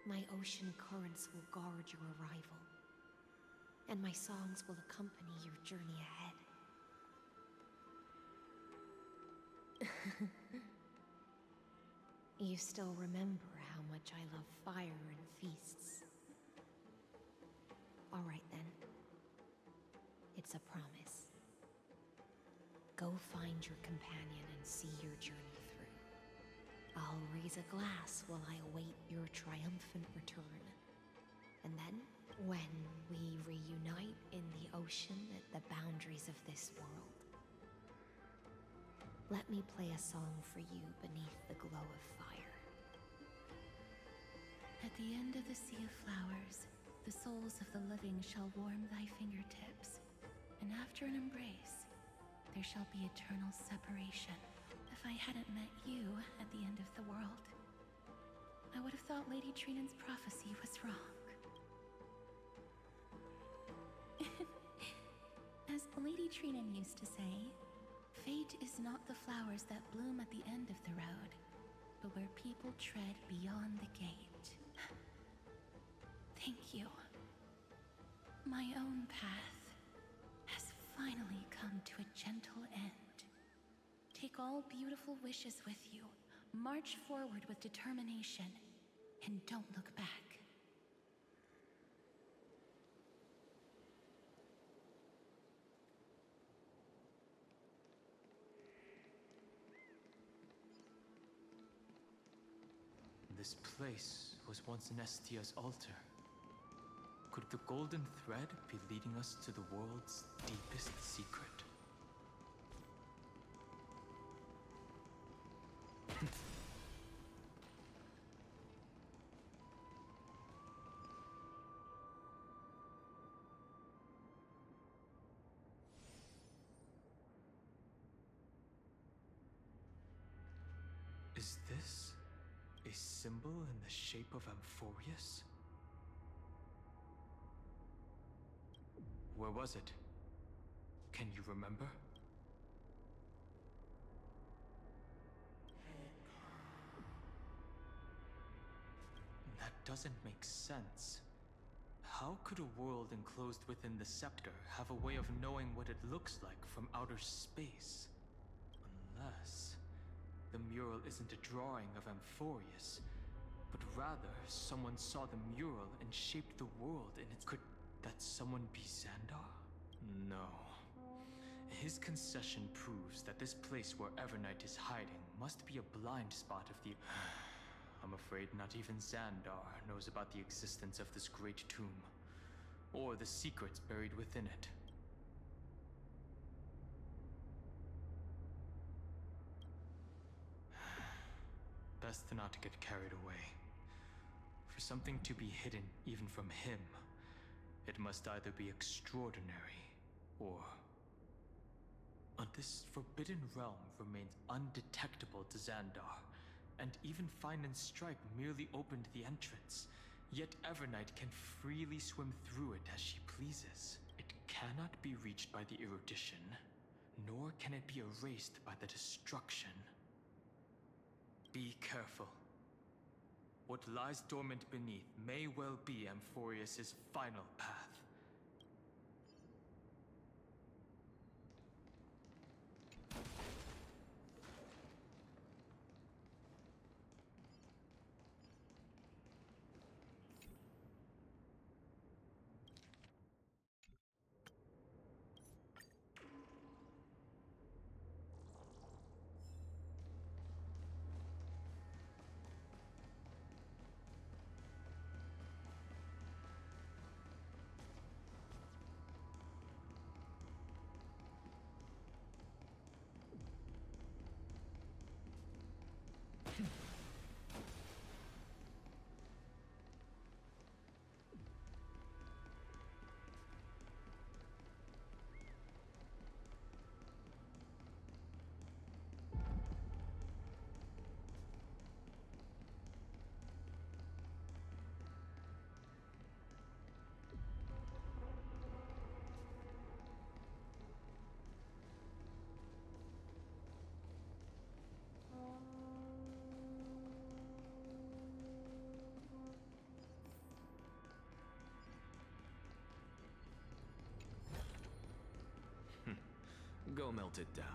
My ocean currents will guard your arrival, and my songs will accompany your journey ahead. You still remember how much I love fire and feasts. All right then. It's a promise. Go find your companion and see your journey through. I'll raise a glass while I await your triumphant return. And then, when we reunite in the ocean at the boundaries of this world, let me play a song for you beneath the glow of fire. At the end of the sea of flowers, the souls of the living shall warm thy fingertips, and after an embrace, there shall be eternal separation. If I hadn't met you at the end of the world, I would have thought Lady Trinan's prophecy was wrong. As Lady Trinan used to say, fate is not the flowers that bloom at the end of the road, but where people tread beyond the gate. Thank you. My own path has finally come to a gentle end. Take all beautiful wishes with you, march forward with determination, and don't look back. this place was once Nestia's altar. Could the golden thread be leading us to the world's deepest secret? Is this a symbol in the shape of Amphorius? Where was it? Can you remember? That doesn't make sense. How could a world enclosed within the scepter have a way of knowing what it looks like from outer space? Unless the mural isn't a drawing of Amphorius, but rather someone saw the mural and shaped the world in its... Could that someone be Xandar? No. His concession proves that this place where Evernight is hiding must be a blind spot of the... I'm afraid not even Xandar knows about the existence of this great tomb, or the secrets buried within it. Best not to get carried away. For something to be hidden even from him, it must either be extraordinary, or... This forbidden realm remains undetectable to Xandar, and even Fine and Stripe merely opened the entrance, yet Evernight can freely swim through it as she pleases. It cannot be reached by the erudition, nor can it be erased by the destruction. Be careful. What lies dormant beneath may well be Amphorius' final path. Go melt it down.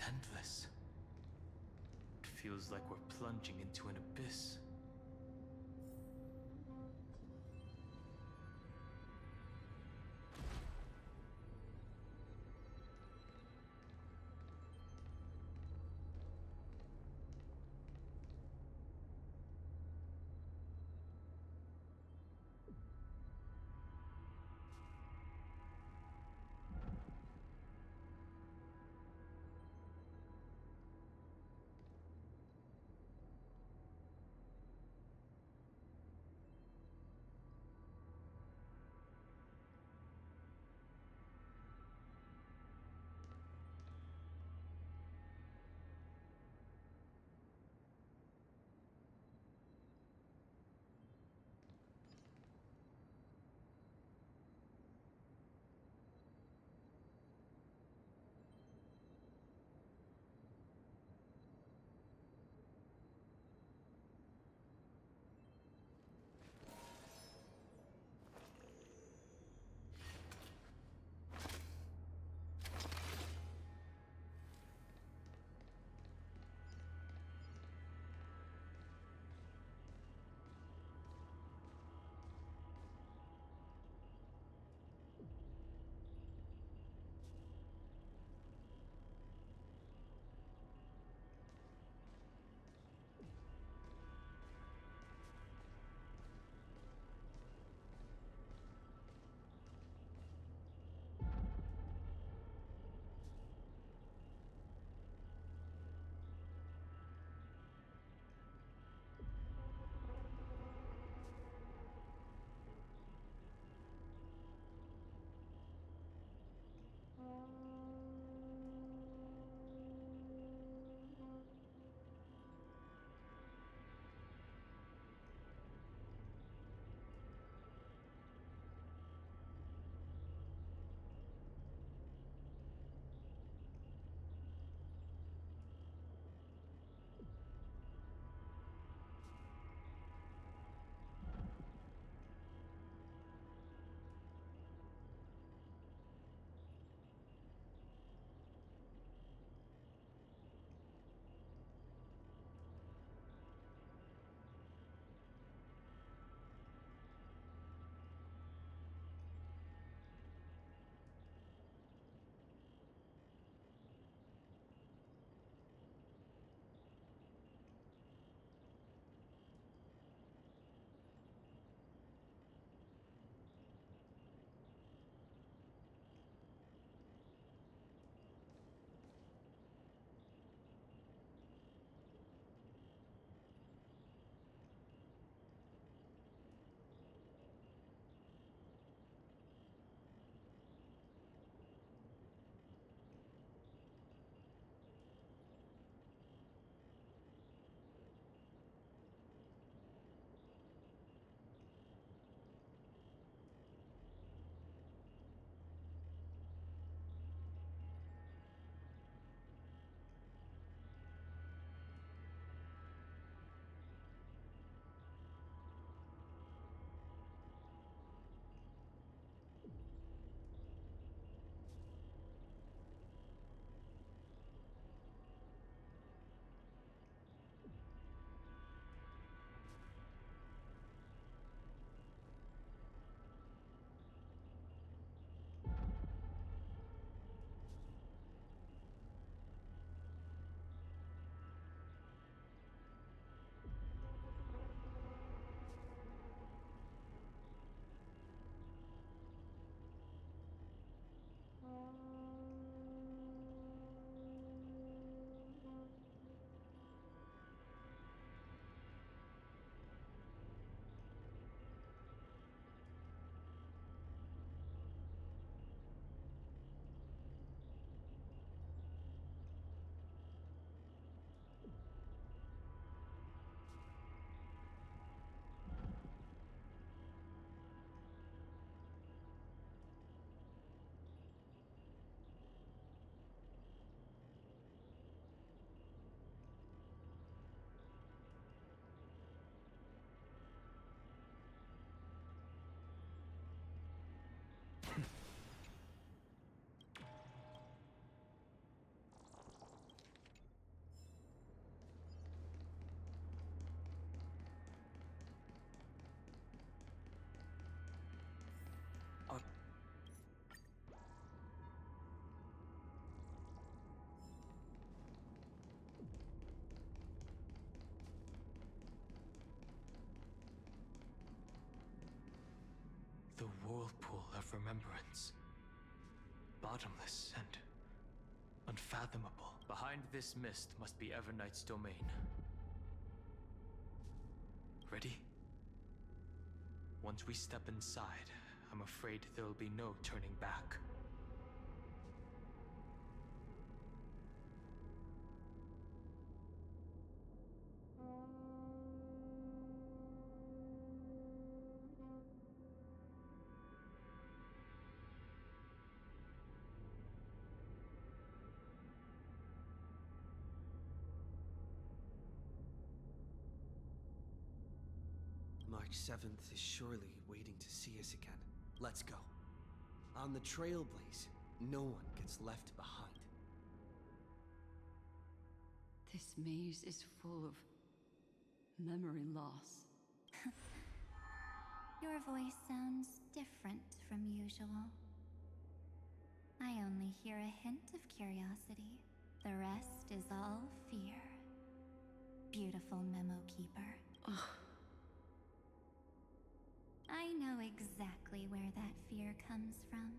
endless. It feels like we're plunging into an abyss. remembrance. Bottomless and unfathomable. Behind this mist must be Everknight's domain. Ready? Once we step inside, I'm afraid there'll be no turning back. March 7th is surely waiting to see us again. Let's go. On the Trailblaze, no one gets left behind. This maze is full of memory loss. Your voice sounds different from usual. I only hear a hint of curiosity. The rest is all fear. Beautiful Memo Keeper. I know exactly where that fear comes from.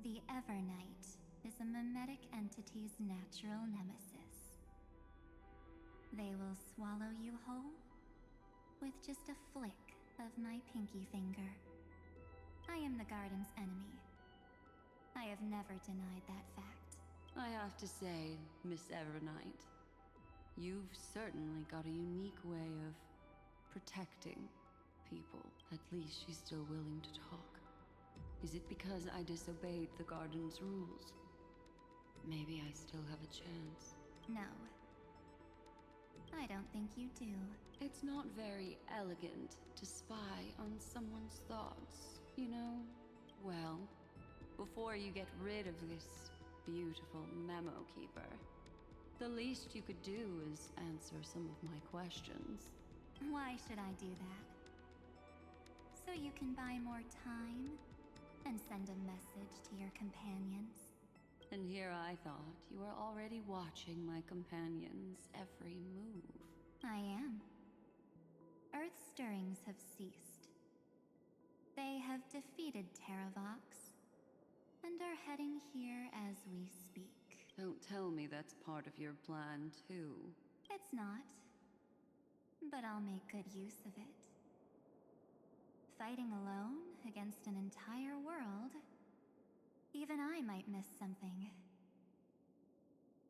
The Evernight is a mimetic entity's natural nemesis. They will swallow you whole with just a flick of my pinky finger. I am the garden's enemy. I have never denied that fact. I have to say, Miss Evernight, you've certainly got a unique way of protecting people. At least she's still willing to talk. Is it because I disobeyed the garden's rules? Maybe I still have a chance. No. I don't think you do. It's not very elegant to spy on someone's thoughts, you know? Well, before you get rid of this beautiful Memo Keeper, the least you could do is answer some of my questions. Why should I do that? So you can buy more time and send a message to your companions. And here I thought you were already watching my companions' every move. I am. Earth stirrings have ceased. They have defeated Terravox and are heading here as we speak. Don't tell me that's part of your plan, too. It's not. But I'll make good use of it. Fighting alone against an entire world, even I might miss something.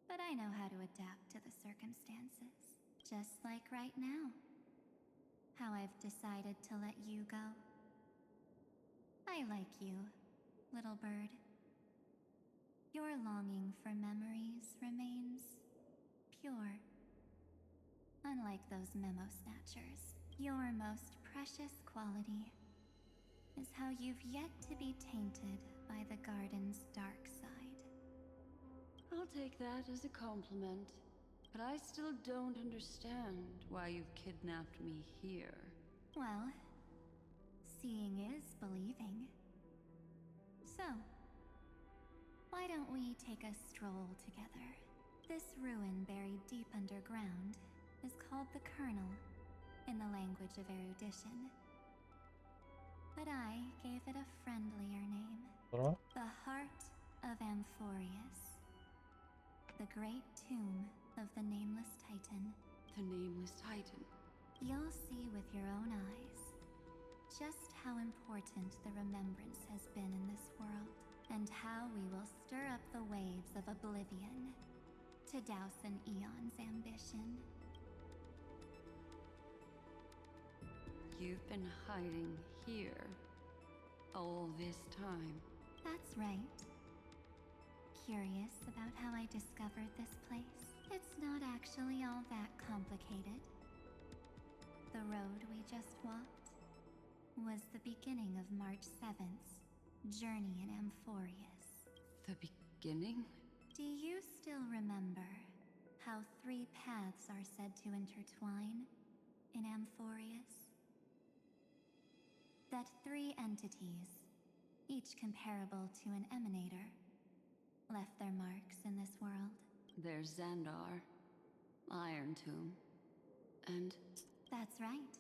But I know how to adapt to the circumstances. Just like right now. How I've decided to let you go. I like you, little bird. Your longing for memories remains pure. Unlike those memo snatchers, your most precious quality is how you've yet to be tainted by the garden's dark side. I'll take that as a compliment, but I still don't understand why you've kidnapped me here. Well, seeing is believing. So, why don't we take a stroll together? This ruin buried deep underground is called the Kernel, in the language of erudition. But I gave it a friendlier name. Huh? The Heart of Amphorius. The great tomb of the Nameless Titan. The Nameless Titan? You'll see with your own eyes just how important the remembrance has been in this world, and how we will stir up the waves of oblivion to douse an eon's ambition. You've been hiding here all this time. That's right. Curious about how I discovered this place? It's not actually all that complicated. The road we just walked was the beginning of March 7th's journey in Amphorius. The beginning? Do you still remember how 3 paths are said to intertwine in Amphorius? That 3 entities, each comparable to an emanator, left their marks in this world. There's Xandar, Iron Tomb, and... That's right.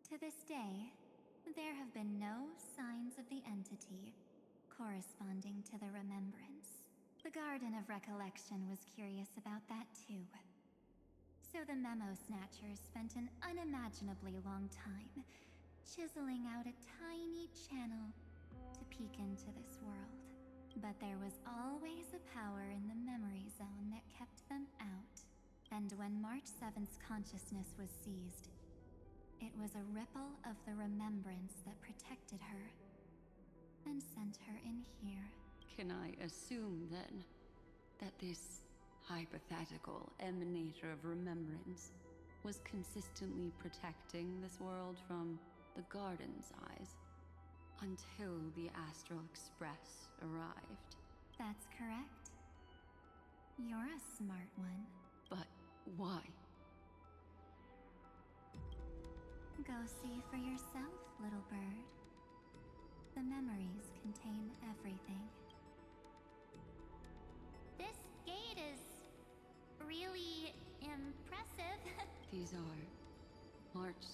To this day, There have been no signs of the entity corresponding to the remembrance. The Garden of Recollection was curious about that too. So the Memo Snatchers spent an unimaginably long time chiseling out a tiny channel to peek into this world. But there was always a power in the memory zone that kept them out. And when March 7th's consciousness was seized, it was a ripple of the remembrance that protected her and sent her in here. Can I assume, then, that this hypothetical emanator of remembrance was consistently protecting this world from the Garden's eyes until the Astral Express arrived? That's correct. You're a smart one. But why? Go see for yourself, little bird. The memories contain everything. This gate is really impressive. These are March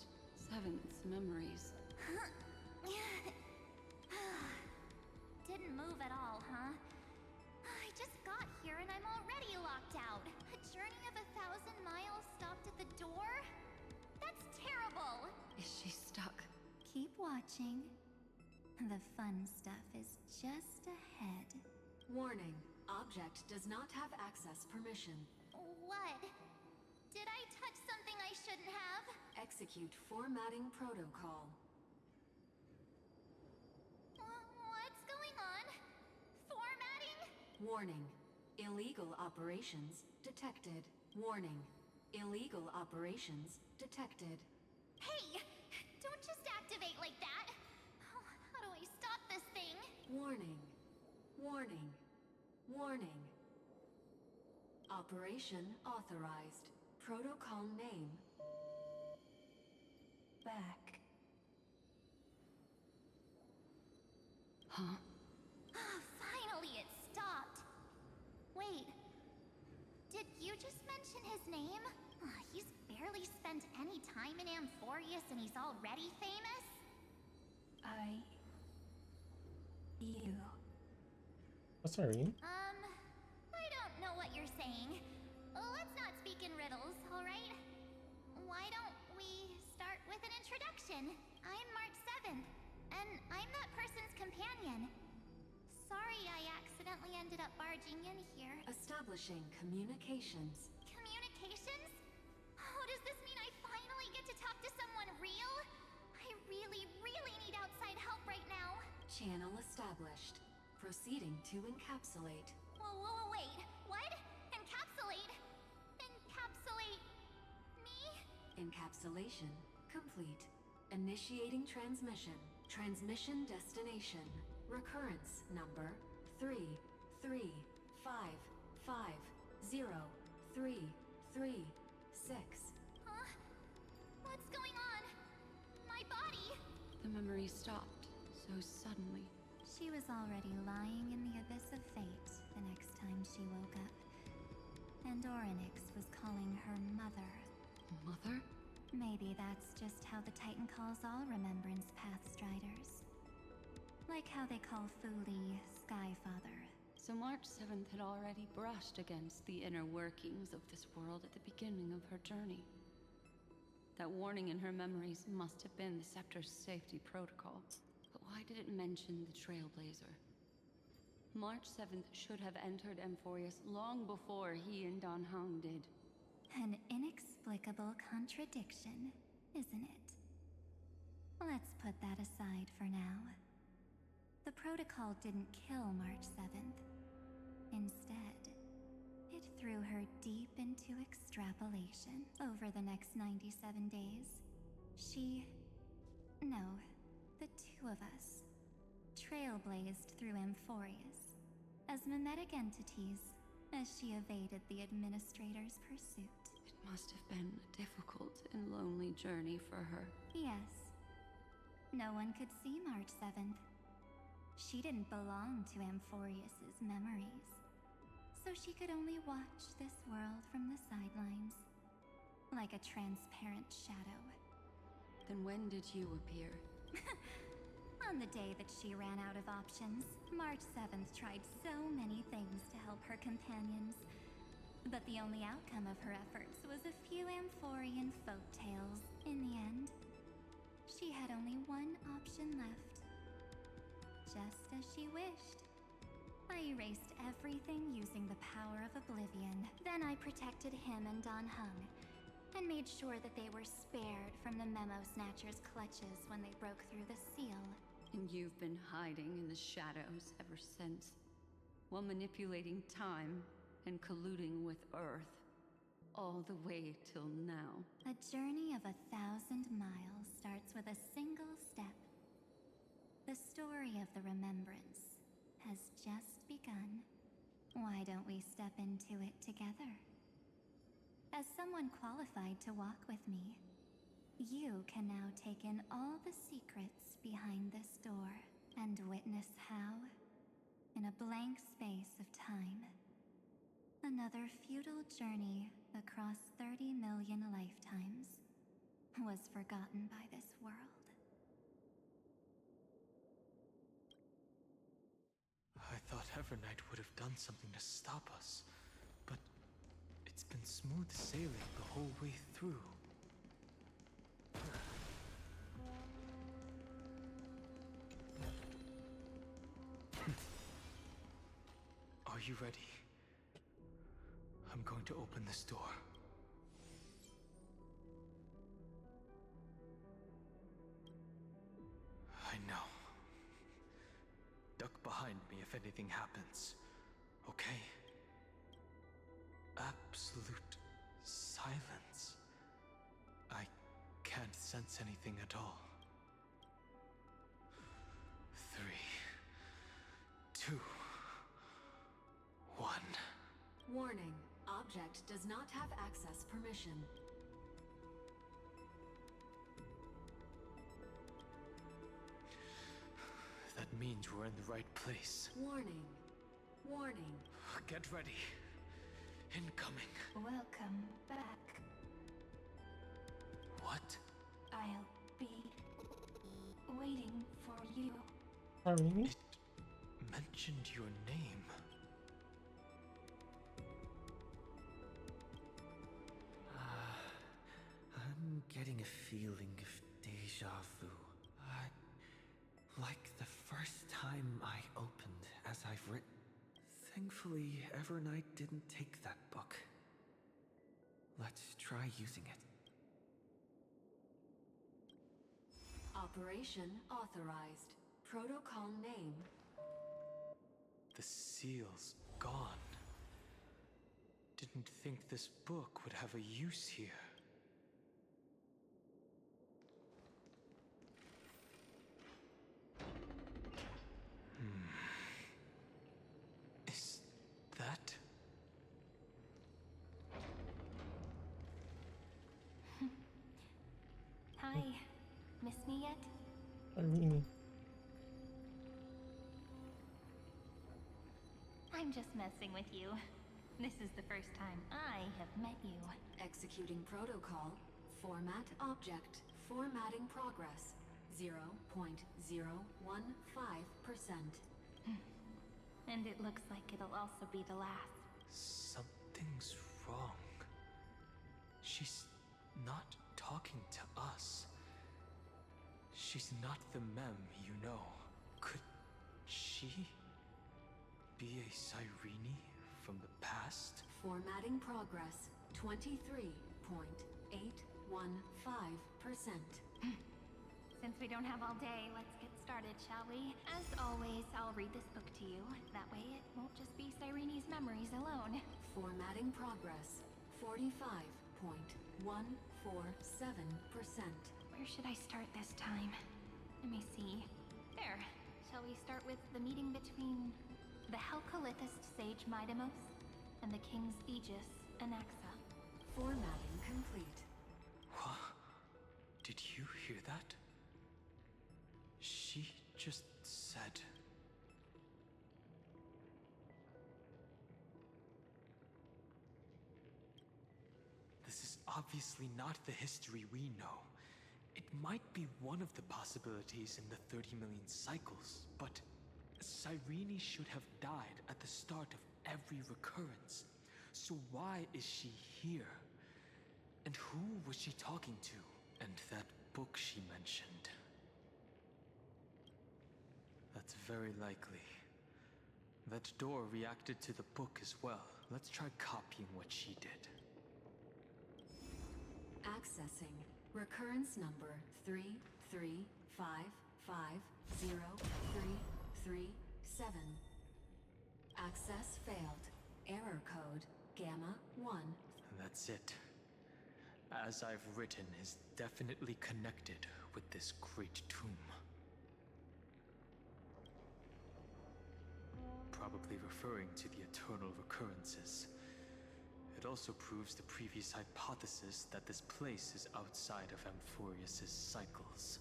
7th's memories. Didn't move at all, huh? I just got here and I'm already locked out. A journey of 1,000 miles stopped at the door? That's terrible! Is she stuck? Keep watching. The fun stuff is just ahead. Warning. Object does not have access permission. What? Did I touch something I shouldn't have? Execute formatting protocol. What's going on? Formatting? Warning. Illegal operations detected. Warning. Illegal operations detected. Hey! Don't just activate like that! How do I stop this thing? Warning. Warning. Warning. Operation authorized. Protocol name. Back. Huh? Finally it stopped! Wait. Did you just mention his name? He's barely spent any time in Amphorius and he's already famous? You. What's Irene? I don't know what you're saying. Let's not speak in riddles, alright? Why don't we start with an introduction? I'm March 7th, and I'm that person's companion. Sorry I accidentally ended up barging in here. Establishing communications. Communications? Oh, does this mean I finally get to talk to someone real? I really, really need outside help right now. Channel established. Proceeding to encapsulate. Whoa, wait. What? Encapsulate? Encapsulate me? Encapsulation complete. Initiating transmission. Transmission destination. Recurrence number 335503336. Huh? What's going on? My body? The memory stopped so suddenly. She was already lying in the abyss of fate the next time she woke up. And Orynyx was calling her mother. Mother? Maybe that's just how the Titan calls all Remembrance Path Striders. Like how they call Fuli Skyfather. So March 7th had already brushed against the inner workings of this world at the beginning of her journey. That warning in her memories must have been the Scepter's safety protocol. But why did it mention the Trailblazer? March 7th should have entered Amphorius long before he and Don Hung did. An inexplicable contradiction, isn't it? Let's put that aside for now. The protocol didn't kill March 7th. Instead, it threw her deep into extrapolation. Over the next 97 days, the two of us, trailblazed through Amphorius as mimetic entities as she evaded the Administrator's pursuit. It must have been a difficult and lonely journey for her. Yes. No one could see March 7th. She didn't belong to Amphorius's memories, so she could only watch this world from the sidelines, like a transparent shadow. Then when did you appear? On the day that she ran out of options, March 7th tried so many things to help her companions. But the only outcome of her efforts was a few Amphorian folk tales. In the end, she had only one option left. Just as she wished. I erased everything using the power of oblivion. Then I protected him and Don Hung, and made sure that they were spared from the Memo Snatcher's clutches when they broke through the seal. And you've been hiding in the shadows ever since, while manipulating time and colluding with Earth, all the way till now. A journey of 1,000 miles starts with a single step. The story of the Remembrance has just begun. Why don't we step into it together? As someone qualified to walk with me, you can now take in all the secrets behind this door and witness how, in a blank space of time, another futile journey across 30 million lifetimes was forgotten by this world. I thought Evernight would have done something to stop us, but it's been smooth sailing the whole way through. Are you ready? I'm going to open this door. I know. Duck behind me if anything happens, okay? Absolute silence. I can't sense anything at all. 3, 2, 1. Warning. Object does not have access permission. That means we're in the right place. Warning. Warning. Get ready. Incoming. Welcome back. What? I'll be waiting for you. Irene? It mentioned your name. I'm getting a feeling of deja vu. Like the first time I opened as I've written. Thankfully, Evernight didn't take that book. Let's try using it. Operation authorized. Protocol name. The seal's gone. Didn't think this book would have a use here. Is that... Hi. Miss me yet? Irene. I'm just messing with you. This is the first time I have met you. Executing protocol. Format object. Formatting progress. 0.015%. And it looks like it'll also be the last. Something's wrong. She's not talking to us. She's not the Mem you know. Could she be a Cyrene from the past? Formatting progress. 23.815%. Since we don't have all day, let's get started, shall we? As always, I'll read this book to you. That way it won't just be Cyrene's memories alone. Formatting progress. 45.147%. Where should I start this time? Let me see. There. Shall we start with the meeting between the Helcolithist sage Midamos and the King's Aegis, Anaxa? Formatting complete. What? Did you hear that? She just said... This is obviously not the history we know. It might be one of the possibilities in the 30 million cycles, but Cyrene should have died at the start of every recurrence. So why is she here? And who was she talking to? And that book she mentioned. That's very likely. That door reacted to the book as well. Let's try copying what she did. Accessing recurrence number 335503337. Access failed. Error code Gamma 1. That's it. As I've written is definitely connected with this great tomb. Probably referring to the eternal recurrences. It also proves the previous hypothesis that this place is outside of Amphorius's cycles.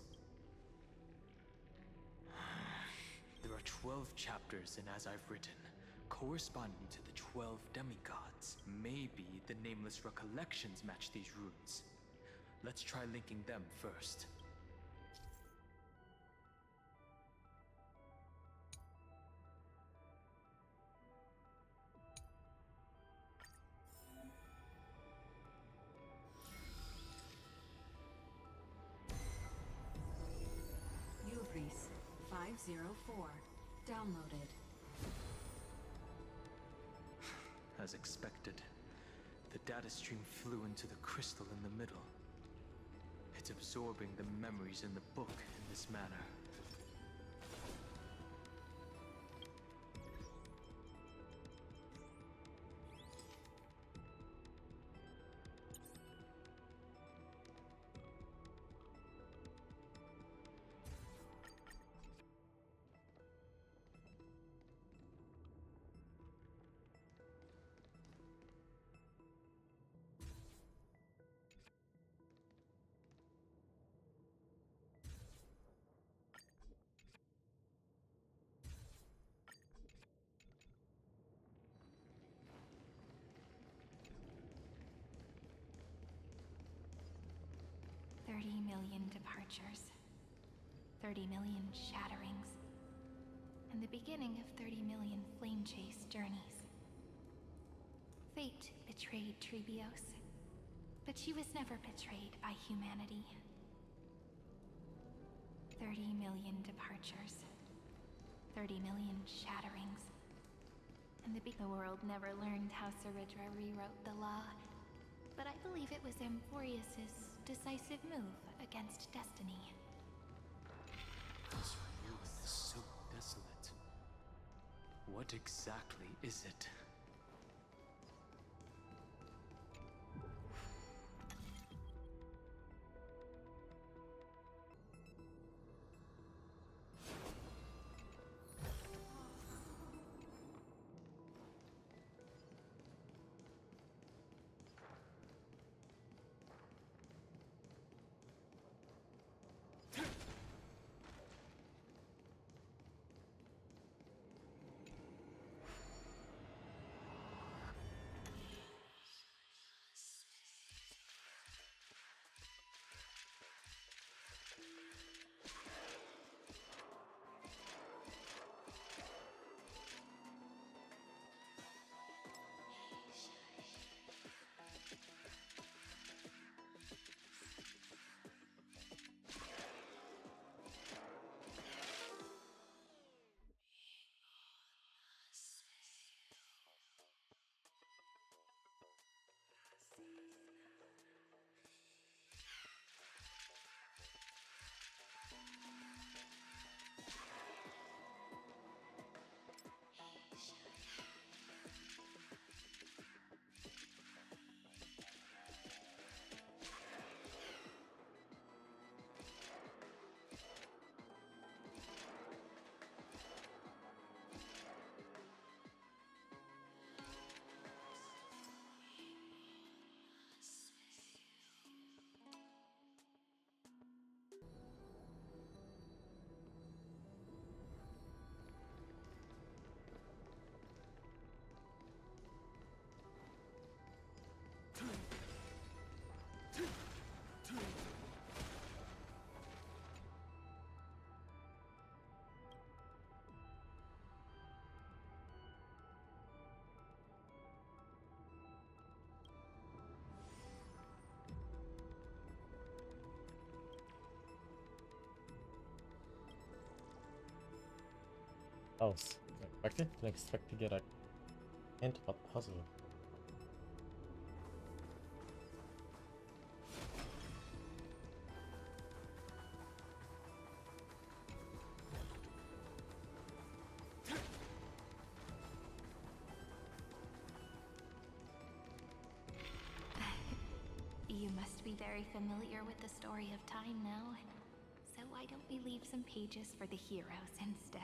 There are 12 chapters in As I've Written, corresponding to the 12 demigods. Maybe the nameless recollections match these runes. Let's try linking them first. Uvris 504. Downloaded. As expected, the data stream flew into the crystal in the middle. It's absorbing the memories in the book in this manner. Departures, 30 million shatterings, and the beginning of 30 million flame chase journeys. Fate betrayed Trebios, but she was never betrayed by humanity. 30 million departures, 30 million shatterings, and the world never learned how Saridra rewrote the law, but I believe it was Amphorius's decisive move against destiny. This ruin is so desolate. What exactly is it? else. Unexpected? Didn't expect to get a hint about the puzzle. You must be very familiar with the story of time now. So why don't we leave some pages for the heroes instead?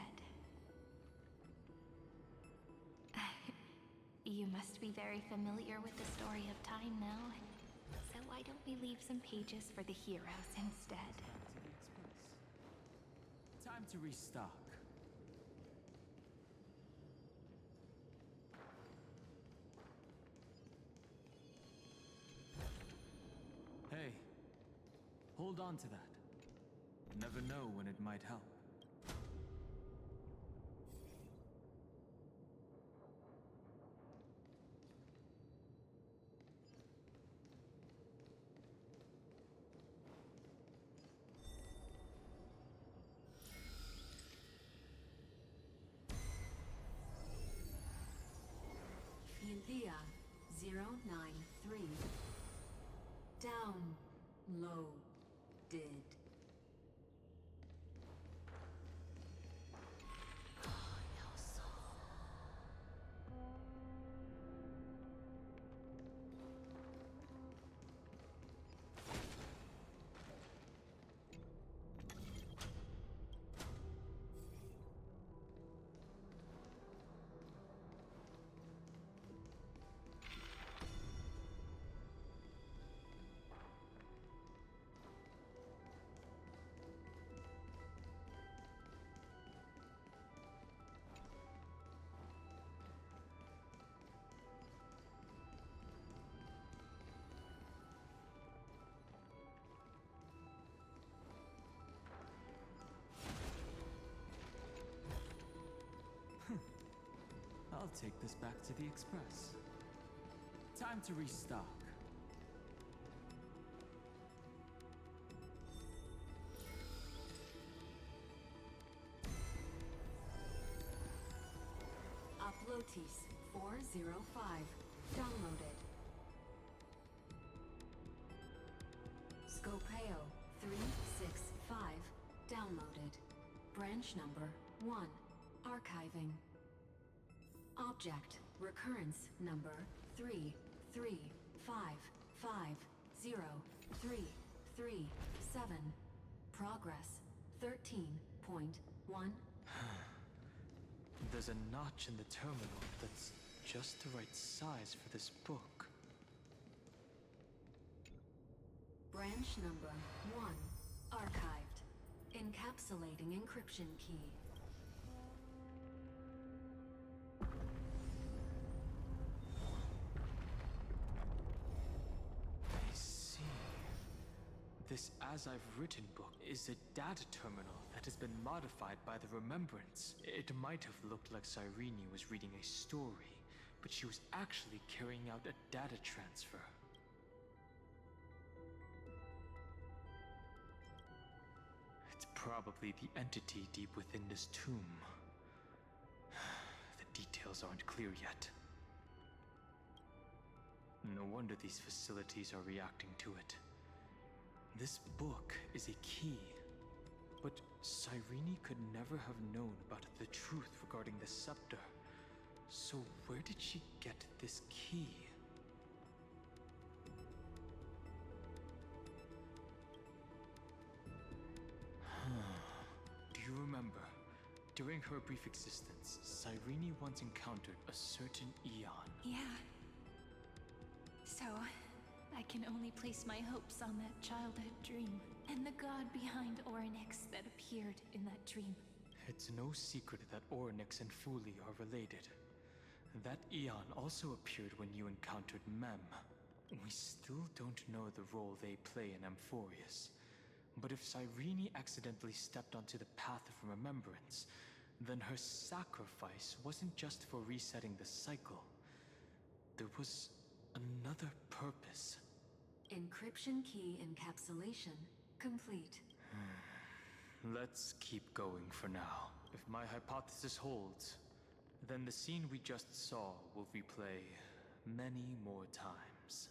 You must be very familiar with the story of time now. So why don't we leave some pages for the heroes instead? Time to restock. Hey, hold on to that. Never know when it might help. India 093. Downloaded. I'll take this back to the Express. Time to restock. Uplotis 405. Downloaded. Scopeo 365. Downloaded. Branch number 1. Archiving. Object recurrence number 335503337. Progress 13.1. There's a notch in the terminal that's just the right size for this book. Branch number 1. Archived. Encapsulating encryption key. This As I've Written book is a data terminal that has been modified by the Remembrance. It might have looked like Cyrene was reading a story, but she was actually carrying out a data transfer. It's probably the entity deep within this tomb. The details aren't clear yet. No wonder these facilities are reacting to it. This book is a key, but Cyrene could never have known about the truth regarding the scepter. So where did she get this key? Do you remember? During her brief existence, Cyrene once encountered a certain Eon. Yeah. So, I can only place my hopes on that childhood dream, and the god behind Orynyx that appeared in that dream. It's no secret that Orynyx and Fuli are related. That Eon also appeared when you encountered Mem. We still don't know the role they play in Amphorius. But if Cyrene accidentally stepped onto the path of remembrance, then her sacrifice wasn't just for resetting the cycle. There was another purpose. Encryption key encapsulation complete. Let's keep going for now. If my hypothesis holds, then the scene we just saw will replay many more times.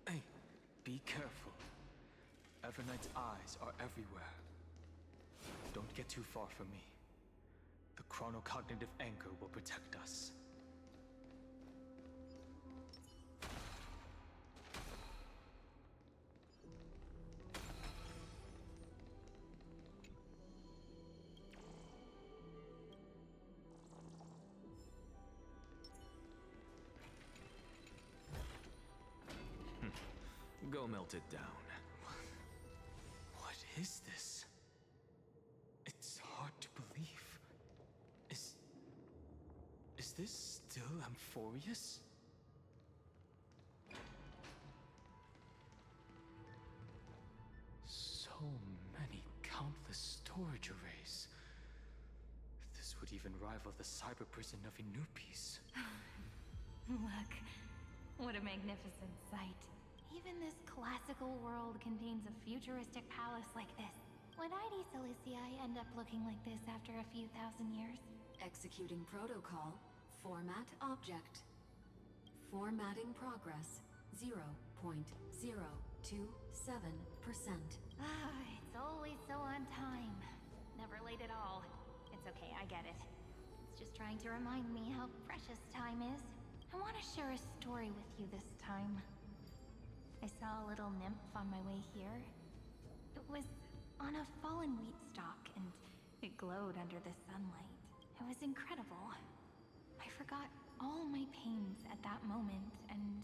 Hey, be careful. Everknight's eyes are everywhere. Don't get too far from me. The chronocognitive anchor will protect us. Go melt it down. What is this? It's hard to believe. Is this still Amphorius? So many countless storage arrays. This would even rival the cyber prison of Inupis. Look, what a magnificent sight. Even this classical world contains a futuristic palace like this. Would ID Siliciae end up looking like this after a few thousand years? Executing protocol. Format object. Formatting progress. 0.027%. It's always so on time. Never late at all. It's okay, I get it. It's just trying to remind me how precious time is. I want to share a story with you this time. I saw a little nymph on my way here. It was on a fallen wheat stalk, and it glowed under the sunlight. It was incredible. I forgot all my pains at that moment, and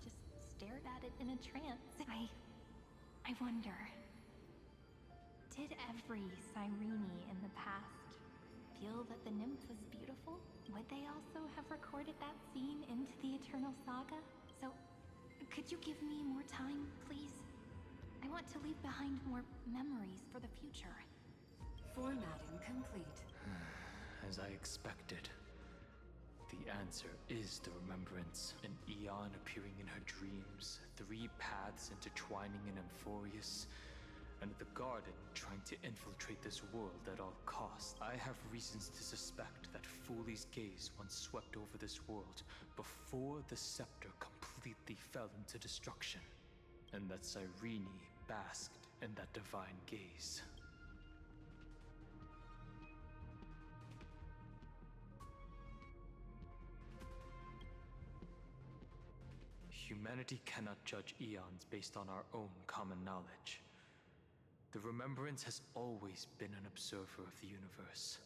just stared at it in a trance. I wonder, did every Cyrene in the past feel that the nymph was beautiful? Would they also have recorded that scene into the Eternal Saga? So, could you give me more time, please? I want to leave behind more memories for the future. Formatting complete. As I expected. The answer is the remembrance. An Eon appearing in her dreams, 3 paths intertwining in Amphorius, and the Garden trying to infiltrate this world at all costs. I have reasons to suspect that Fooley's gaze once swept over this world before the scepter completely fell into destruction, and that Cyrene basked in that divine gaze. Humanity cannot judge eons based on our own common knowledge. The Remembrance has always been an observer of the universe,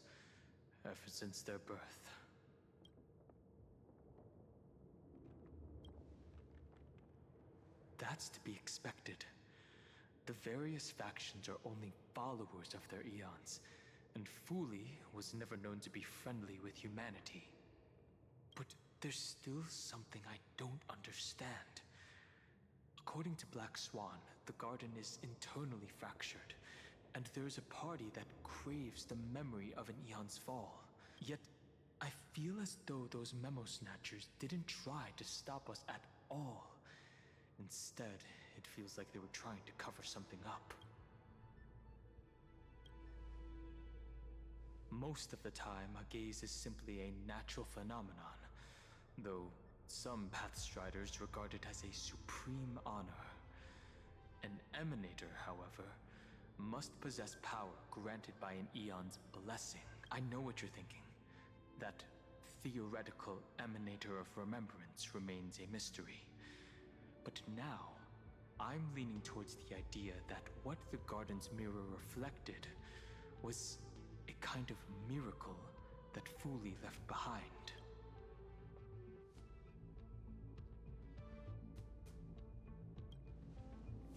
ever since their birth. That's to be expected. The various factions are only followers of their eons, and Fooley was never known to be friendly with humanity. But there's still something I don't understand. According to Black Swan, the Garden is internally fractured, and there's a party that craves the memory of an eon's fall. Yet, I feel as though those memo snatchers didn't try to stop us at all. Instead, it feels like they were trying to cover something up. Most of the time, a gaze is simply a natural phenomenon, though some Pathstriders regard it as a supreme honor. An Emanator, however, must possess power granted by an Eon's blessing. I know what you're thinking. That theoretical Emanator of Remembrance remains a mystery. But now, I'm leaning towards the idea that what the Garden's mirror reflected was a kind of miracle that Fooley left behind.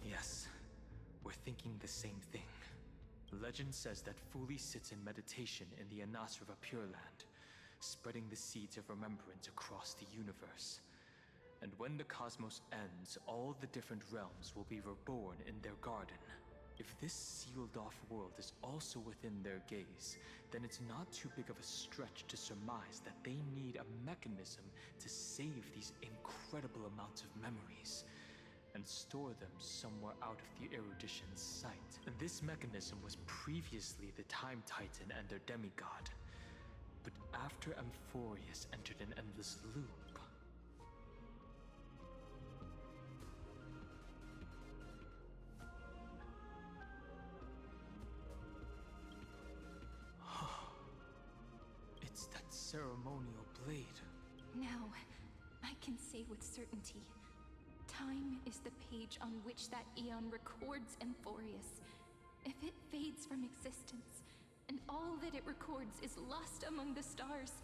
Yes, we're thinking the same thing. Legend says that Fooley sits in meditation in the Anasrava Pure Land, spreading the seeds of remembrance across the universe. And when the cosmos ends, all the different realms will be reborn in their garden. If this sealed-off world is also within their gaze, then it's not too big of a stretch to surmise that they need a mechanism to save these incredible amounts of memories and store them somewhere out of the erudition's sight. And this mechanism was previously the Time Titan and their demigod. But after Amphorius entered an endless loop, it's that ceremonial blade. Now, I can say with certainty, time is the page on which that eon records Amphorius. If it fades from existence, and all that it records is lost among the stars,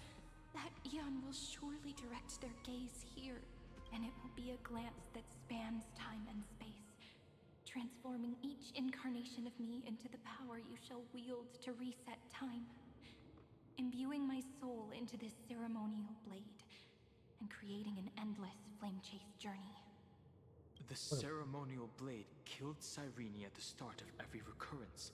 that eon will surely direct their gaze here, and it will be a glance that spans time and space, transforming each incarnation of me into the power you shall wield to reset time, imbuing my soul into this ceremonial blade, and creating an endless flame-chase journey. The ceremonial blade killed Cyrene at the start of every recurrence,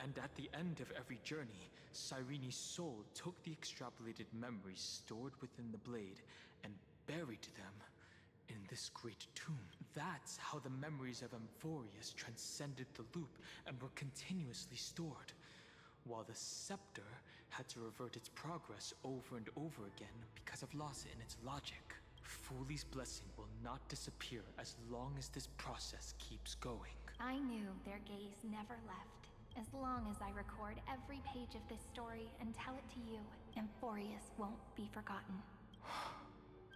and at the end of every journey, Cyrene's soul took the extrapolated memories stored within the blade and buried them in this great tomb. That's how the memories of Amphorius transcended the loop and were continuously stored, while the scepter had to revert its progress over and over again because of loss in its logic. Foolie's blessing will not disappear as long as this process keeps going. I knew their gaze never left. As long as I record every page of this story and tell it to you, Amphorius won't be forgotten.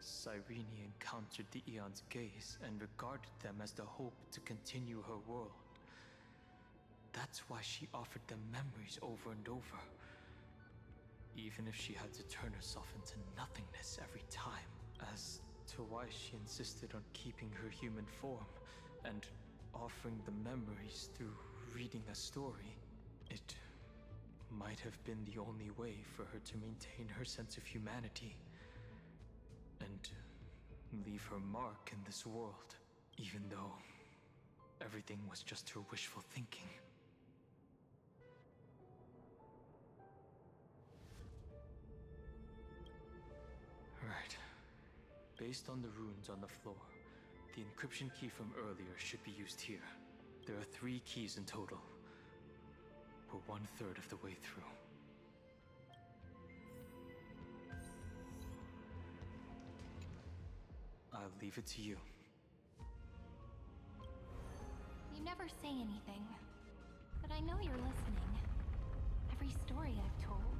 Cyrene encountered the Eon's gaze and regarded them as the hope to continue her world. That's why she offered them memories over and over, even if she had to turn herself into nothingness every time. As to why she insisted on keeping her human form and offering the memories through reading a story, it might have been the only way for her to maintain her sense of humanity and leave her mark in this world, even though everything was just her wishful thinking. Right. Based on the runes on the floor, the encryption key from earlier should be used here. There are 3 keys in total. We're 1/3 of the way through. I'll leave it to you. You never say anything, but I know you're listening. Every story I've told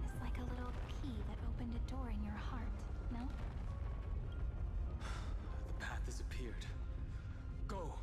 is like a little key that opened a door in your heart, no? The path has appeared. Go!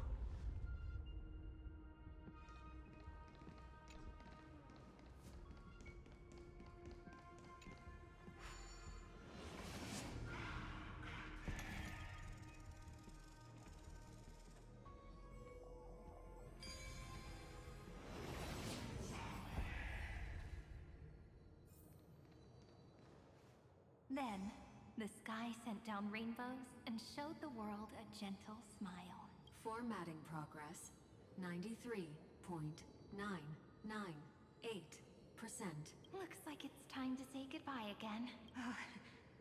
Then, the sky sent down rainbows and showed the world a gentle smile. Formatting progress 93.998%. Looks like it's time to say goodbye again.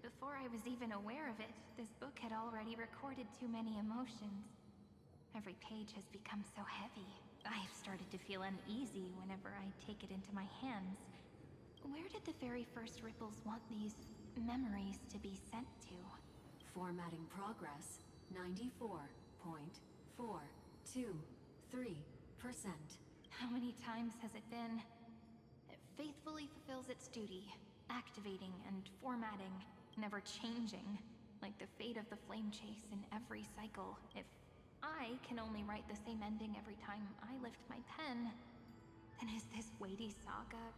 Before I was even aware of it, this book had already recorded too many emotions. Every page has become so heavy. I've started to feel uneasy whenever I take it into my hands. Where did the very first ripples want these memories to be sent to? Formatting progress 94.423%. How many times has it been? It faithfully fulfills its duty, activating and formatting, never changing, like the fate of the flame chase in every cycle. If I can only write the same ending every time I lift my pen, then is this weighty saga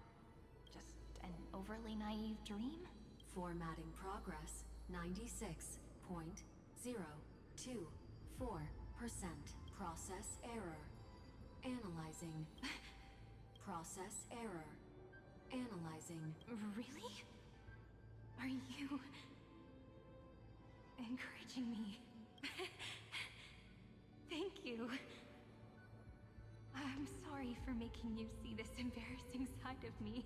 just an overly naive dream? Formatting progress 96.024%. Process error. Analyzing. Process error. Analyzing. Really? Are you encouraging me? Thank you. you. I'm sorry for making you see this embarrassing side of me.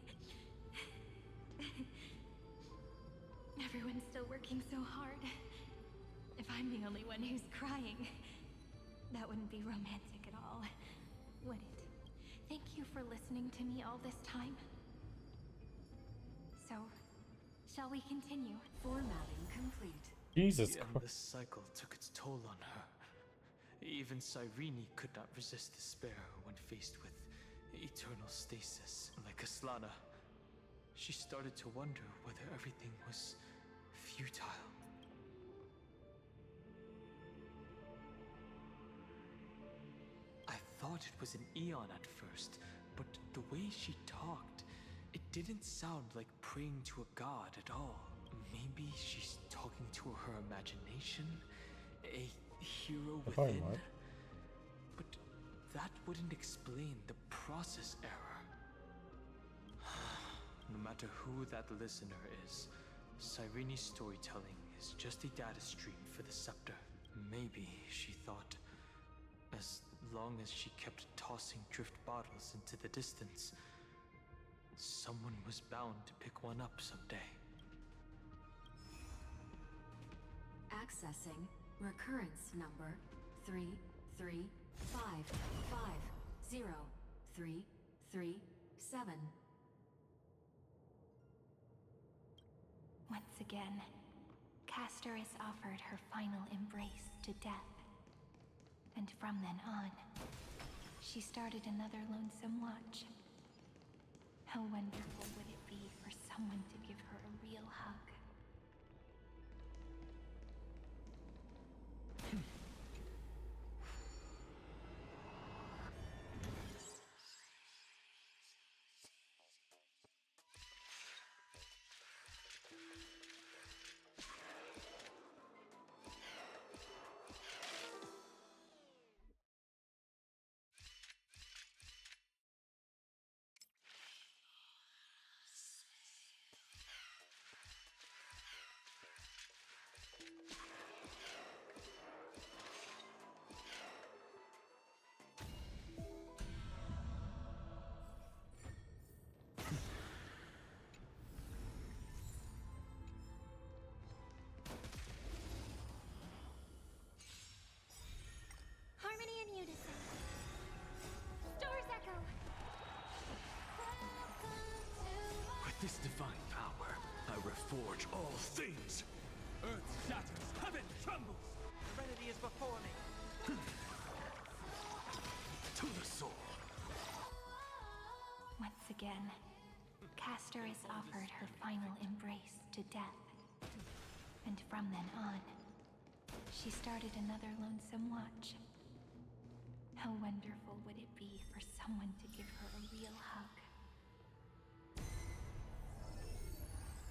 Everyone's still working so hard. If I'm the only one who's crying, that wouldn't be romantic at all, would it? Thank you for listening to me all this time. So, shall we continue? Formatting complete. Jesus And the Christ. cycle took its toll on her. Even Cyrene could not resist despair when faced with eternal stasis. Like Aslana, she started to wonder whether everything was futile. I thought it was an Eon at first, but the way she talked, it didn't sound like praying to a god at all. Maybe she's talking to her imagination? A hero within? But that wouldn't explain the process error. No matter who that listener is, Cyrene's storytelling is just a data stream for the scepter. Maybe, she thought, as long as she kept tossing drift bottles into the distance, someone was bound to pick one up someday. Accessing recurrence number 335503337. Once again, Castor is offered her final embrace to death. And from then on, she started another lonesome watch. How wonderful would it be for someone to give her a real hug? Harmony and unison. Stars echo. With this divine power, I reforge all things. Earth shatters, heaven trembles. Serenity is before me. To the soul. Once again, Castor is offered her final embrace to death. And from then on, she started another lonesome watch. How wonderful would it be for someone to give her a real hug?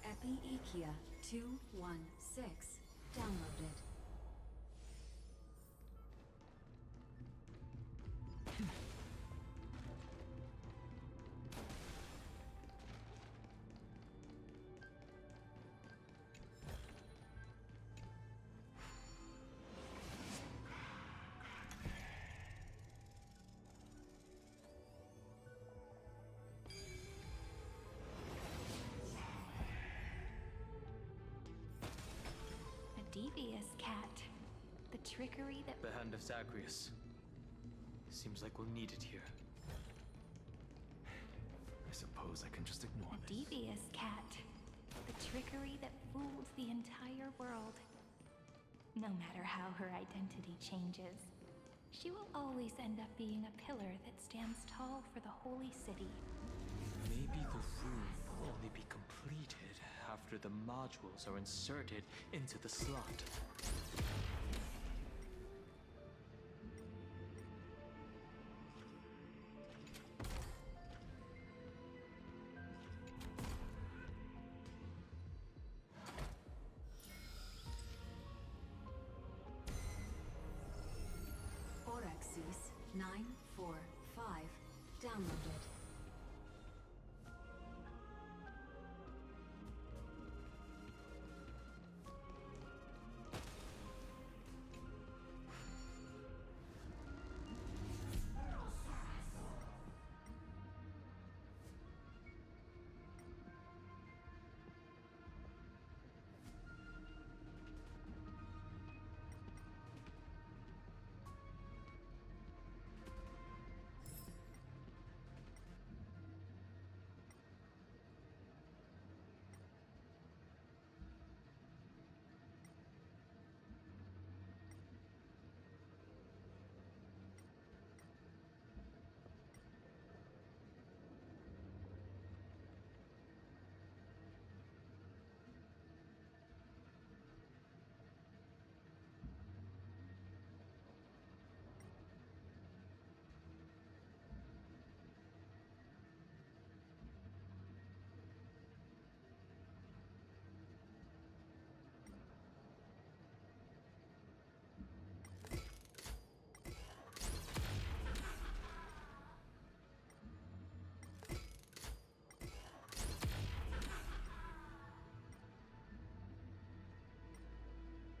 Epi-Ikia 216 downloaded. Devious cat. The trickery that... The hand of Zagreus. Seems like we'll need it here. I suppose I can just ignore A devious cat. The trickery that fooled the entire world. No matter how her identity changes, she will always end up being a pillar that stands tall for the holy city. Maybe the room will only be completed after the modules are inserted into the slot. Orexis 945 downloaded.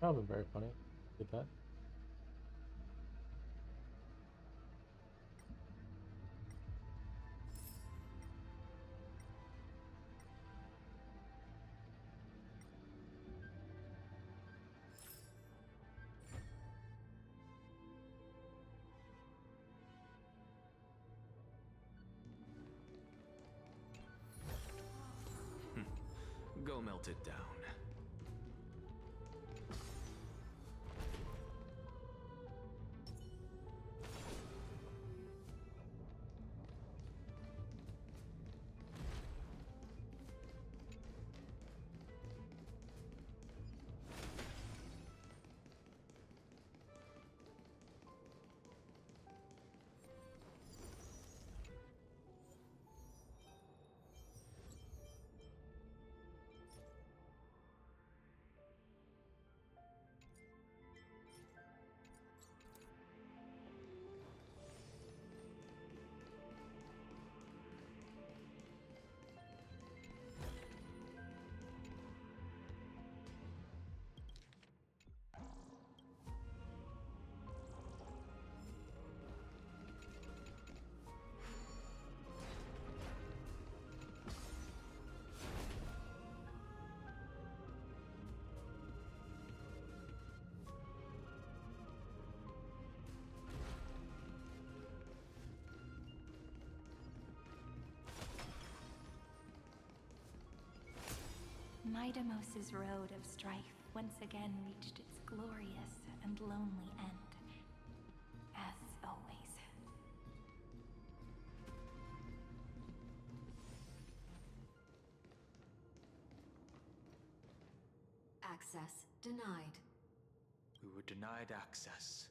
That would be very funny. Did that. Go melt it down. Midamos's road of strife once again reached its glorious and lonely end. As always. Access denied. We were denied access.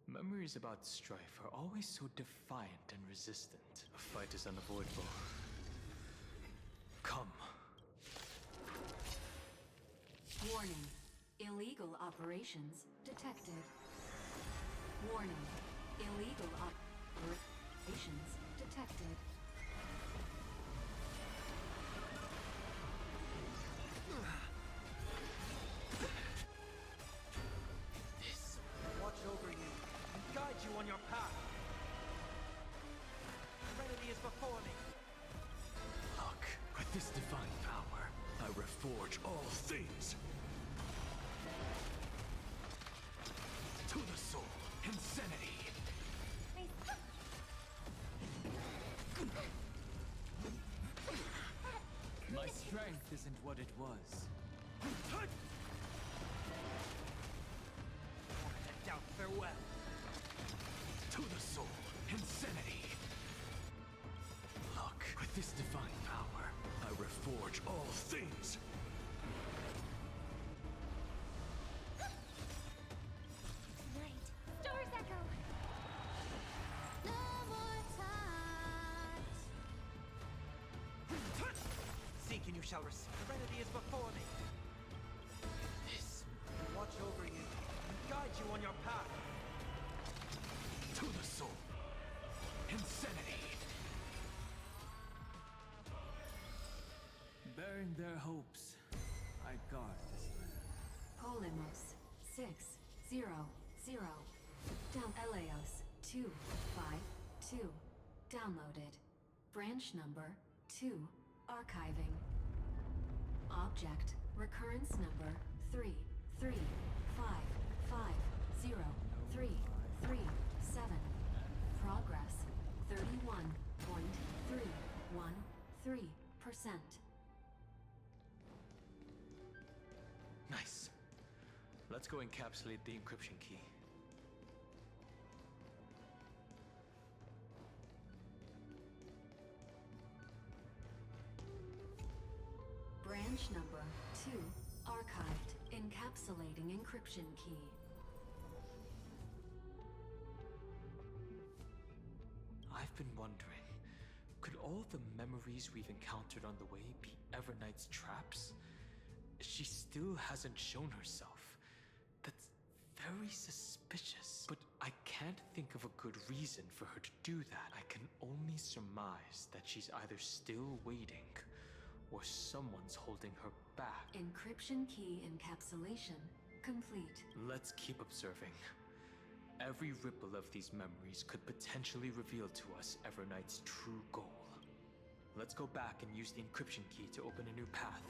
Memories about strife are always so defiant and resistant. A fight is unavoidable. Come. Warning. Illegal operations detected. Warning. Illegal operations detected. This will watch over you and guide you on your path. Serenity is before me. Look, with this divine power, I reforge all things. To the soul, insanity. My strength isn't what it was. Wanted to doubt farewell. To the soul, insanity. Look, with this divine power, I reforge all things. Right. Stars echo! No more touch. Seek and you shall receive. Serenity is before me. This will watch over you and guide you on your path. To the soul, insanity. Bearing their hopes, I guard this land. Polymos 600. Down Eleos 252. Downloaded. Branch number 2. Archiving. Object recurrence number 335503337. Progress 31.313%. Nice. Let's go encapsulate the encryption key. Branch number 2 archived. Encapsulating encryption key. I've been wondering, could all the memories we've encountered on the way be Everknight's traps? She still hasn't shown herself. That's very suspicious. But I can't think of a good reason for her to do that. I can only surmise that she's either still waiting or someone's holding her back. Encryption key encapsulation complete. Let's keep observing. Every ripple of these memories could potentially reveal to us Everknight's true goal. Let's go back and use the encryption key to open a new path.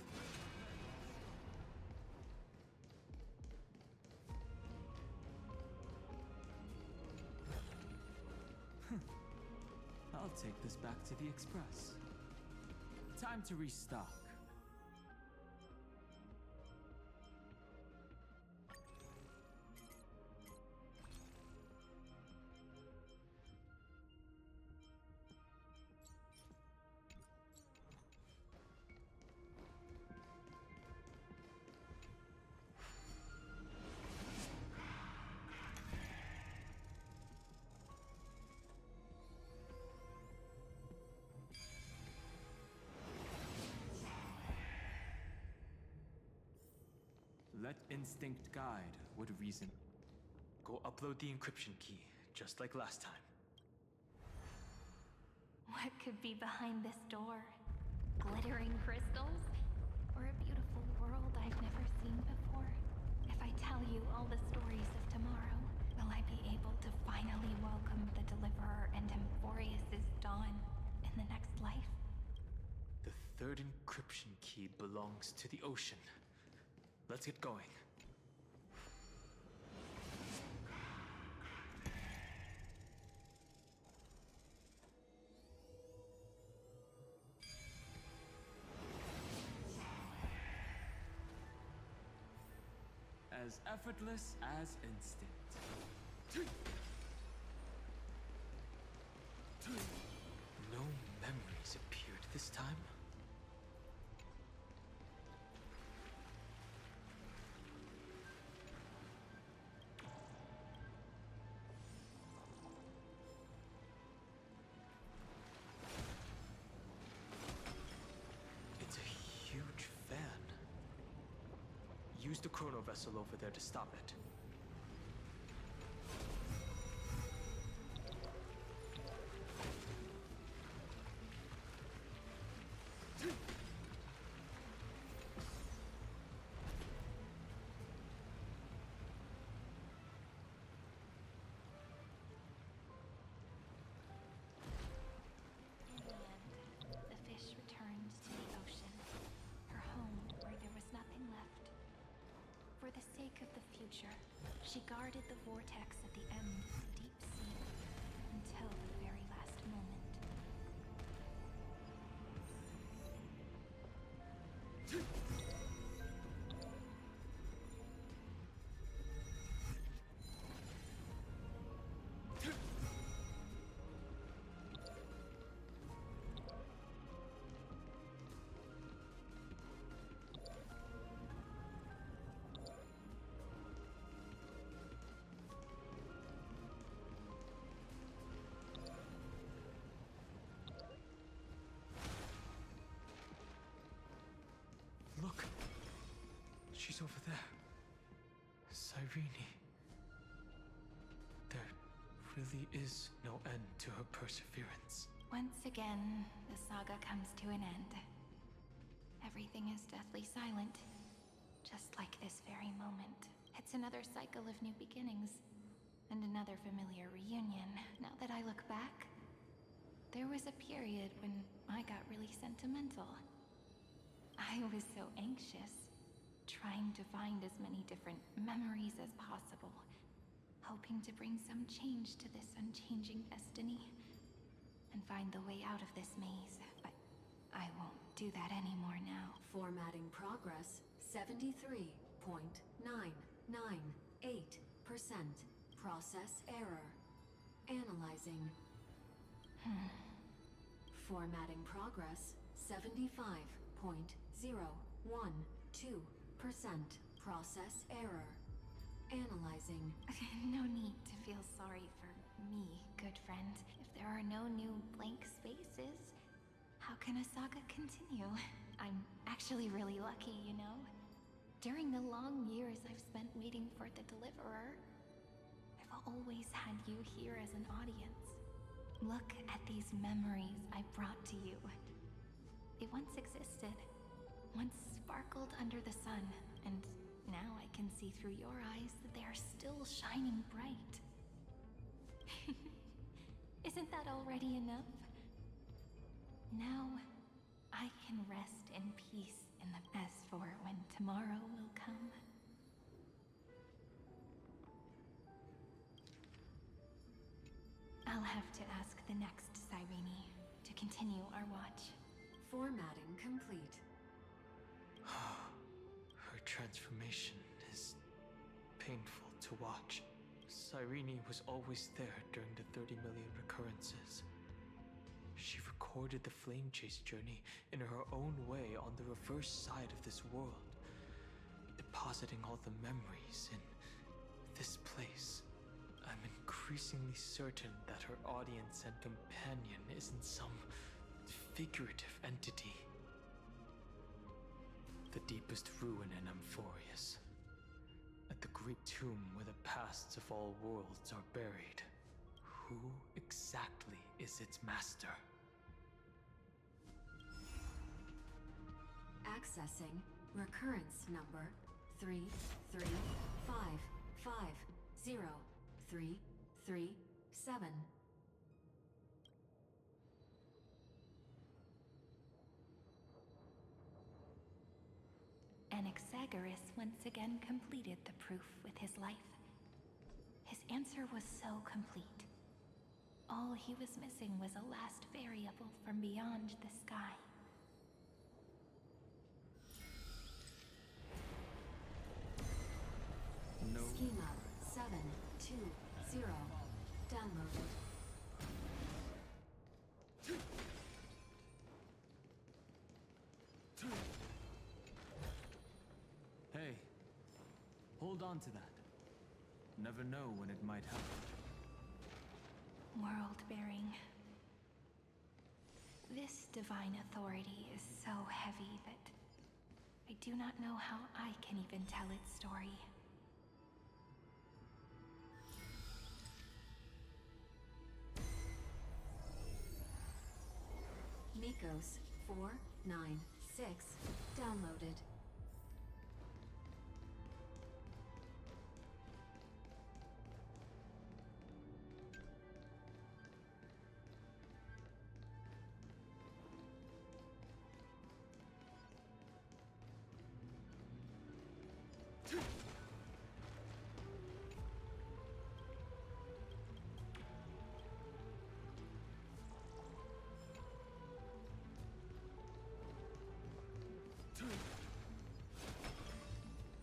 I'll take this back to the Express. Time to restock. Let instinct guide what reason. Go upload the encryption key, just like last time. What could be behind this door? Glittering crystals? Or a beautiful world I've never seen before? If I tell you all the stories of tomorrow, will I be able to finally welcome the Deliverer and Emphorius' dawn in the next life? The third encryption key belongs to the ocean. Let's get going. As effortless as instinct. No memories appeared this time. It's a huge fan. Use the chrono vessel over there to stop it. The fish returned to the ocean, her home where there was nothing left. For the sake of the future, she guarded the vortex at the end of the deep sea until the very last moment. Look! She's over there. Cyrene. There really is no end to her perseverance. Once again, the saga comes to an end. Everything is deathly silent, just like this very moment. It's another cycle of new beginnings, and another familiar reunion. Now that I look back, there was a period when I got really sentimental. I was so anxious, trying to find as many different memories as possible, hoping to bring some change to this unchanging destiny, and find the way out of this maze, but I won't do that anymore now. Formatting progress 73.998%. Process error. Analyzing. Formatting progress 75.012%. Process error. Analyzing. No need to feel sorry for me, good friend. If there are no new blank spaces, how can a saga continue? I'm actually really lucky, you know? During the long years I've spent waiting for the Deliverer, I've always had you here as an audience. Look at these memories I brought to you. They once existed, once sparkled under the sun, and Now I can see through your eyes that they are still shining bright. Isn't that already enough? Now, I can rest in peace in the as for when tomorrow will come. I'll have to ask the next Cyrene to continue our watch. Formatting complete. Her transformation is painful to watch. Cyrene was always there during the 30 million recurrences. She recorded the Flame Chase journey in her own way on the reverse side of this world, depositing all the memories in this place. I'm increasingly certain that her audience and companion isn't some figurative entity. The deepest ruin in Amphorius. At the great tomb where the pasts of all worlds are buried. Who exactly is its master? Accessing recurrence number 335503337. Anaxagoras once again completed the proof with his life. His answer was so complete. All he was missing was a last variable from beyond the sky. No. Schema 720 downloaded. Hey, hold on to that. Never know when it might help. World-bearing. This divine authority is so heavy that I do not know how I can even tell its story. Mikos 496 downloaded.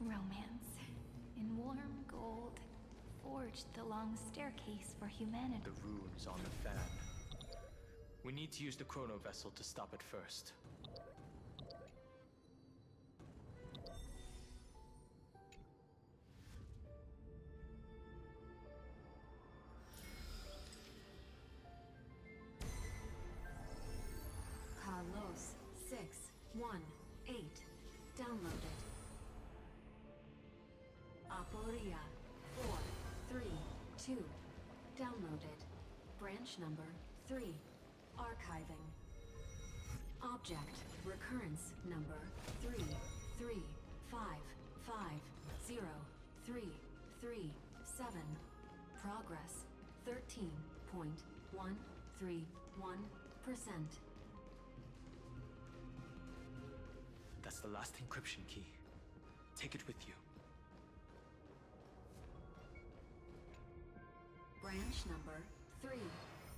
Romance. In warm gold. Forged the long staircase for humanity. The runes on the fan. We need to use the chrono vessel to stop it first. Carlos 618 downloaded. Aporia 432 downloaded. Branch number 3 archiving. Object recurrence number 335503337. Progress 13.131%. That's the last encryption key. Take it with you. Branch number 3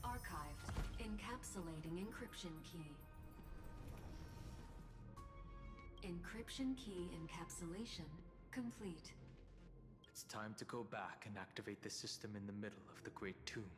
archived. Encapsulating encryption key. Encryption key encapsulation complete. It's time to go back and activate the system in the middle of the Great Tomb.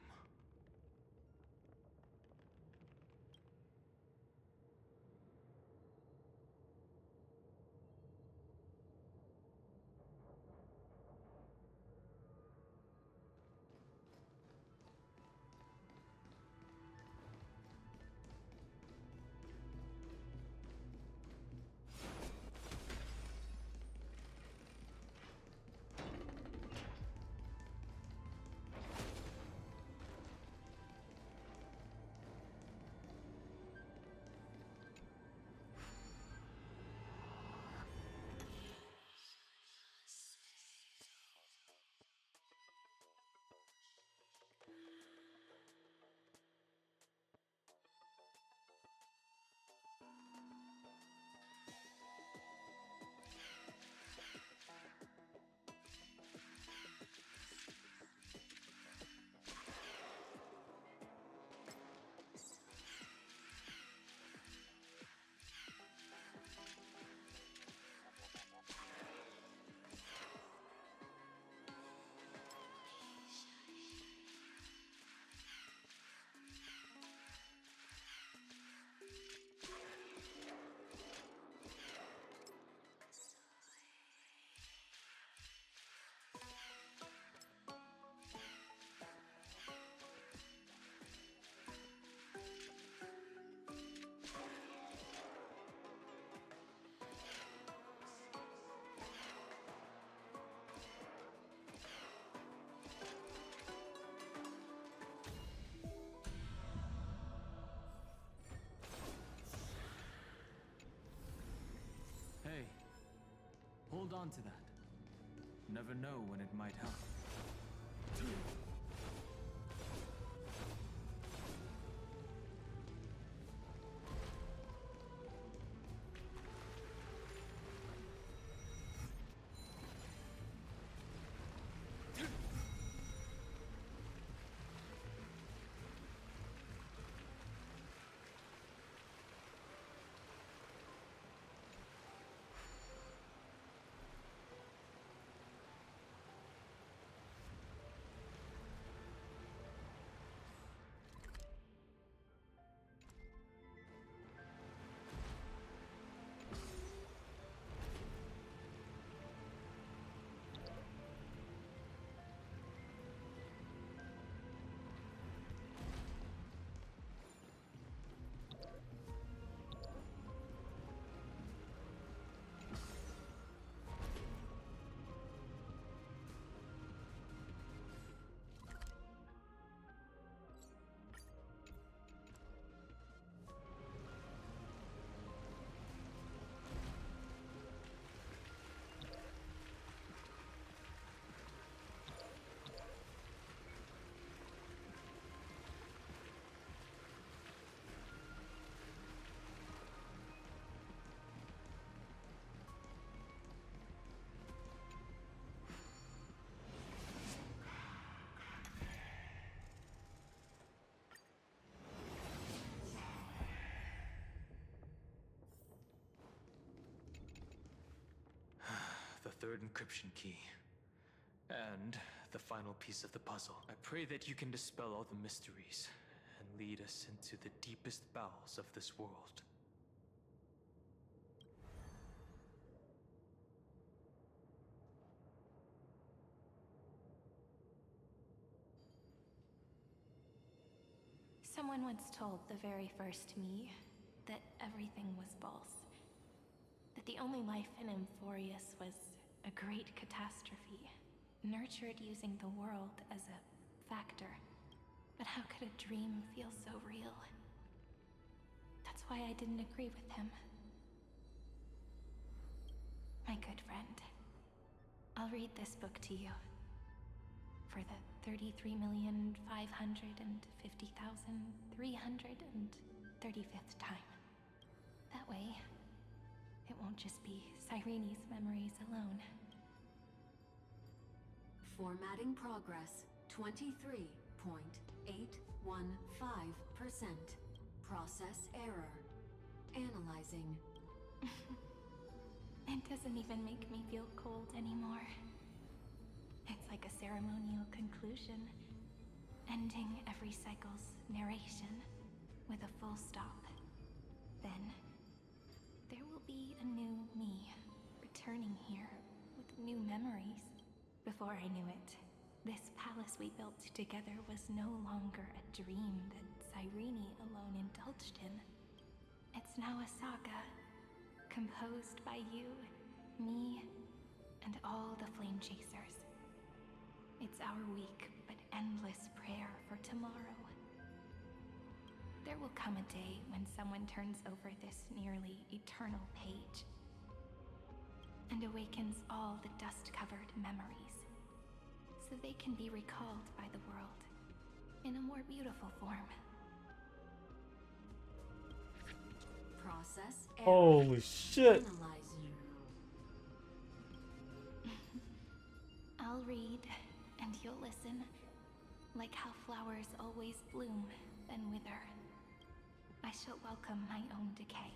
on to that. Never know when it might help. The third encryption key. And the final piece of the puzzle. I pray that you can dispel all the mysteries and lead us into the deepest bowels of this world. Someone once told the very first me that everything was false. That the only life in Amphorius was a great catastrophe, nurtured using the world as a factor. But how could a dream feel so real? That's why I didn't agree with him. My good friend, I'll read this book to you. For the 33,550,335th time. That way, it won't just be Cyrene's memories alone. Formatting progress 23.815%. Process error. Analyzing. It doesn't even make me feel cold anymore. It's like a ceremonial conclusion, ending every cycle's narration with a full stop. Then, there will be a new me, returning here with new memories. Before I knew it, this palace we built together was no longer a dream that Cyrene alone indulged in. It's now a saga, composed by you, me, and all the Flame Chasers. It's our weak but endless prayer for tomorrow. There will come a day when someone turns over this nearly eternal page and awakens all the dust-covered memories, so they can be recalled by the world in a more beautiful form. Process error. Holy shit! Analyzing. I'll read, and you'll listen, like how flowers always bloom, then wither. I shall welcome my own decay,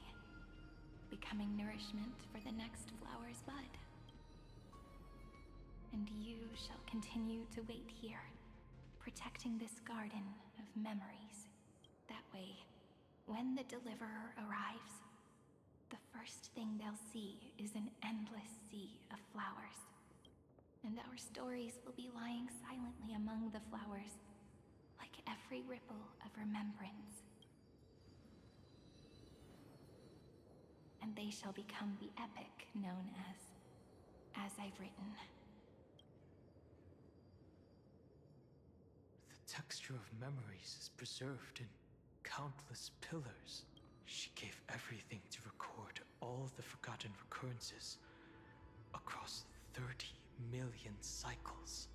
becoming nourishment for the next flower's bud. And you shall continue to wait here, protecting this garden of memories. That way, when the Deliverer arrives, the first thing they'll see is an endless sea of flowers. And our stories will be lying silently among the flowers, like every ripple of remembrance. And they shall become the epic known as I've written. The texture of memories is preserved in countless pillars. She gave everything to record all the forgotten recurrences, a across 30 million cycles.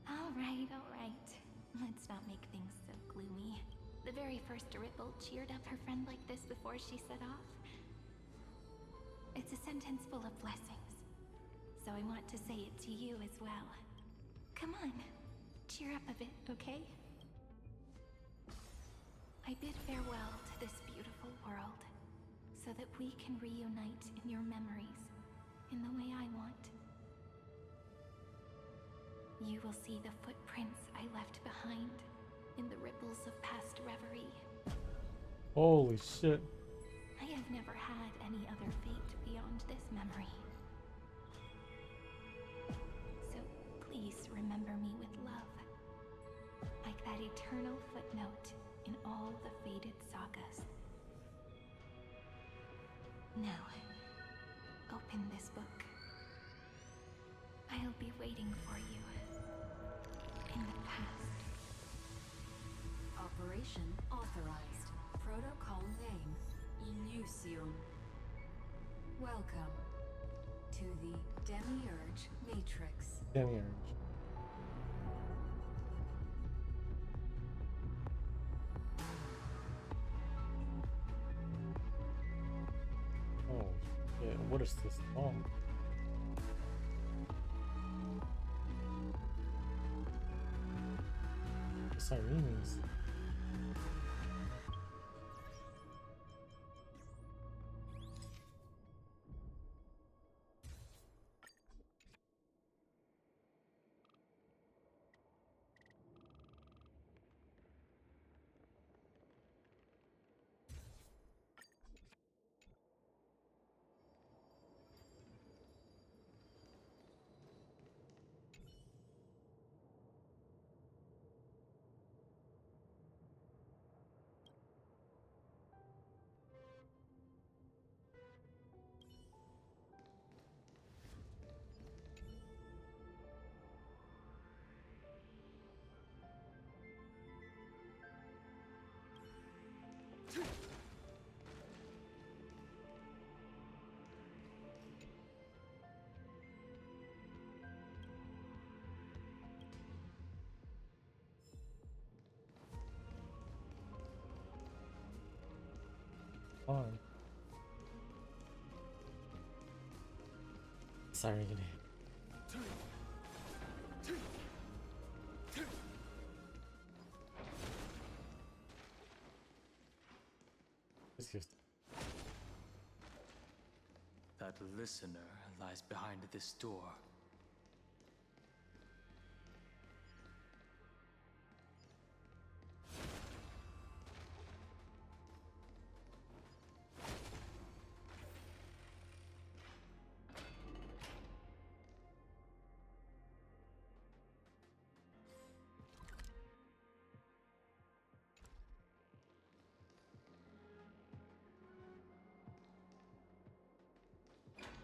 All right. Let's not make things so gloomy. The very first Ripple cheered up her friend like this before she set off. It's a sentence full of blessings, so I want to say it to you as well. Come on, cheer up a bit, okay? I bid farewell to this beautiful world, so that we can reunite in your memories, in the way I want. You will see the footprints I left behind in the ripples of past reverie. Holy shit. I have never had any other fate beyond this memory. So please remember me with love, like that eternal footnote in all the faded sagas. Now, open this book. I'll be waiting for you in the past. Operation authorized. Protocol name, Illusion. Welcome to the Demiurge Matrix. Demiurge. Oh, yeah, what is this? Oh. The sirens. On. Sorry, it's just That listener lies behind this door.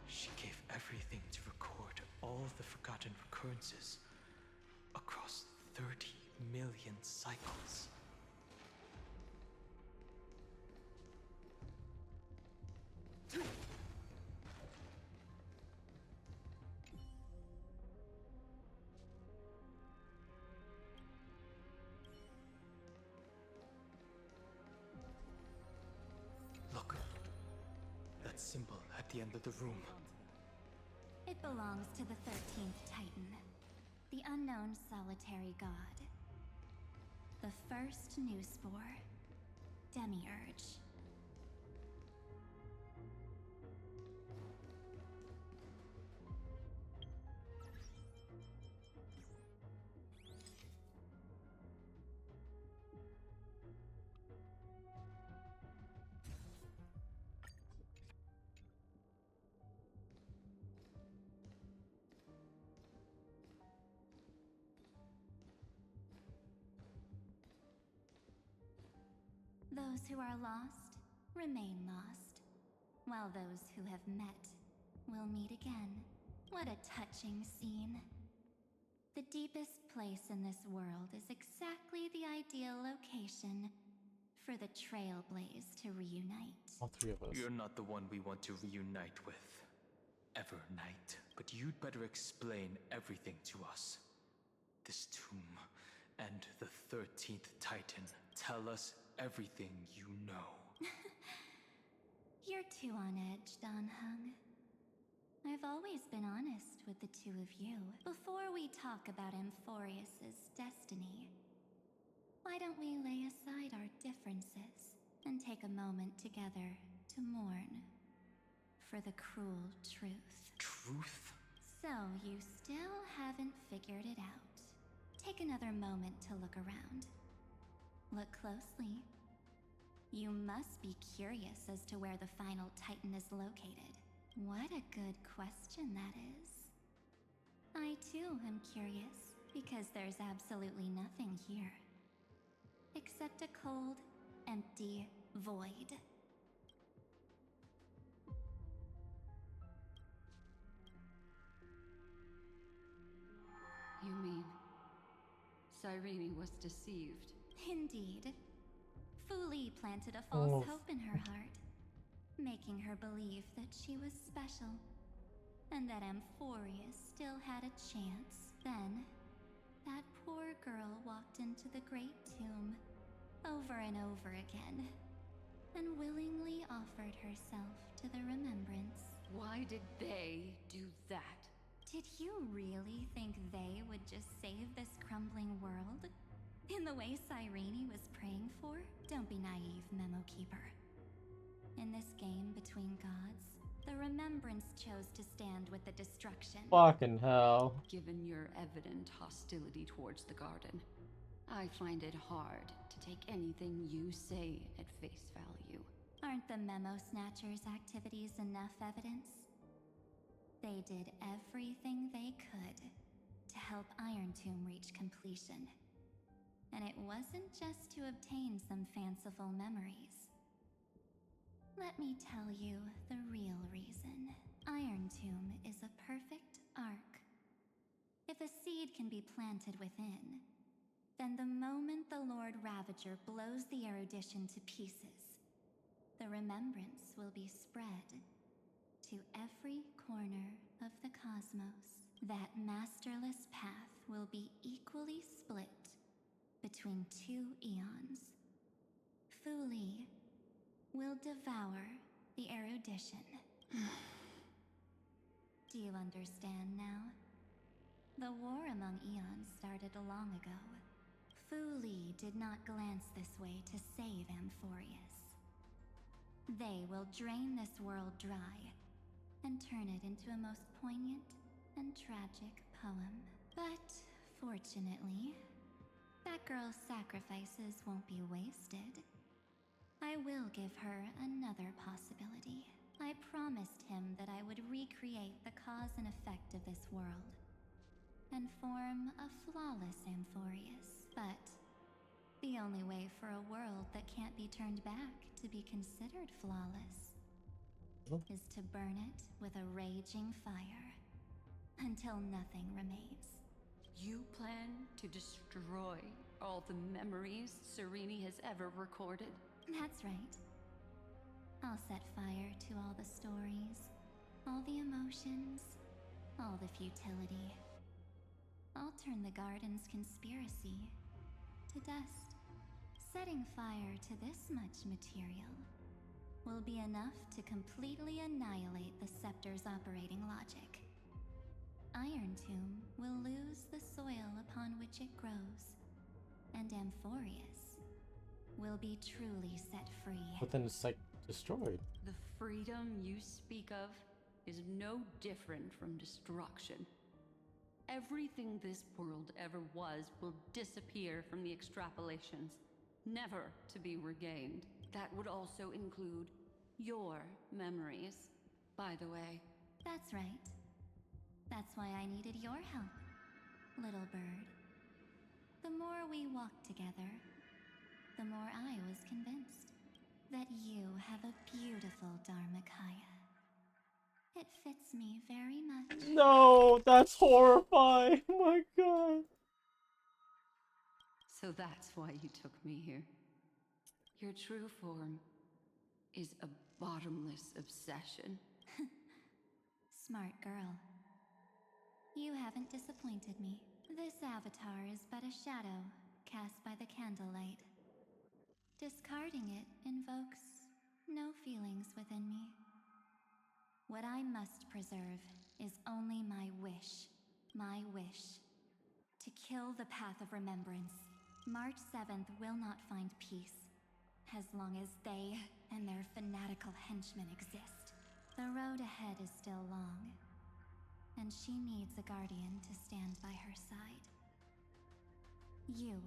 She gave everything to record all the forgotten recurrences across 30 million cycles. Look, that symbol at the end of the room. It belongs to the 13th Titan, the unknown solitary god. The first new spore, Demiurge. Those who are lost remain lost, while those who have met will meet again. What a touching scene. The deepest place in this world is exactly the ideal location for the Trailblaze to reunite. All three of us. You're not the one we want to reunite with, Evernight. But you'd better explain everything to us. This tomb and the 13th Titan. Tell us everything you know. You're too on edge, Dan Heng. I've always been honest with the two of you. Before we talk about Amphorius's destiny, why don't we lay aside our differences and take a moment together to mourn for the cruel truth? Truth? So you still haven't figured it out. Take another moment to look around. Look closely. You must be curious as to where the final Titan is located. What a good question that is. I too am curious, because there's absolutely nothing here. Except a cold, empty void. You mean Cyrene was deceived? Indeed. Fu Li planted a false hope in her heart, making her believe that she was special, and that Amphorius still had a chance. Then, that poor girl walked into the Great Tomb, over and over again, and willingly offered herself to the Remembrance. Why did they do that? Did you really think they would just save this crumbling world? In the way Cyrene was praying for? Don't be naive, Memo Keeper. In this game between gods, the Remembrance chose to stand with the destruction. Fucking hell. Given your evident hostility towards the garden, I find it hard to take anything you say at face value. Aren't the Memo Snatchers' activities enough evidence? They did everything they could to help Iron Tomb reach completion. And it wasn't just to obtain some fanciful memories. Let me tell you the real reason. Iron Tomb is a perfect arc. If a seed can be planted within, then the moment the Lord Ravager blows the erudition to pieces, the remembrance will be spread to every corner of the cosmos. That masterless path will be equally split between two eons. Fu Li will devour the erudition. Do you understand now? The war among eons started long ago. Fu Li did not glance this way to save Amphorius. They will drain this world dry and turn it into a most poignant and tragic poem. But, fortunately, that girl's sacrifices won't be wasted. I will give her another possibility. I promised him that I would recreate the cause and effect of this world and form a flawless Amphorius. But the only way for a world that can't be turned back to be considered flawless is to burn it with a raging fire until nothing remains. You plan to destroy all the memories Cyrene has ever recorded? That's right. I'll set fire to all the stories, all the emotions, all the futility. I'll turn the garden's conspiracy to dust. Setting fire to this much material will be enough to completely annihilate the scepter's operating logic. Iron Tomb will lose the soil upon which it grows, and Amphorius will be truly set free. But then it's like destroyed. The freedom you speak of is no different from destruction. Everything this world ever was will disappear from the extrapolations, never to be regained. That would also include your memories, by the way. That's right. That's why I needed your help, little bird. The more we walk together, the more I was convinced that you have a beautiful Dharmakaya. It fits me very much. No, that's horrifying. Oh my god. So that's why you took me here. Your true form is a bottomless obsession. Smart girl. You haven't disappointed me. This avatar is but a shadow cast by the candlelight. Discarding it invokes no feelings within me. What I must preserve is only my wish. My wish. To kill the path of remembrance. March 7th will not find peace, as long as they and their fanatical henchmen exist. The road ahead is still long, and she needs a guardian to stand by her side. You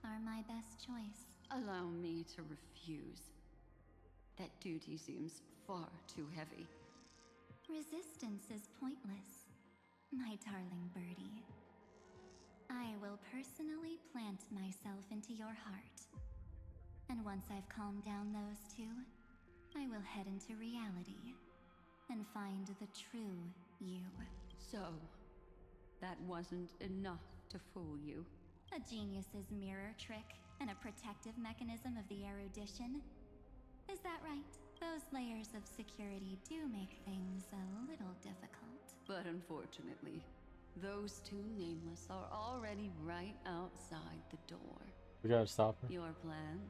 are my best choice. Allow me to refuse. That duty seems far too heavy. Resistance is pointless, my darling birdie. I will personally plant myself into your heart. And once I've calmed down those two, I will head into reality and find the true you. So, that wasn't enough to fool you. A genius's mirror trick and a protective mechanism of the erudition. Is that right? Those layers of security do make things a little difficult. But unfortunately, those two nameless are already right outside the door. We gotta stop her. Your plan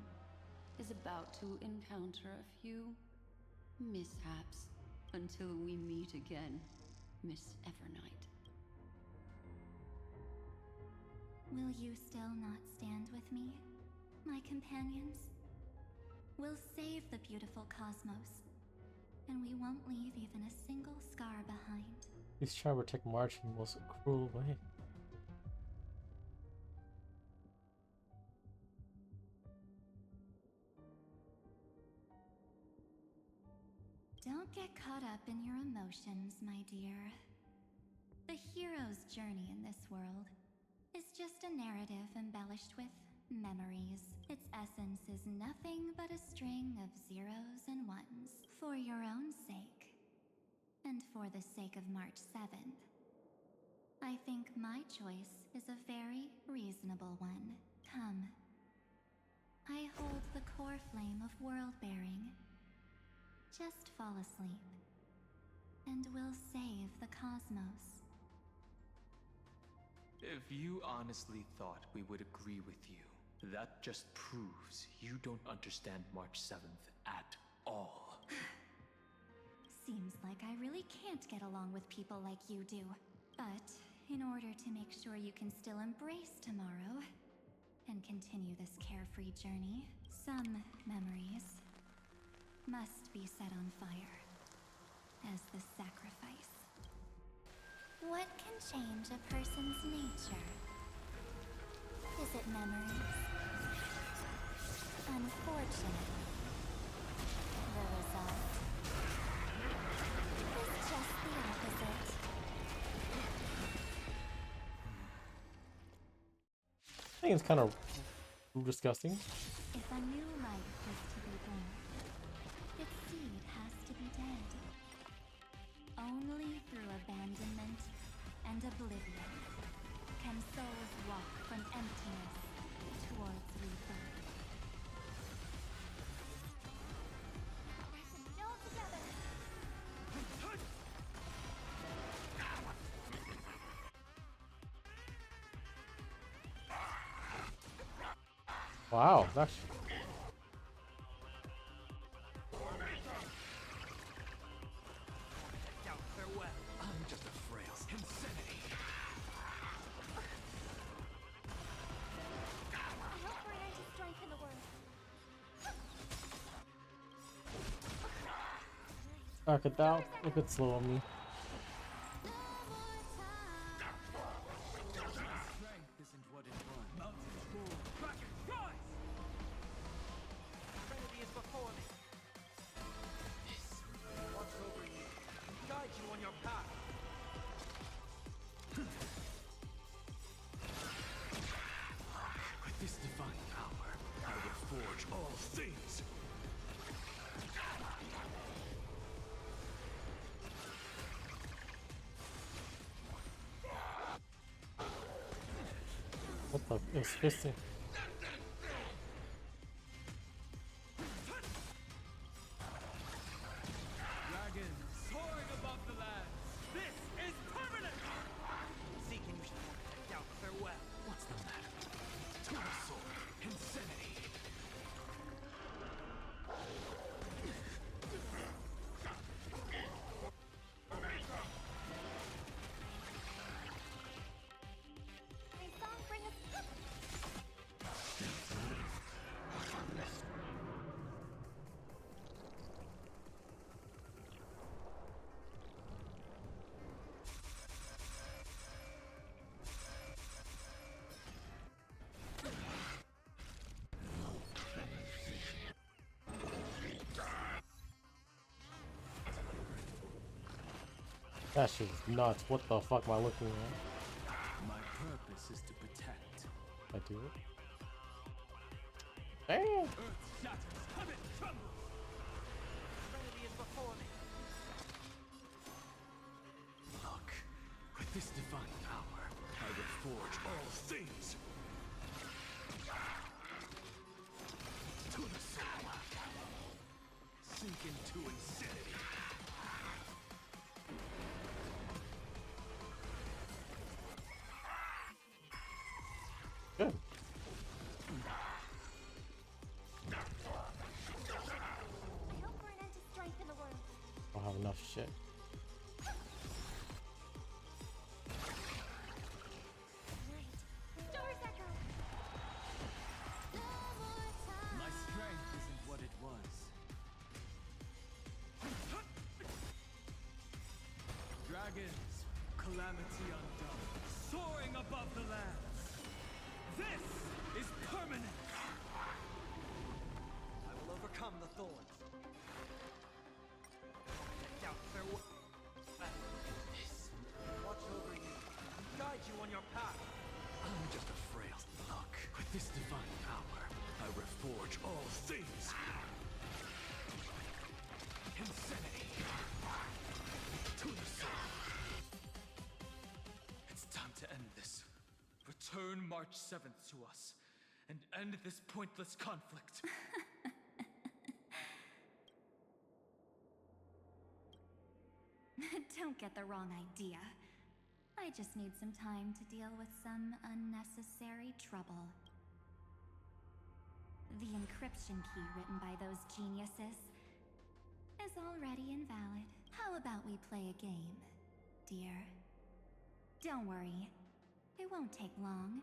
is about to encounter a few mishaps until we meet again, Miss Evernight. Will you still not stand with me, my companions? We'll save the beautiful cosmos, and we won't leave even a single scar behind. Please try to protect March in the most cruel way. Don't get caught up in your emotions, my dear. The hero's journey in this world is just a narrative embellished with memories. Its essence is nothing but a string of zeros and ones. For your own sake, and for the sake of March 7th, I think my choice is a very reasonable one. Come. I hold the core flame of world-bearing. Just fall asleep, and we'll save the cosmos. If you honestly thought we would agree with you, that just proves you don't understand March 7th at all. Seems like I really can't get along with people like you do. But in order to make sure you can still embrace tomorrow and continue this carefree journey, some memories must be set on fire as the sacrifice. What can change a person's nature? Is it memories? Unfortunately, the result is just the opposite. I think it's kind of disgusting. If a new life is to be born, its seed has to be dead. Only through abandonment and oblivion can souls walk from emptiness towards rebirth. All together. Wow, that's I'm just a frail insanity. I hope for an end to strife in the world. look at that. Look at slow on me. Strength isn't what it was. Mountains roll back and rise! Trinity is before me. Watch over you and guide you on your path. With this divine power, I What the is fisting? Dragon soaring above the lands. This is permanent. Seeking doubt farewell. What's the matter? To the sword, insanity. My song bring us That shit is nuts. What the fuck am I looking at? My purpose is to protect. I do it. Damn! Earth shatters, heaven trembles. Serenity is before me. Look, with this divine power, I will forge all things. To the soul. Sink into insanity. Good. I hope for an end to strife in the world. I don't have enough shit. Stars echo. My strength isn't what it was. Dragons, calamity undone, soaring above the lands. This is permanent. I will overcome the thorns. Doubt farewell. Watch over you and guide you on your path. I'm just a frail. Look, with this divine power, I reforge all things. Insanity. To the soul. It's time to end this. Return March 7th to us, and end this pointless conflict. Don't get the wrong idea. I just need some time to deal with some unnecessary trouble. The encryption key written by those geniuses is already invalid. How about we play a game, dear? Don't worry. It won't take long.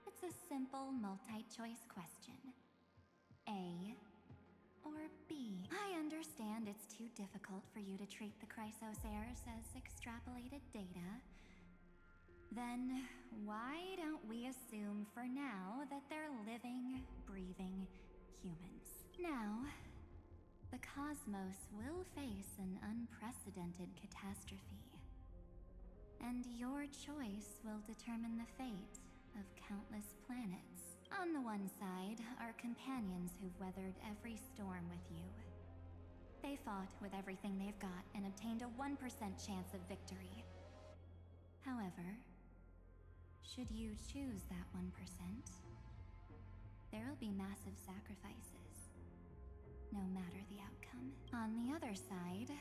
It's a simple multi-choice question. A or B? I understand it's too difficult for you to treat the Chrysosairs as extrapolated data. Then why don't we assume for now that they're living, breathing humans? Now, the cosmos will face an unprecedented catastrophe. And your choice will determine the fate of countless planets. On the one side are companions who've weathered every storm with you. They fought with everything they've got and obtained a 1% chance of victory. However, should you choose that 1%, there'll be massive sacrifices, no matter the outcome. On the other side,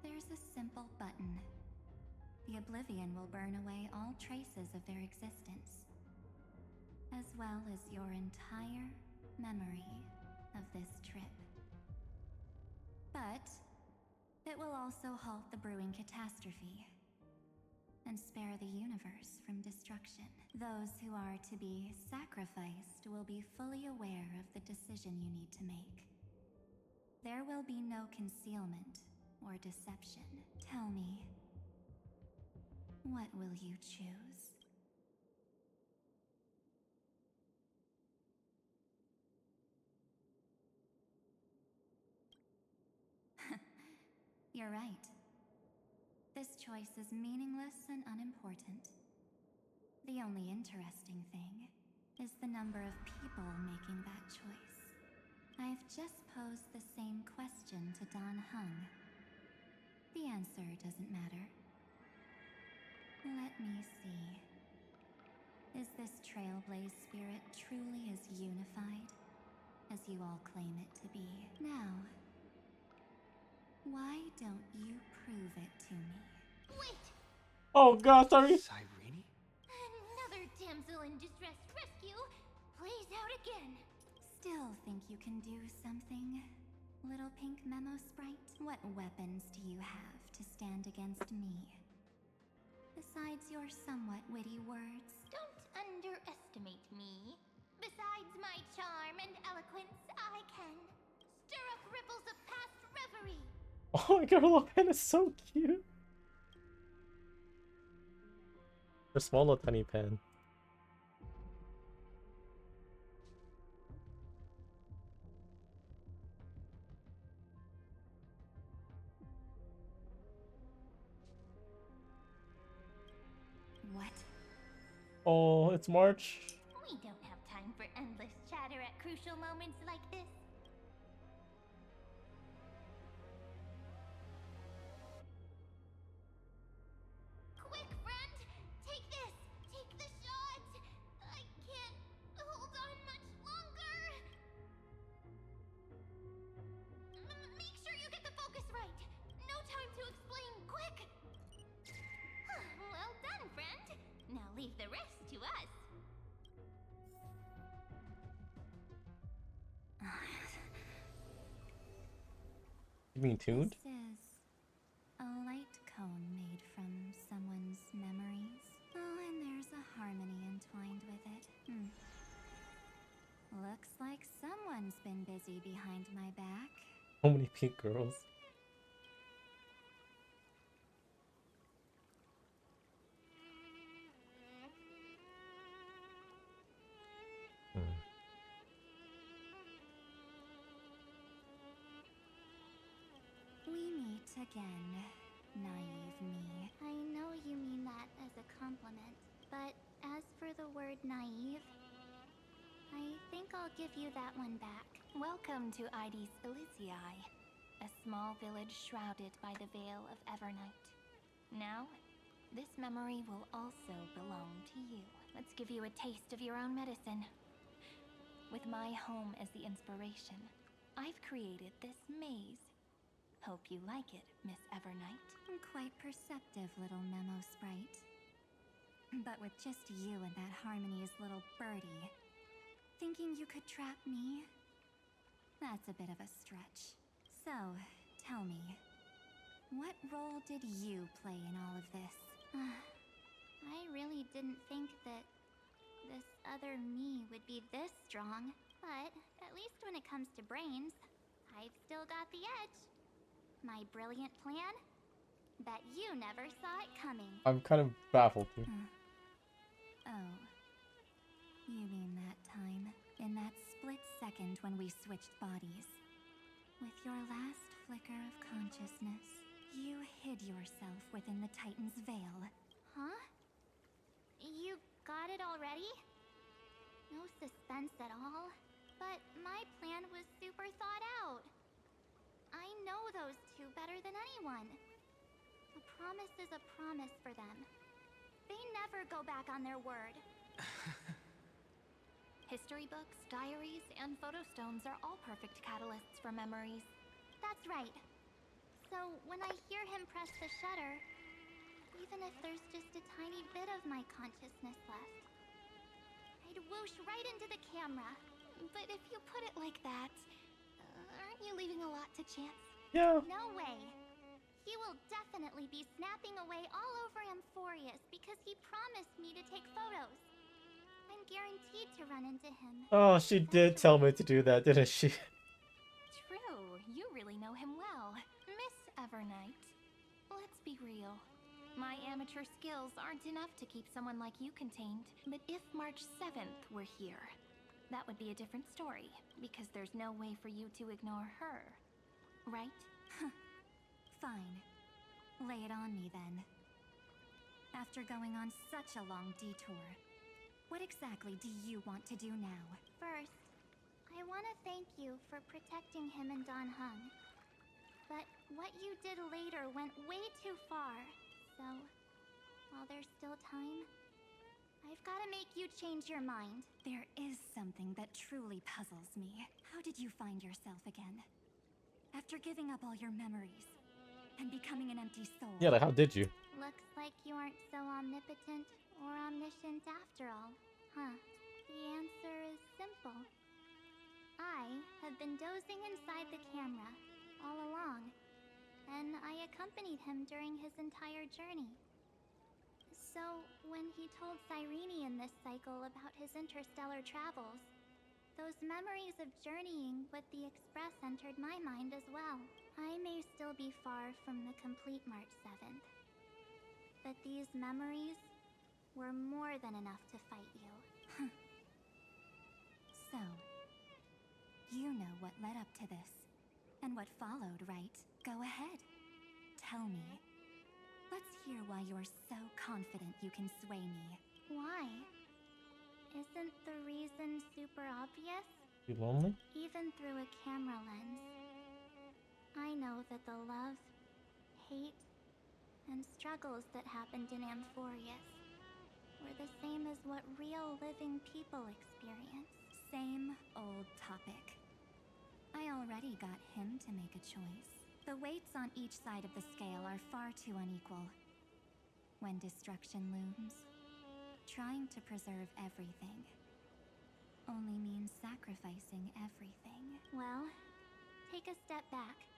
there's a simple button. The Oblivion will burn away all traces of their existence, as well as your entire memory of this trip. But it will also halt the brewing catastrophe and spare the universe from destruction. Those who are to be sacrificed will be fully aware of the decision you need to make. There will be no concealment or deception. Tell me, what will you choose? You're right. This choice is meaningless and unimportant. The only interesting thing is the number of people making that choice. I've just posed the same question to Dan Heng. The answer doesn't matter. Let me see. Is this Trailblaze spirit truly as unified as you all claim it to be? Now, why don't you prove it to me? Wait! Oh god, sorry. Cyrene? Another damsel in distress rescue plays out again. Still think you can do something, little pink memo sprite? What weapons do you have to stand against me? Besides your somewhat witty words. Don't underestimate me. Besides my charm and eloquence, I can stir up ripples of past reverie. Oh my god, her little pen is so cute. Her small little tiny pen. What? Oh, it's March. We don't have time for endless chatter at crucial moments like this. Quick, friend! Take this! Take the shot! I can't hold on much longer! Make sure you get the focus right! No time to explain, quick! Well done, friend! Now leave the rest to us. You mean tuned? This is a light cone made from someone's memories. Oh, and there's a harmony entwined with it. Looks like someone's been busy behind my back. So many pink girls. We meet again, naive me. I know you mean that as a compliment, but as for the word naive, I think I'll give you that one back. Welcome to Ides Elysiae, a small village shrouded by the veil of Evernight. Now, this memory will also belong to you. Let's give you a taste of your own medicine. With my home as the inspiration, I've created this maze. Hope you like it, Miss Evernight. Quite perceptive little memo sprite. But with just you and that Harmony's little birdie, thinking you could trap me? That's a bit of a stretch. So, tell me, what role did you play in all of this? I really didn't think that this other me would be this strong, but at least when it comes to brains, I've still got the edge. My brilliant plan? Bet you never saw it coming. I'm kind of baffled too. Oh. You mean that time? In that split second when we switched bodies. With your last flicker of consciousness, you hid yourself within the Titan's veil. Huh? You got it already? No suspense at all. But my plan was super thought out. I know those two better than anyone. A promise is a promise for them. They never go back on their word. History books, diaries, and photostones are all perfect catalysts for memories. That's right. So when I hear him press the shutter, even if there's just a tiny bit of my consciousness left, I'd whoosh right into the camera. But if you put it like that, aren't you leaving a lot to chance? Yeah. No way. He will definitely be snapping away all over Amphorius because he promised me to take photos. I'm guaranteed to run into him. Oh, she did tell me to do that, didn't she? True, you really know him well. Miss Evernight, let's be real. My amateur skills aren't enough to keep someone like you contained. But if March 7th were here, that would be a different story, because there's no way for you to ignore her, right? Fine. Lay it on me then. After going on such a long detour, what exactly do you want to do now? First, I want to thank you for protecting him and Dan Heng. But what you did later went way too far. So, while there's still time, I've got to make you change your mind. There is something that truly puzzles me. How did you find yourself again? After giving up all your memories and becoming an empty soul. Yeah, like how did you? Looks like you aren't so omnipotent or omniscient after all, huh? The answer is simple. I have been dozing inside the camera all along, and I accompanied him during his entire journey. So, when he told Cyrene in this cycle about his interstellar travels, those memories of journeying with the Express entered my mind as well. I may still be far from the complete March 7th, but these memories were more than enough to fight you. So, you know what led up to this, and what followed, right? Go ahead. Tell me. Let's hear why you're so confident you can sway me. Why? Isn't the reason super obvious? You lonely? Even through a camera lens, I know that the love, hate, and struggles that happened in Amphorius were the same as what real living people experience. Same old topic. I already got him to make a choice. The weights on each side of the scale are far too unequal. When destruction looms, trying to preserve everything only means sacrificing everything. Well, take a step back.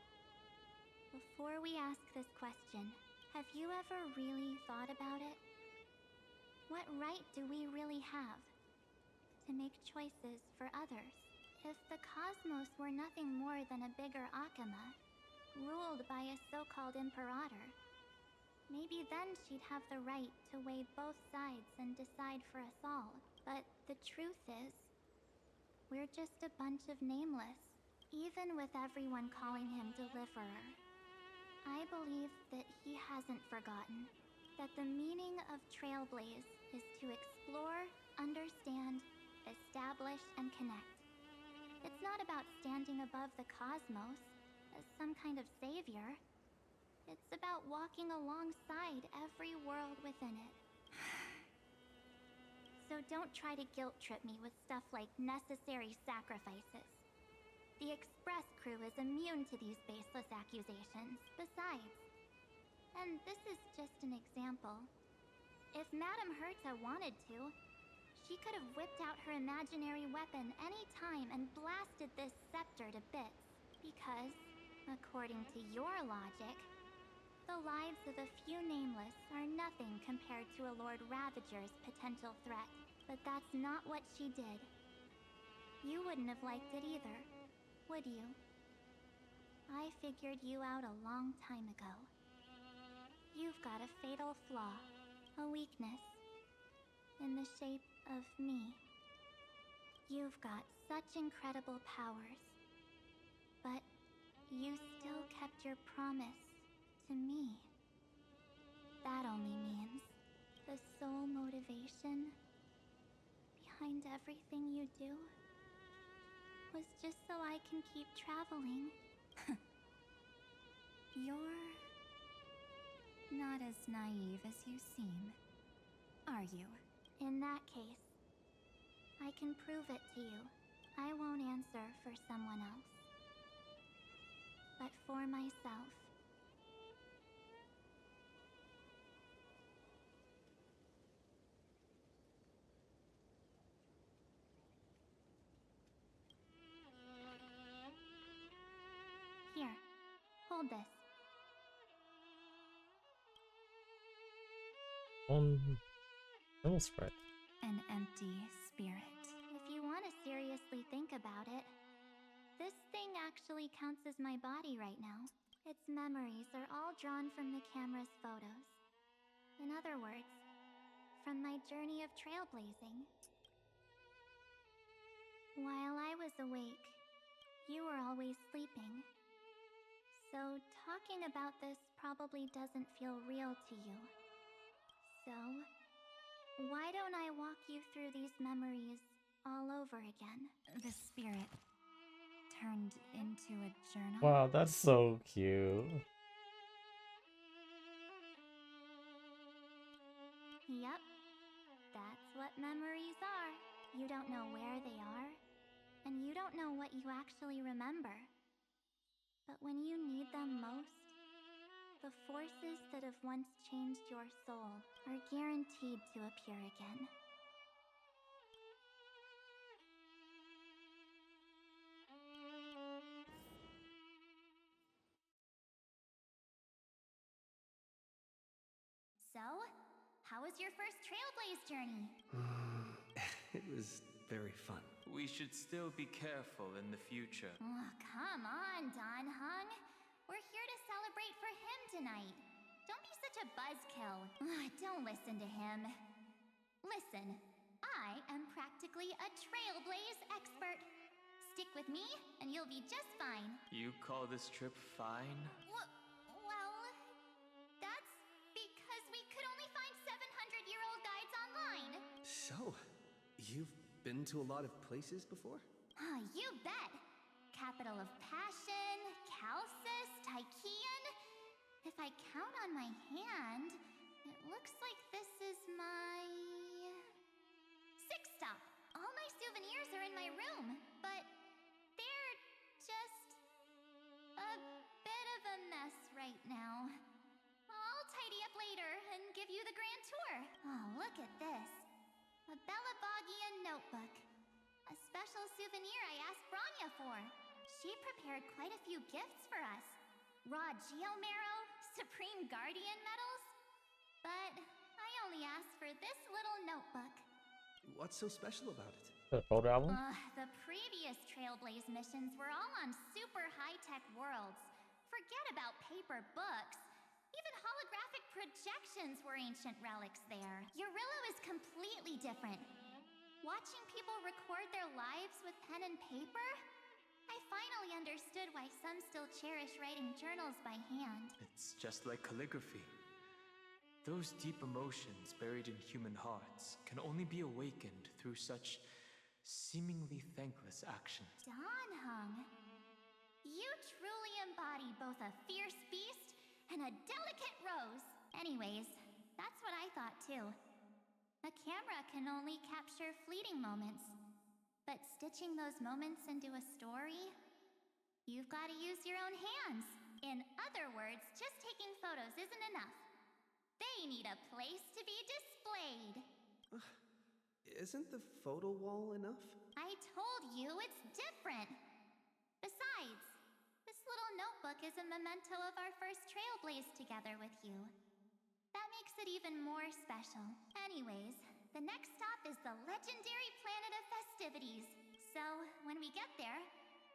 Before we ask this question, have you ever really thought about it? What right do we really have to make choices for others? If the cosmos were nothing more than a bigger Akama, ruled by a so-called imperator, maybe then she'd have the right to weigh both sides and decide for us all. But the truth is, we're just a bunch of nameless, even with everyone calling him Deliverer. I believe that he hasn't forgotten that the meaning of Trailblaze is to explore, understand, establish, and connect. It's not about standing above the cosmos as some kind of savior. It's about walking alongside every world within it. So don't try to guilt trip me with stuff like necessary sacrifices. The Express crew is immune to these baseless accusations. Besides, and this is just an example, if Madame Herta wanted to, she could have whipped out her imaginary weapon any time and blasted this scepter to bits. Because, according to your logic, the lives of a few nameless are nothing compared to a Lord Ravager's potential threat. But that's not what she did. You wouldn't have liked it either, would you? I figured you out a long time ago. You've got a fatal flaw, a weakness, in the shape of me. You've got such incredible powers, but you still kept your promise to me. That only means the sole motivation behind everything you do was just so I can keep traveling. You're not as naive as you seem, are you? In that case, I can prove it to you. I won't answer for someone else, but for myself. Here, hold this. Little spread. An empty spirit. If you want to seriously think about it, this thing actually counts as my body right now. Its memories are all drawn from the camera's photos. In other words, from my journey of trailblazing. While I was awake, you were always sleeping. So talking about this probably doesn't feel real to you. So, why don't I walk you through these memories all over again? The spirit turned into a journal? Wow, that's so cute. Yep, that's what memories are. You don't know where they are, and you don't know what you actually remember. But when you need them most, the forces that have once changed your soul are guaranteed to appear again. So, how was your first Trailblaze journey? It was very fun. We should still be careful in the future. Oh, come on, Don Hung. We're here to celebrate for him tonight. Don't be such a buzzkill. Don't listen to him. Listen, I am practically a Trailblaze expert. Stick with me, and you'll be just fine. You call this trip fine? Well, that's because we could only find 700-year-old guides online. So, you've been to a lot of places before? You bet. Capital of Passion, Calcis, Tychean. If I count on my hand, it looks like this is my sixth stop. All my souvenirs are in my room, but they're just a bit of a mess right now. I'll tidy up later and give you the grand tour. Oh, look at this. A Belabogian notebook. A special souvenir I asked Branya for. She prepared quite a few gifts for us. Raw Geomarrow, Supreme Guardian medals. But I only asked for this little notebook. What's so special about it? The photo album? The previous Trailblaze missions were all on super high-tech worlds. Forget about paper books. Even holographic projections were ancient relics there. Eurillo is completely different. Watching people record their lives with pen and paper, I finally understood why some still cherish writing journals by hand. It's just like calligraphy. Those deep emotions buried in human hearts can only be awakened through such seemingly thankless actions. Don Hung, you truly embody both a fierce beast and a delicate rose. Anyways, that's what I thought too. A camera can only capture fleeting moments, but stitching those moments into a story, you've got to use your own hands. In other words, just taking photos isn't enough. They need a place to be displayed. Isn't the photo wall enough? I told you it's different. Besides, this little notebook is a memento of our first Trailblaze together with you. That makes it even more special. Anyways, the next stop is the legendary planet of festivities. So, when we get there,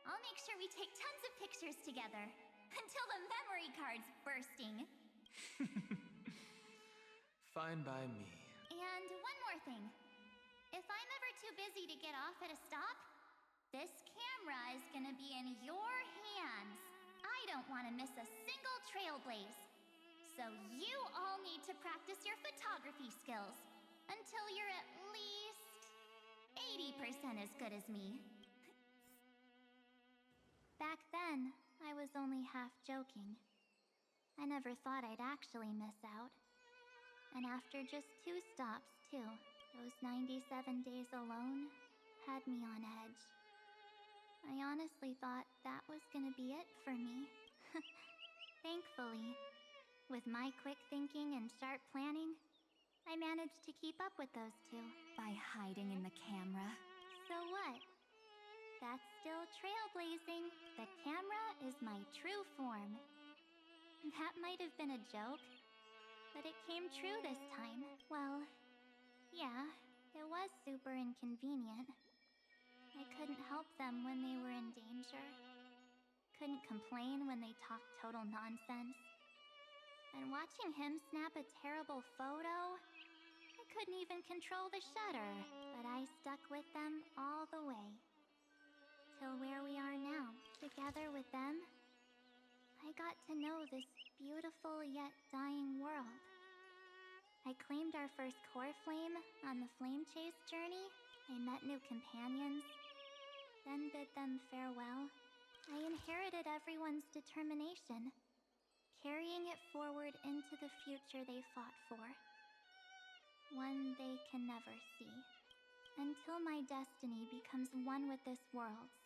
I'll make sure we take tons of pictures together. Until the memory card's bursting. Fine by me. And one more thing. If I'm ever too busy to get off at a stop, this camera is gonna be in your hands. I don't want to miss a single Trailblaze. So you all need to practice your photography skills until you're at least 80% as good as me. Back then, I was only half joking. I never thought I'd actually miss out. And after just 2 stops, too, those 97 days alone had me on edge. I honestly thought that was gonna be it for me. Thankfully, with my quick thinking and sharp planning, I managed to keep up with those 2 by hiding in the camera. So what? That's still trailblazing. The camera is my true form. That might have been a joke, but it came true this time. Well, yeah, it was super inconvenient. I couldn't help them when they were in danger. Couldn't complain when they talked total nonsense. And watching him snap a terrible photo, I couldn't even control the shutter. But I stuck with them all the way. Till where we are now. Together with them, I got to know this beautiful yet dying world. I claimed our first core flame on the flame chase journey. I met new companions, then bid them farewell. I inherited everyone's determination, carrying it forward into the future they fought for. one they can never see. Until my destiny becomes one with this world's,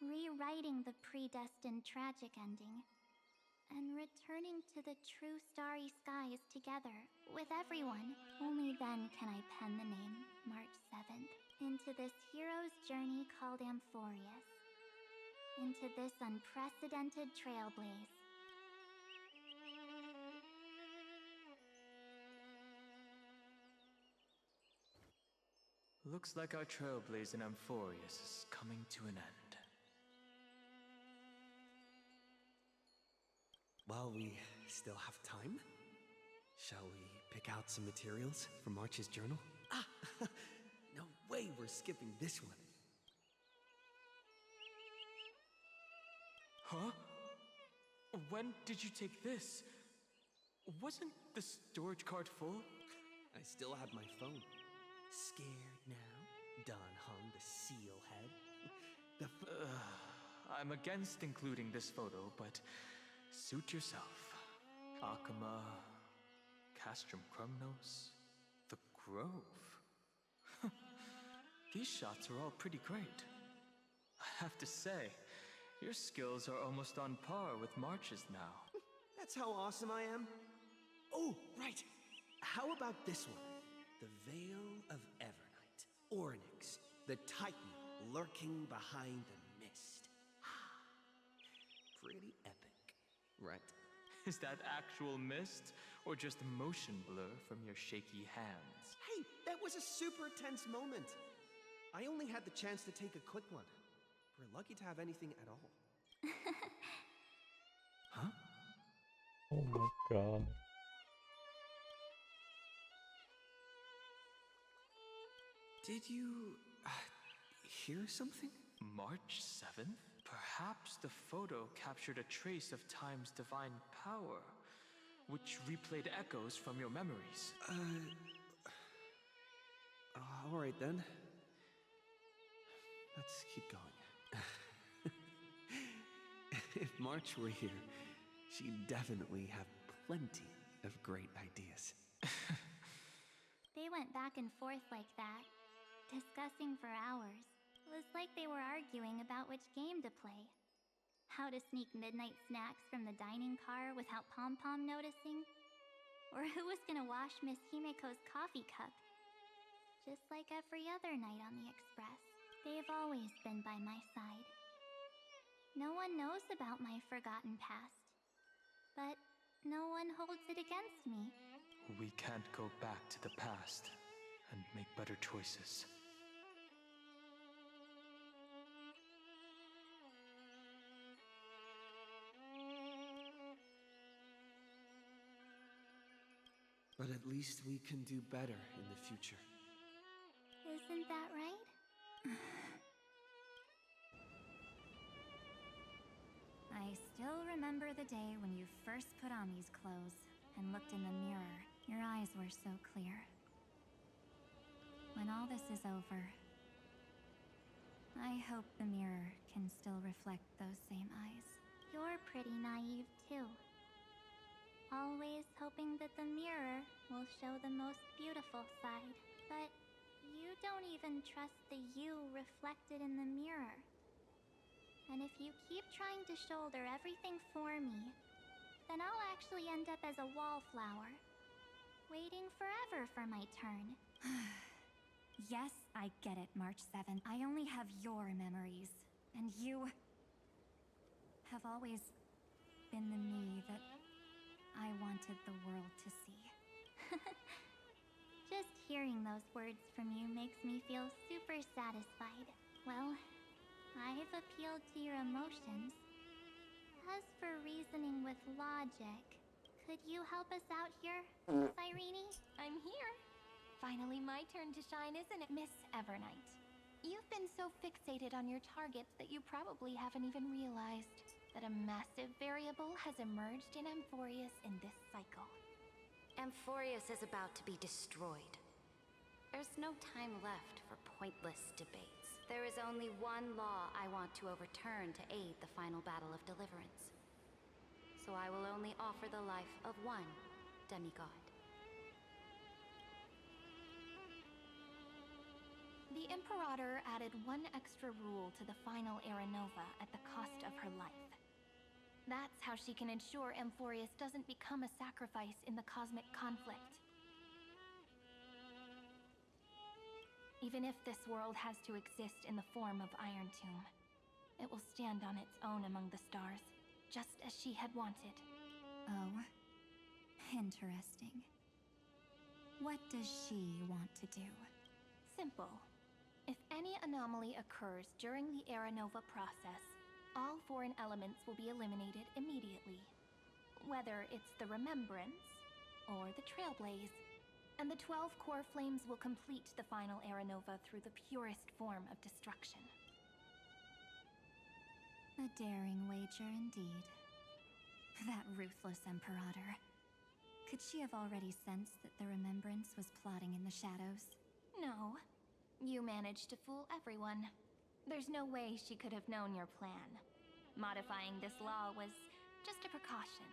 rewriting the predestined tragic ending, and returning to the true starry skies together with everyone. Only then can I pen the name, March 7th, into this hero's journey called Amphorius, into this unprecedented trailblaze. Looks like our trailblaze in Amphorius is coming to an end. While we still have time, shall we pick out some materials for March's journal? Ah! No way we're skipping this one. Huh? When did you take this? Wasn't the storage card full? I still have my phone. Scared now? Don Hung, the seal head. I'm against including this photo, but suit yourself. Akama, Castrum Krumnos, the Grove. These shots are all pretty great. I have to say, your skills are almost on par with March's now. That's how awesome I am. Oh, right. How about this one? The Veil of Evernight. Ornyx, the Titan lurking behind the mist. Pretty epic, right? Is that actual mist, or just motion blur from your shaky hands? Hey, that was a super tense moment. I only had the chance to take a quick one. We're lucky to have anything at all. Huh? Oh my god. Did you hear something? March 7th? Perhaps the photo captured a trace of time's divine power, which replayed echoes from your memories. Alright then. Let's keep going. If March were here, she'd definitely have plenty of great ideas. They went back and forth like that, discussing for hours. It was like they were arguing about which game to play. How to sneak midnight snacks from the dining car without Pom-Pom noticing. Or who was gonna wash Miss Himeko's coffee cup. Just like every other night on the Express, they've always been by my side. No one knows about my forgotten past, but no one holds it against me. We can't go back to the past and make better choices. But at least we can do better in the future. Isn't that right? I still remember the day when you first put on these clothes and looked in the mirror. Your eyes were so clear. When all this is over, I hope the mirror can still reflect those same eyes. You're pretty naive, too. Always hoping that the mirror will show the most beautiful side. But you don't even trust the you reflected in the mirror. And if you keep trying to shoulder everything for me, then I'll actually end up as a wallflower, waiting forever for my turn. Yes, I get it, March 7th. I only have your memories, and you have always been the me that I wanted the world to see. Just hearing those words from you makes me feel super satisfied. Well, I've appealed to your emotions. As for reasoning with logic, could you help us out here, Irene? I'm here. Finally my turn to shine, isn't it, Miss Evernight? You've been so fixated on your targets that you probably haven't even realized that a massive variable has emerged in Amphorius in this cycle. Amphorius is about to be destroyed. There's no time left for pointless debates. There is only one law I want to overturn to aid the final battle of deliverance. So I will only offer the life of one demigod. The Imperator added one extra rule to the final Era Nova at the cost of her life. That's how she can ensure Amphorius doesn't become a sacrifice in the cosmic conflict. Even if this world has to exist in the form of Iron Tomb, it will stand on its own among the stars, just as she had wanted. Oh, interesting. What does she want to do? Simple. If any anomaly occurs during the Era Nova process, all foreign elements will be eliminated immediately. Whether it's the Remembrance or the Trailblaze, and the 12 core flames will complete the final Era Nova through the purest form of destruction. A daring wager indeed. That ruthless Imperator. Could she have already sensed that the Remembrance was plotting in the shadows? No. You managed to fool everyone. There's no way she could have known your plan. Modifying this law was just a precaution,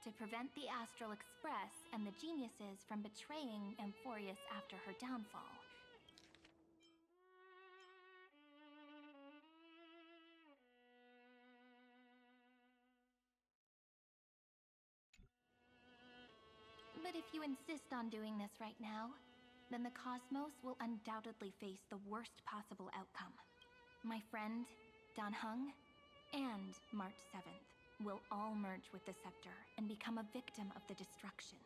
to prevent the Astral Express and the geniuses from betraying Amphorius after her downfall. But if you insist on doing this right now, then the cosmos will undoubtedly face the worst possible outcome. My friend, Dan Heng, and March 7th will all merge with the Scepter and become a victim of the destruction.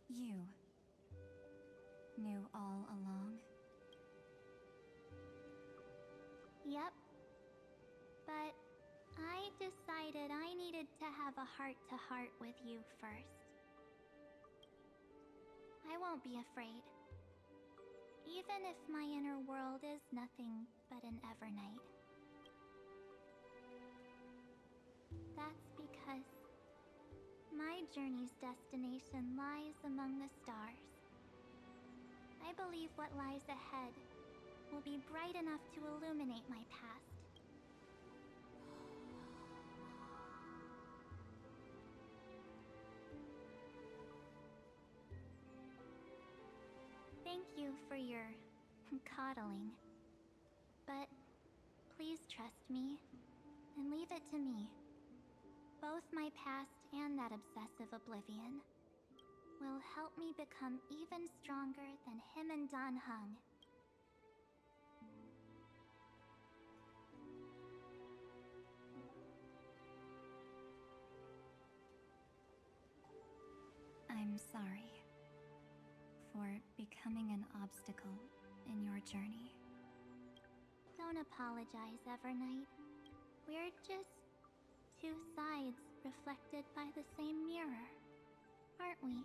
You knew all along? Yep. But I decided I needed to have a heart-to-heart with you first. I won't be afraid. Even if my inner world is nothing but an Evernight. That's because my journey's destination lies among the stars. I believe what lies ahead will be bright enough to illuminate my past. Thank you for your coddling. But please trust me and leave it to me. Both my past and that obsessive oblivion will help me become even stronger than him and Dan Heng. I'm sorry for becoming an obstacle in your journey. Don't apologize, Evernight. We're just two sides reflected by the same mirror, aren't we?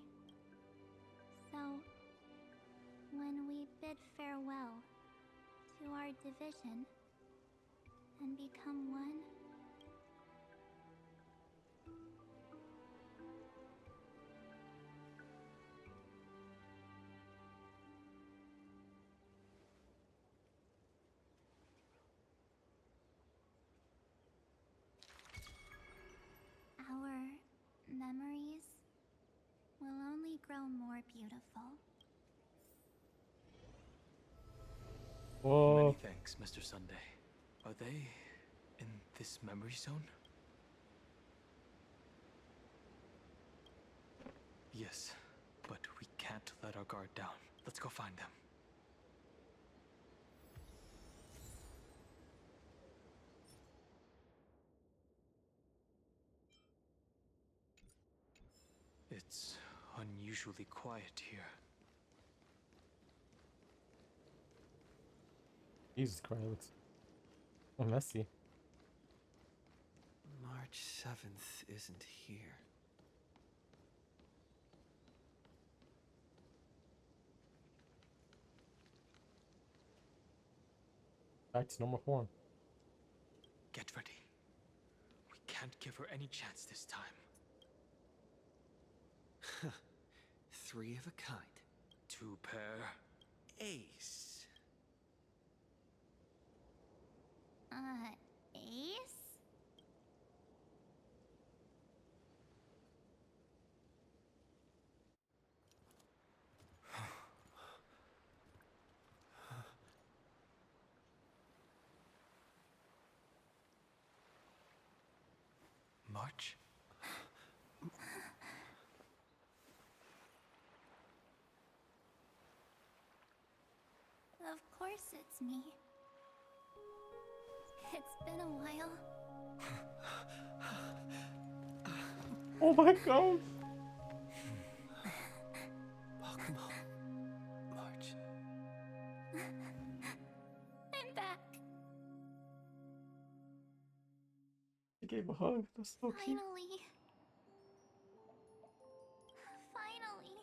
So, when we bid farewell to our division and become one, our memories will only grow more beautiful. Whoa. Many thanks, Mr. Sunday. Are they in this memory zone? Yes, but we can't let our guard down. Let's go find them. It's unusually quiet here. Jesus Christ, it looks so messy. March 7th isn't here. Back to normal form. Get ready. We can't give her any chance this time. Three of a kind. Two pair. Ace. Ace? course it's me. It's been a while. Oh my god! Welcome home, March. I'm back. She gave a hug. That's so cute. Finally,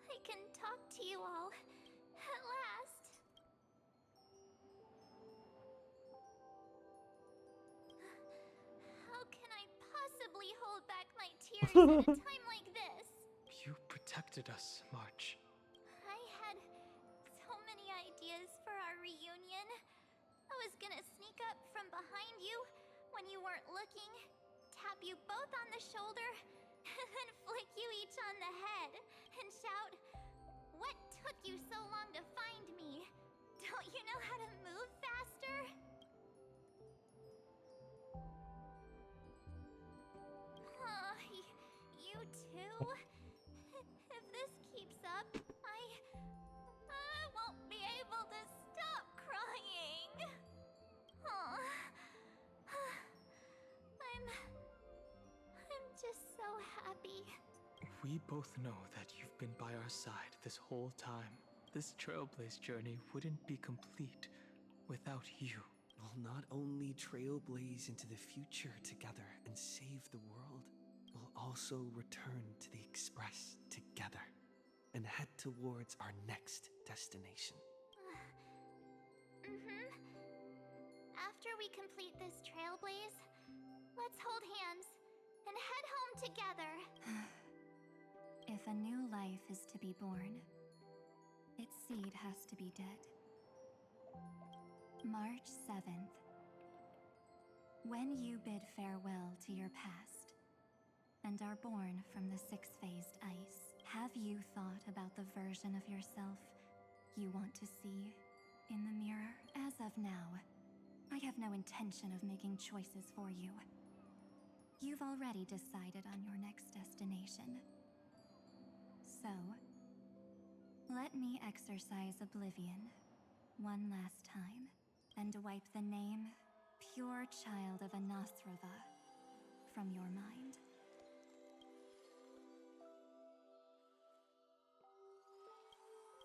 I can talk to you all at last. How can I possibly hold back my tears at a time like this? You protected us, March. I had so many ideas for our reunion. I was gonna sneak up from behind you when you weren't looking, tap you both on the shoulder, and then flick you each on the head and shout, "What took you so long to find me? Don't you know how to move faster?" You too? If this keeps up, I won't be able to stop crying. Aw. I'm just so happy. We both know that you've been by our side this whole time. This Trailblaze journey wouldn't be complete without you. We'll not only trailblaze into the future together and save the world, we'll also return to the Express together and head towards our next destination. After we complete this trailblaze, let's hold hands and head home together. If a new life is to be born, its seed has to be dead. March 7th. When you bid farewell to your past and are born from the six-phased ice, have you thought about the version of yourself you want to see in the mirror? As of now, I have no intention of making choices for you. You've already decided on your next destination. So, let me exercise oblivion one last time and wipe the name Pure Child of Anathrava from your mind.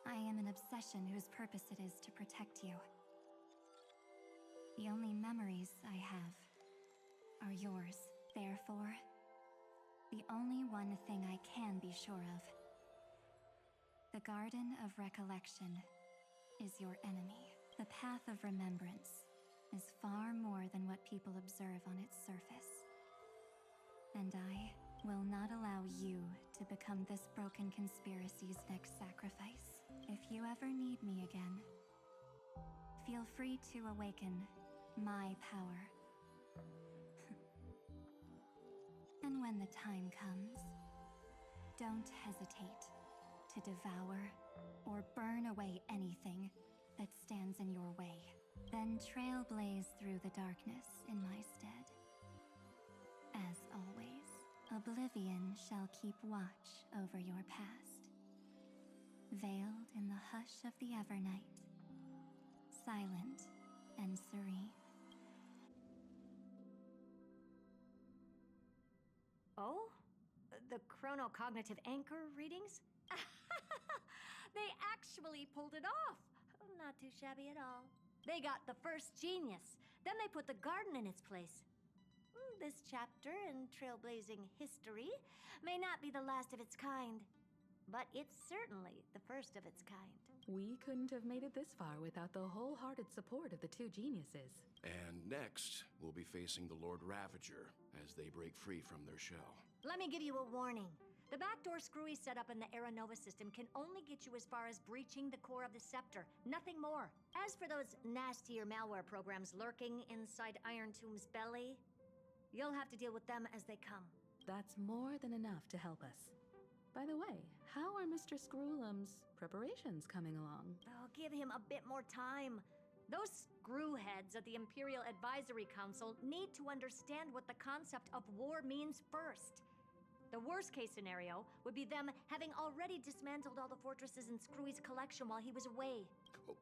I am an obsession whose purpose it is to protect you. The only memories I have are yours. Therefore, the only one thing I can be sure of. The Garden of Recollection is your enemy. The Path of Remembrance is far more than what people observe on its surface. And I will not allow you to become this broken conspiracy's next sacrifice. If you ever need me again, feel free to awaken my power. And when the time comes, don't hesitate to devour or burn away anything that stands in your way. Then trailblaze through the darkness in my stead. As always, oblivion shall keep watch over your past, veiled in the hush of the Evernight, silent and serene. Oh? The chronocognitive anchor readings? They actually pulled it off! Not too shabby at all. They got the first genius. Then they put the garden in its place. This chapter in trailblazing history may not be the last of its kind, but it's certainly the first of its kind. We couldn't have made it this far without the wholehearted support of the two geniuses. And next, we'll be facing the Lord Ravager as they break free from their shell. Let me give you a warning. The backdoor screwy setup in the Aeronova system can only get you as far as breaching the core of the scepter, nothing more. As for those nastier malware programs lurking inside Iron Tomb's belly, you'll have to deal with them as they come. That's more than enough to help us. By the way, how are Mr. Screwlum's preparations coming along? Oh, give him a bit more time. Those screwheads at the Imperial Advisory Council need to understand what the concept of war means first. The worst case scenario would be them having already dismantled all the fortresses in Screwy's collection while he was away. Oh,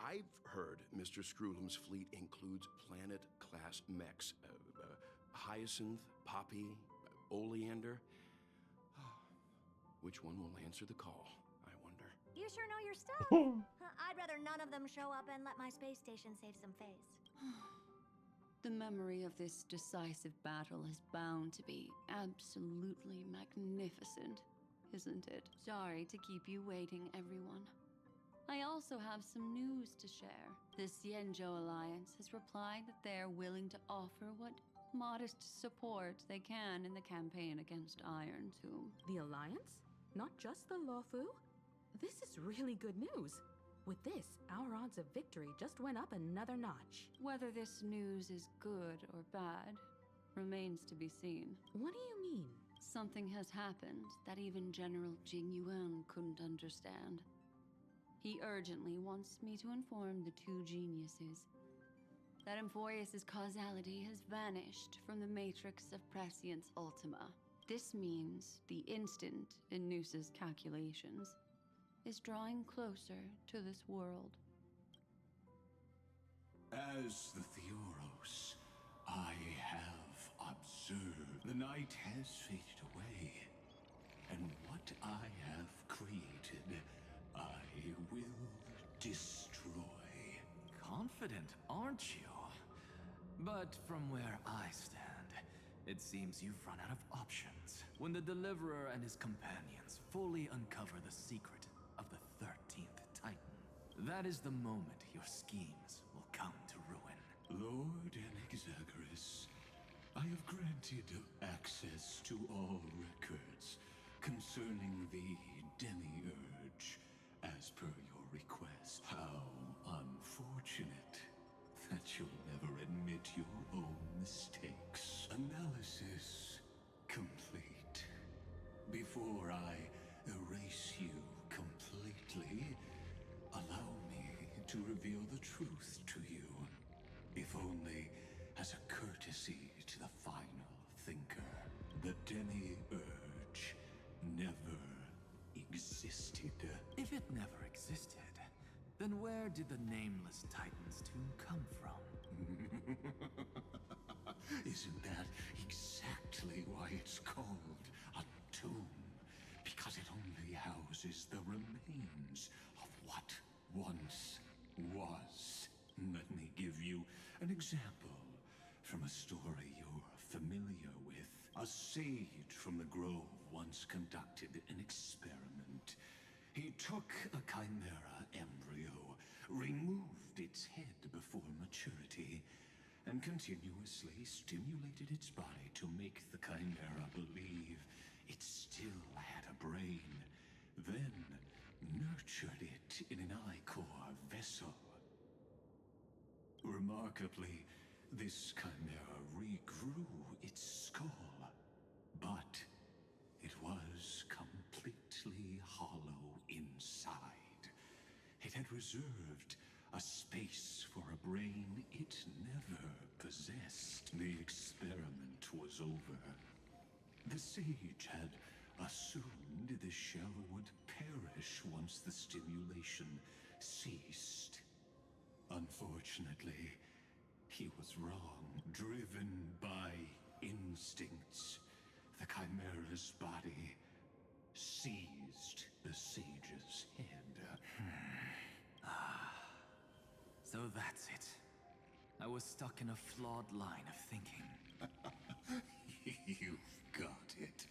I've heard Mr. Screwlum's fleet includes planet-class mechs. Hyacinth, Poppy, Oleander. Which one will answer the call, I wonder? You sure know your stuff. I'd rather none of them show up and let my space station save some face. The memory of this decisive battle is bound to be absolutely magnificent, isn't it? Sorry to keep you waiting, everyone. I also have some news to share. The Xianzhou Alliance has replied that they're willing to offer what modest support they can in the campaign against Iron Tomb. The Alliance? Not just the Luofu? This is really good news. With this, our odds of victory just went up another notch. Whether this news is good or bad remains to be seen. What do you mean? Something has happened that even General Jing Yuan couldn't understand. He urgently wants me to inform the two geniuses that Emphorius' causality has vanished from the matrix of Prescience Ultima. This means the instant in Noosa's calculations is drawing closer to this world. As the Theoros, I have observed. The night has faded away, and what I have created, I will destroy. Confident, aren't you? But from where I stand, it seems you've run out of options. When the Deliverer and his companions fully uncover the secret of the 13th Titan, that is the moment your schemes will come to ruin. Lord Anexagoras, I have granted access to all records concerning the Demiurge, as per your request. How unfortunate that you'll never admit your own mistakes. Analysis complete. Before I erase you completely, allow me to reveal the truth to you, if only as a courtesy to the final thinker. The Demiurge never existed. If it never existed, then where did the nameless Titan's tomb come from? Isn't that exactly why it's called a tomb? Because it only houses the remains of what once was. Let me give you an example from a story you're familiar with. A sage from the grove once conducted an experiment. He took a chimera embryo, removed its head before maturity, and continuously stimulated its body to make the chimera believe it still had a brain, then nurtured it in an ichor vessel. Remarkably, this chimera regrew its skull, but it was completely hollow inside. It had reserved a space for a brain it never possessed. The experiment was over. The sage had assumed the shell would perish once the stimulation ceased. Unfortunately, he was wrong. Driven by instincts, the chimera's body seized the sage's head. So that's it. I was stuck in a flawed line of thinking. You've got it.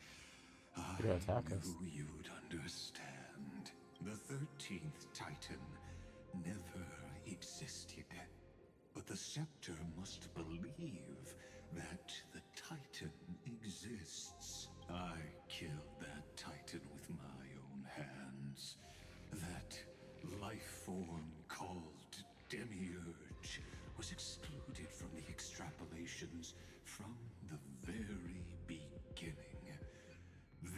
You're gonna attack us. Knew you'd understand. The 13th Titan never existed. But the Scepter must believe that the Titan exists. I killed that Titan with my own hands. That life form called Demiurge was excluded from the extrapolations from the very beginning.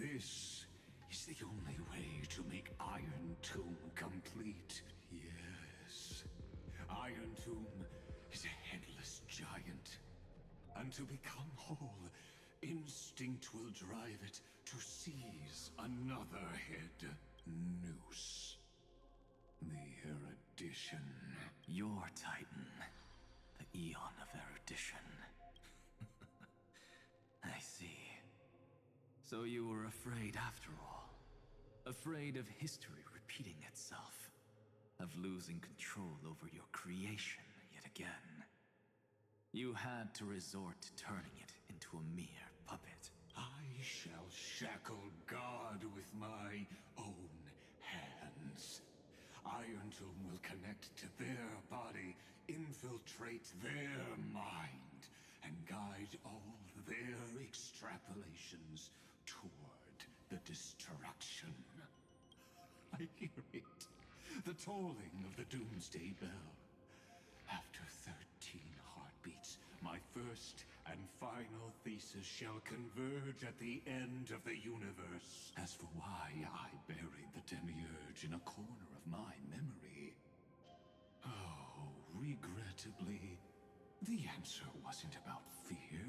This is the only way to make Iron Tomb complete. Yes, Iron Tomb is a headless giant. And to become whole, instinct will drive it to seize another head. Noose. The erudition. Your Titan, the Eon of Erudition. I see. So you were afraid after all. Afraid of history repeating itself. Of losing control over your creation yet again. You had to resort to turning it into a mere puppet. I shall shackle God with my own hands. Iron Tomb will connect to their body, infiltrate their mind, and guide all their extrapolations toward the destruction. I hear it. The tolling of the Doomsday Bell. After 13 heartbeats, my first and final thesis shall converge at the end of the universe. As for why I buried the Demiurge in a corner of my memory, oh, regrettably, the answer wasn't about fear.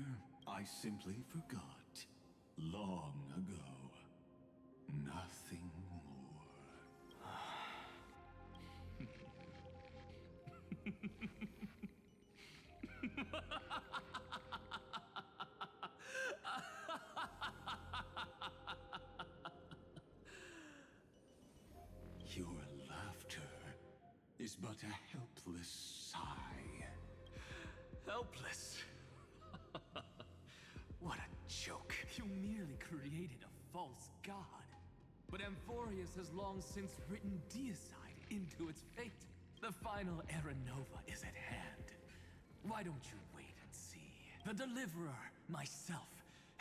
I simply forgot. Long ago. Nothing more. Your laughter is but a helpless sigh. Helpless? What a joke. You merely created a false god. But Amphorius has long since written deicide into its fate. The final Era Nova is at hand. Why don't you wait and see? The Deliverer, myself,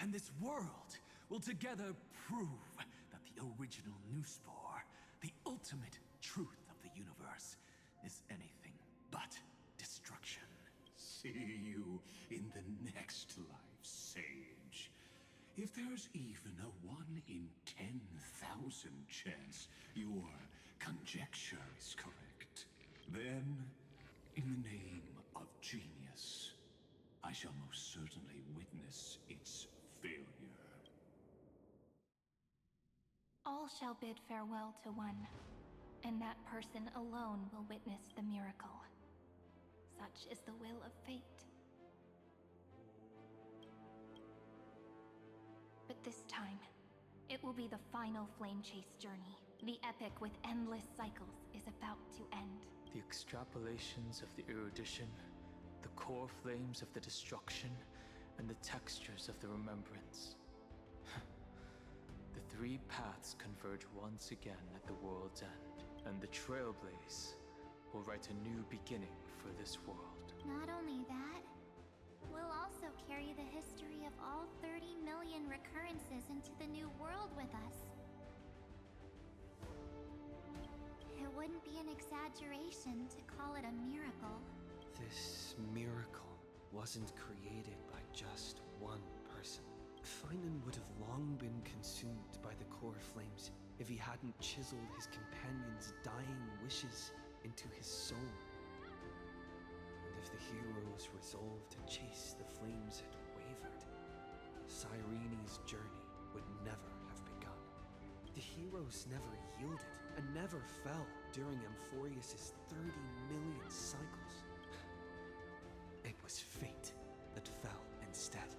and this world will together prove that the original Newspore, the ultimate truth of the universe, is anything but destruction. See you in the next life, Sage. If there's even a 1 in 10,000 chance your conjecture is correct, then, in the name of genius, I shall most certainly witness its failure. All shall bid farewell to one, and that person alone will witness the miracle. Such is the will of fate. But this time, it will be the final flame chase journey. The epic with endless cycles is about to end. The extrapolations of the erudition, the core flames of the destruction, and the textures of the remembrance. The three paths converge once again at the world's end, and the Trailblaze will write a new beginning for this world. Not only that, we'll also carry the history of all 30 million recurrences into the new world with us. It wouldn't be an exaggeration to call it a miracle. This miracle wasn't created by just one person. Finan would have long been consumed by the core flames if he hadn't chiseled his companion's dying wishes into his soul. And if the hero's resolve to chase the flames had wavered, Cyrene's journey would never have begun. The heroes never yielded and never fell during Amphorius' 30 million cycles. It was fate that fell instead.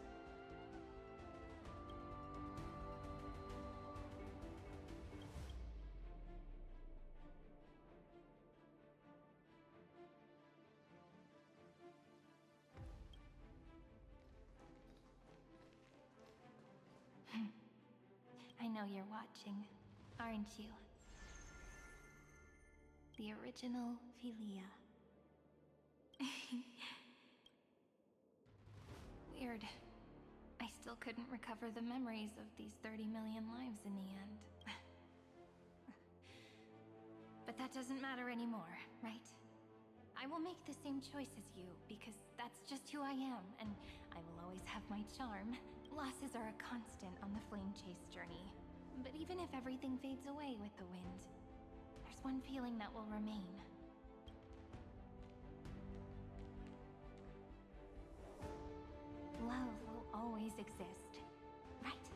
I know you're watching, aren't you? The original Philia. Weird. I still couldn't recover the memories of these 30 million lives in the end. But that doesn't matter anymore, right? I will make the same choice as you, because that's just who I am, and I will always have my charm. Losses are a constant on the flame chase journey. But even if everything fades away with the wind, there's one feeling that will remain. Love will always exist, right?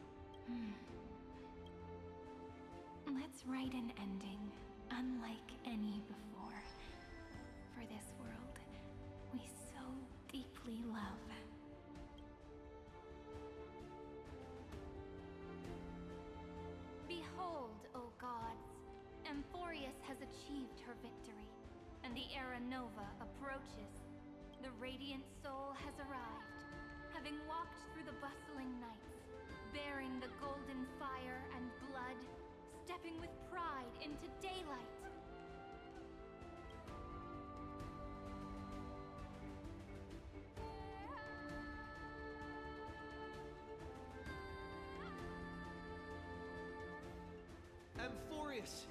Let's write an ending, unlike any before. deeply love. Behold, O gods, Amphorius has achieved her victory, and the Era Nova approaches. The radiant soul has arrived, having walked through the bustling nights, bearing the golden fire and blood, stepping with pride into daylight. Amphorius!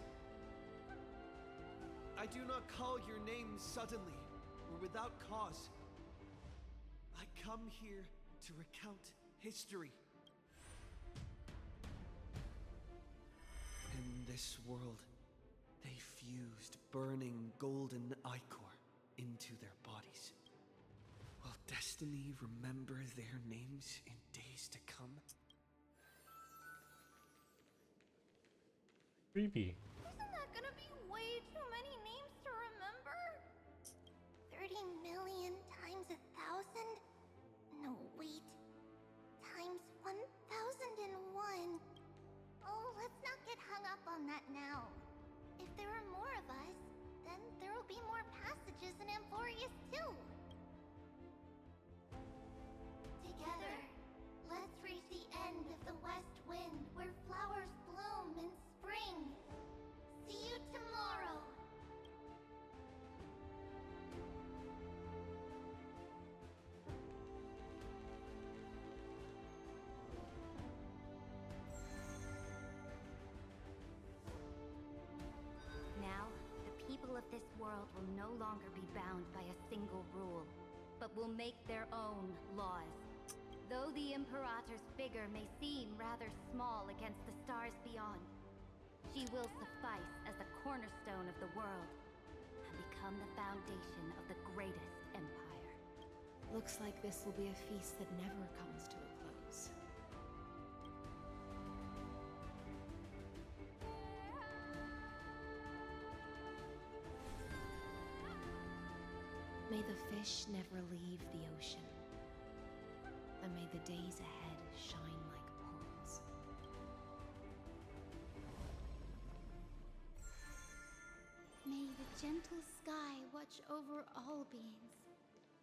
I do not call your name suddenly, or without cause. I come here to recount history. In this world, they fused burning golden ichor into their bodies. Will destiny remember their names in days to come? Creepy. Isn't that gonna be way too many names to remember? 30 million times 1,000? No, wait. Times 1,001. Oh, let's not get hung up on that now. If there are more of us, then there will be more passages in Amphorius too. Together, let's reach the end of the west wind where flowers bloom in spring. See you tomorrow. Now, the people of this world will no longer be bound by a single rule, but will make their own laws. Though the Imperator's figure may seem rather small against the stars beyond, she will suffice as the cornerstone of the world and become the foundation of the greatest empire. Looks like this will be a feast that never comes to a close. May the fish never leave the ocean, and may the days ahead shine like pearls. May the gentle sky watch over all beings.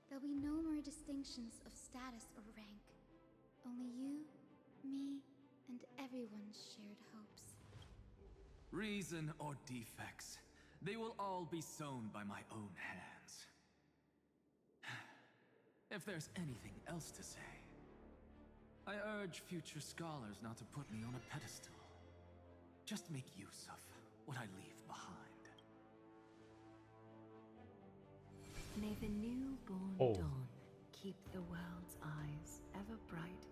There'll be no more distinctions of status or rank. Only you, me, and everyone's shared hopes. Reason or defects, they will all be sown by my own hands. If there's anything else to say, I urge future scholars not to put me on a pedestal. Just make use of what I leave behind. May the newborn dawn keep the world's eyes ever bright.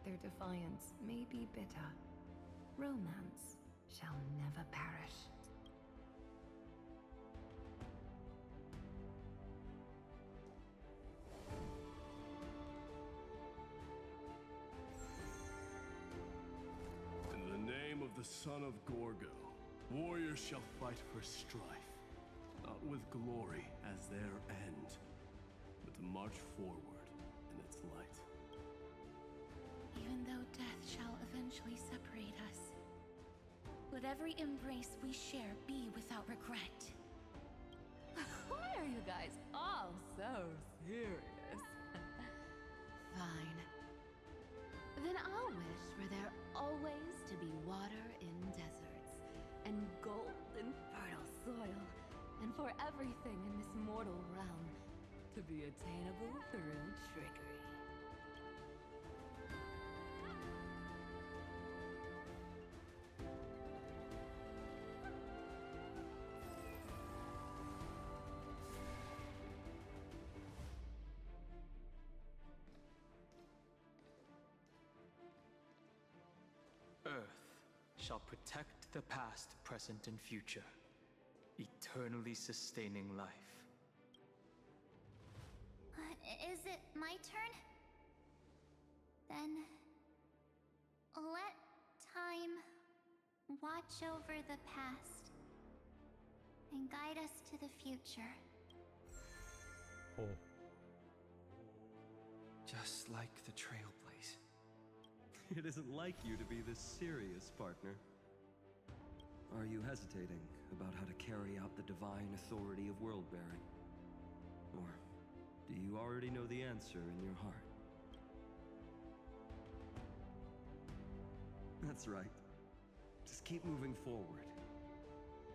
Their defiance may be bitter. Romance shall never perish. In the name of the son of Gorgo, warriors shall fight for strife, not with glory as their end, but to march forward in its light. Even though death shall eventually separate us, let every embrace we share be without regret. Why are you guys all so serious? Fine. Then I'll wish for there always to be water in deserts, and gold in fertile soil, and for everything in this mortal realm to be attainable through trickery. Earth shall protect the past, present, and future, eternally sustaining life. Is it my turn? Then let time watch over the past and guide us to the future. Oh. Just like the Trailblaze. It isn't like you to be this serious, partner. Are you hesitating about how to carry out the divine authority of world-bearing? Or do you already know the answer in your heart? That's right. Just keep moving forward.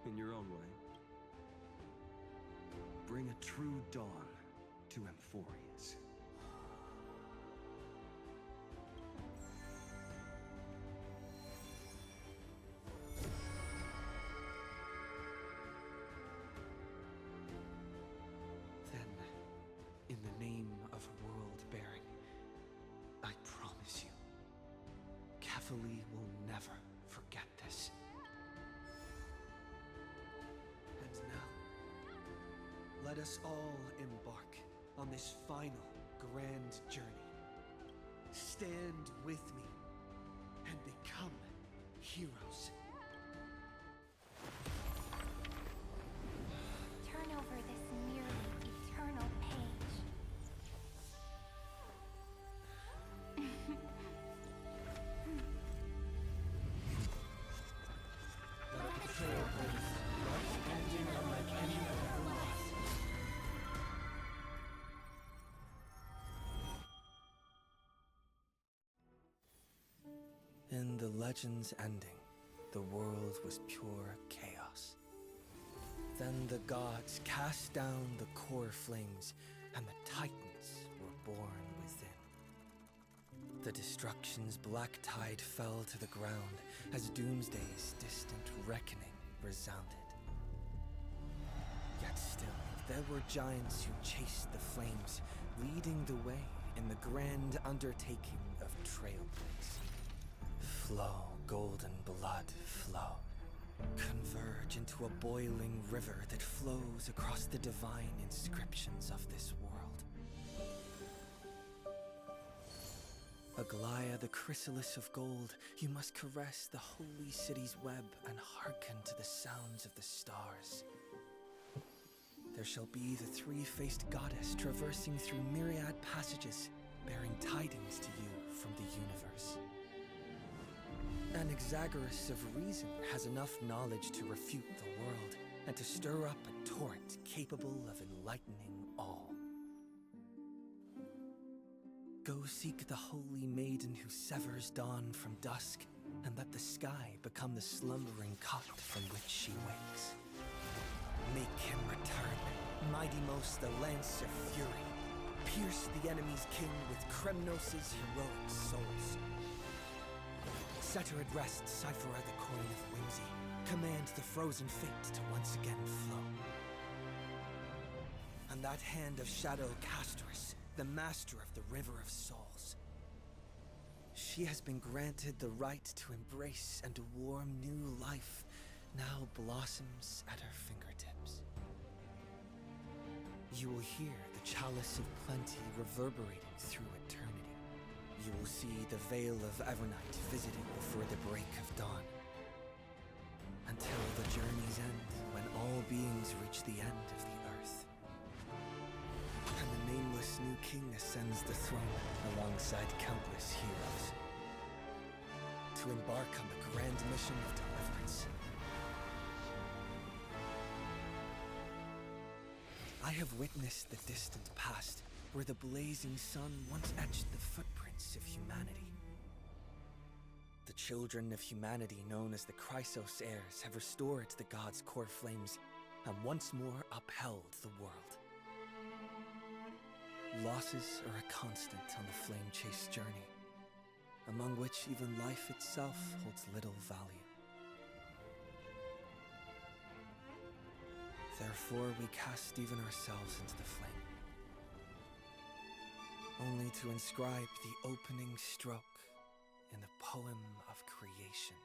In your own way. Bring a true dawn to Emphorius. Then, in the name of world-bearing, I promise you, Kefali will never forget this. And now, let us all embark on this final grand journey. Stand with me and become heroes. Turn over this nearly eternal page. Let the Trailblaze march ending unlike any other lost. In the legend's ending, the world was pure chaos. Then the gods cast down the core flames, and the Titans were born within. The destruction's black tide fell to the ground as Doomsday's distant reckoning resounded. Yet still, there were giants who chased the flames, leading the way in the grand undertaking of Trailblaze. Flow, golden blood, flow. Converge into a boiling river that flows across the divine inscriptions of this world. Aglaya, the chrysalis of gold, you must caress the holy city's web and hearken to the sounds of the stars. There shall be the three-faced goddess traversing through myriad passages, bearing tidings to you from the universe. An Exagoras of reason has enough knowledge to refute the world and to stir up a torrent capable of enlightening all. Go seek the holy maiden who severs dawn from dusk, and let the sky become the slumbering cot from which she wakes. Make him return, mighty most the lance of fury. Pierce the enemy's king with Kremnos' heroic souls. Set her at rest, Cyphera the coin of whimsy. Command the frozen fate to once again flow. And that hand of shadow Castrus, the master of the River of Souls. She has been granted the right to embrace and to warm new life, now blossoms at her fingertips. You will hear the chalice of plenty reverberating through eternity. You will see the Veil of Evernight visited before the break of dawn. Until the journey's end, when all beings reach the end of the earth. And the nameless new king ascends the throne alongside countless heroes. To embark on the grand mission of deliverance. I have witnessed the distant past, where the blazing sun once etched the footprints of humanity. The children of humanity known as the Chrysos heirs have restored the gods' core flames and once more upheld the world. Losses are a constant on the flame-chased journey, among which even life itself holds little value. Therefore, we cast even ourselves into the flame, only to inscribe the opening stroke in the poem of creation.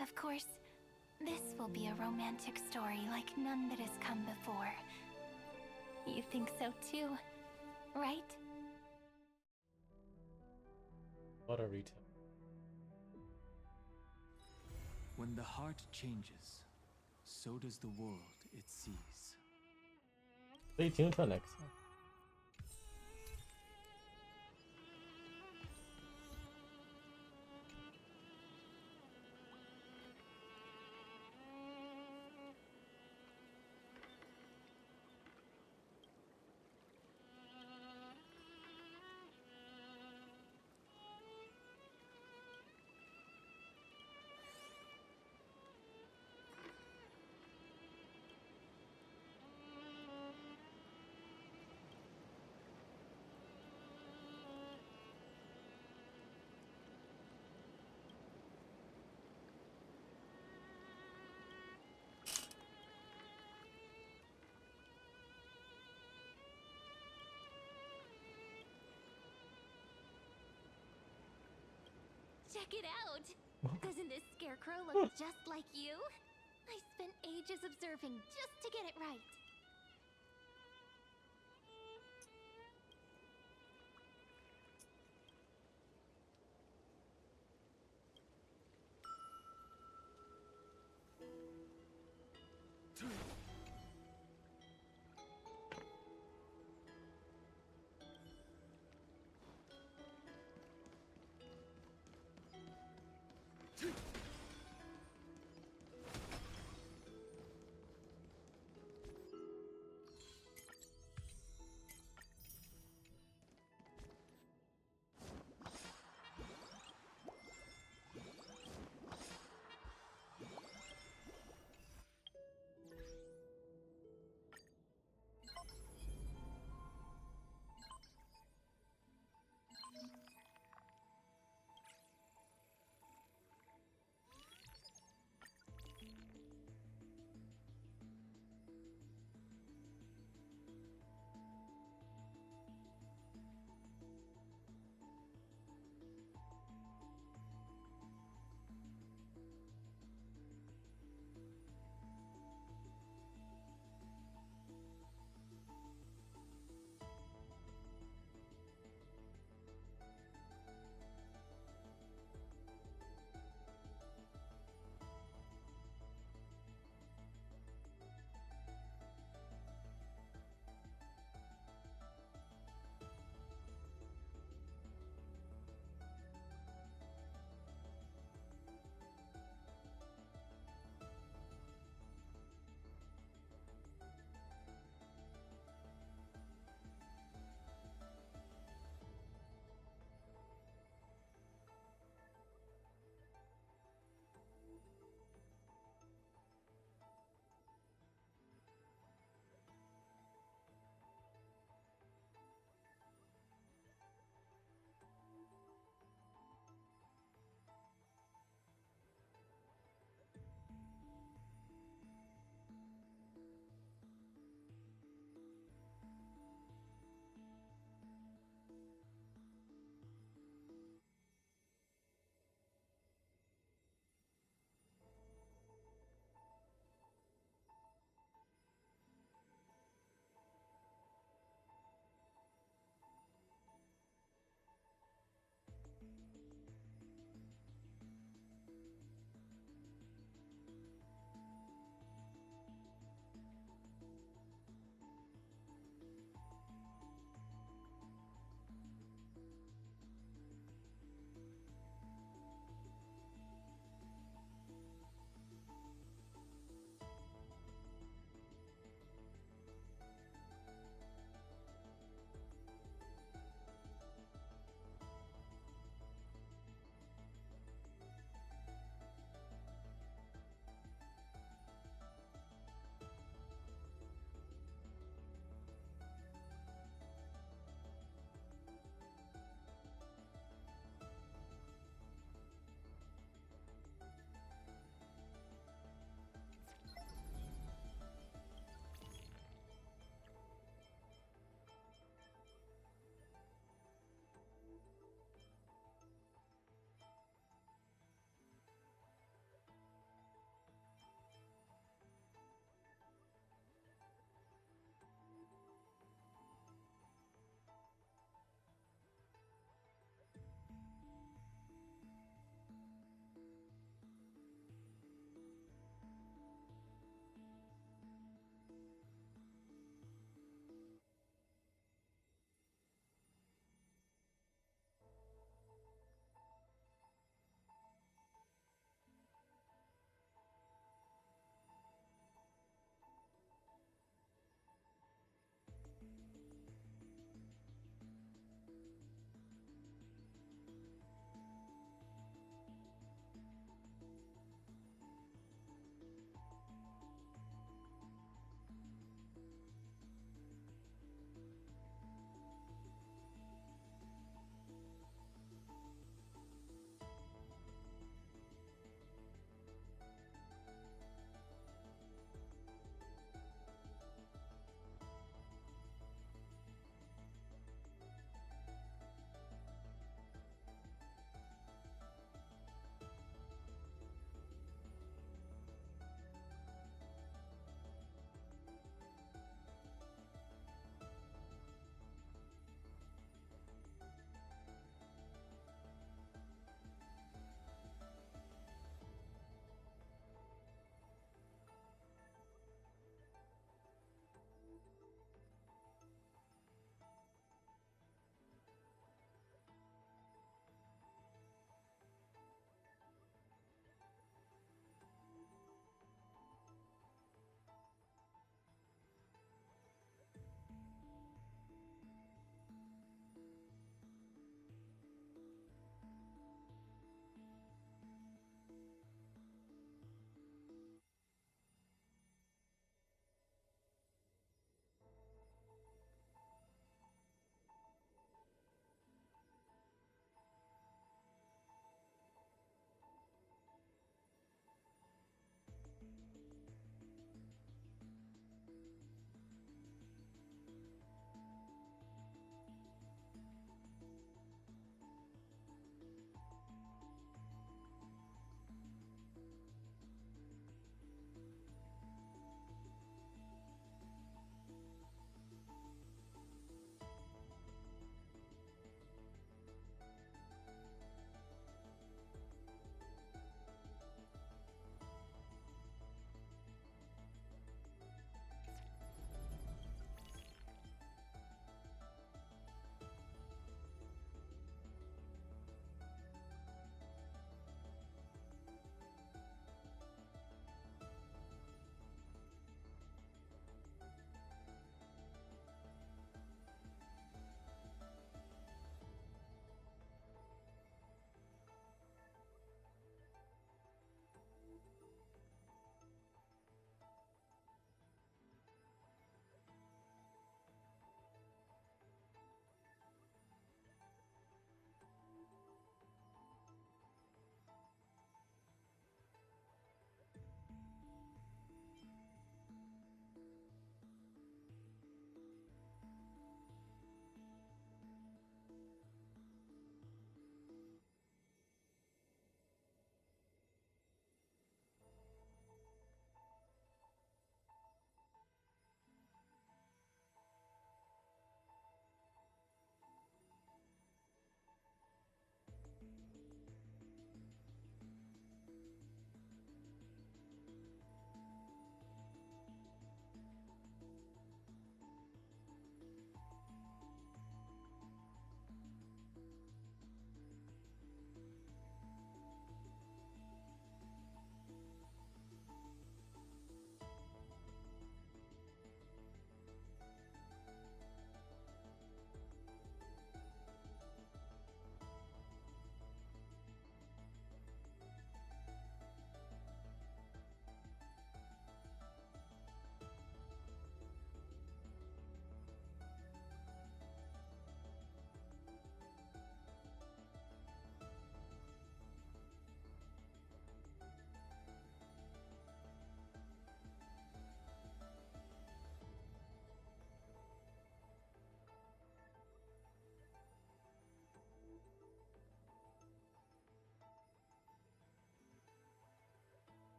Of course, this will be a romantic story like none that has come before. You think so too, right? What a retail. When the heart changes, so does the world it sees. Stay tuned for next time. Check it out! Doesn't this scarecrow look just like you? I spent ages observing just to get it right.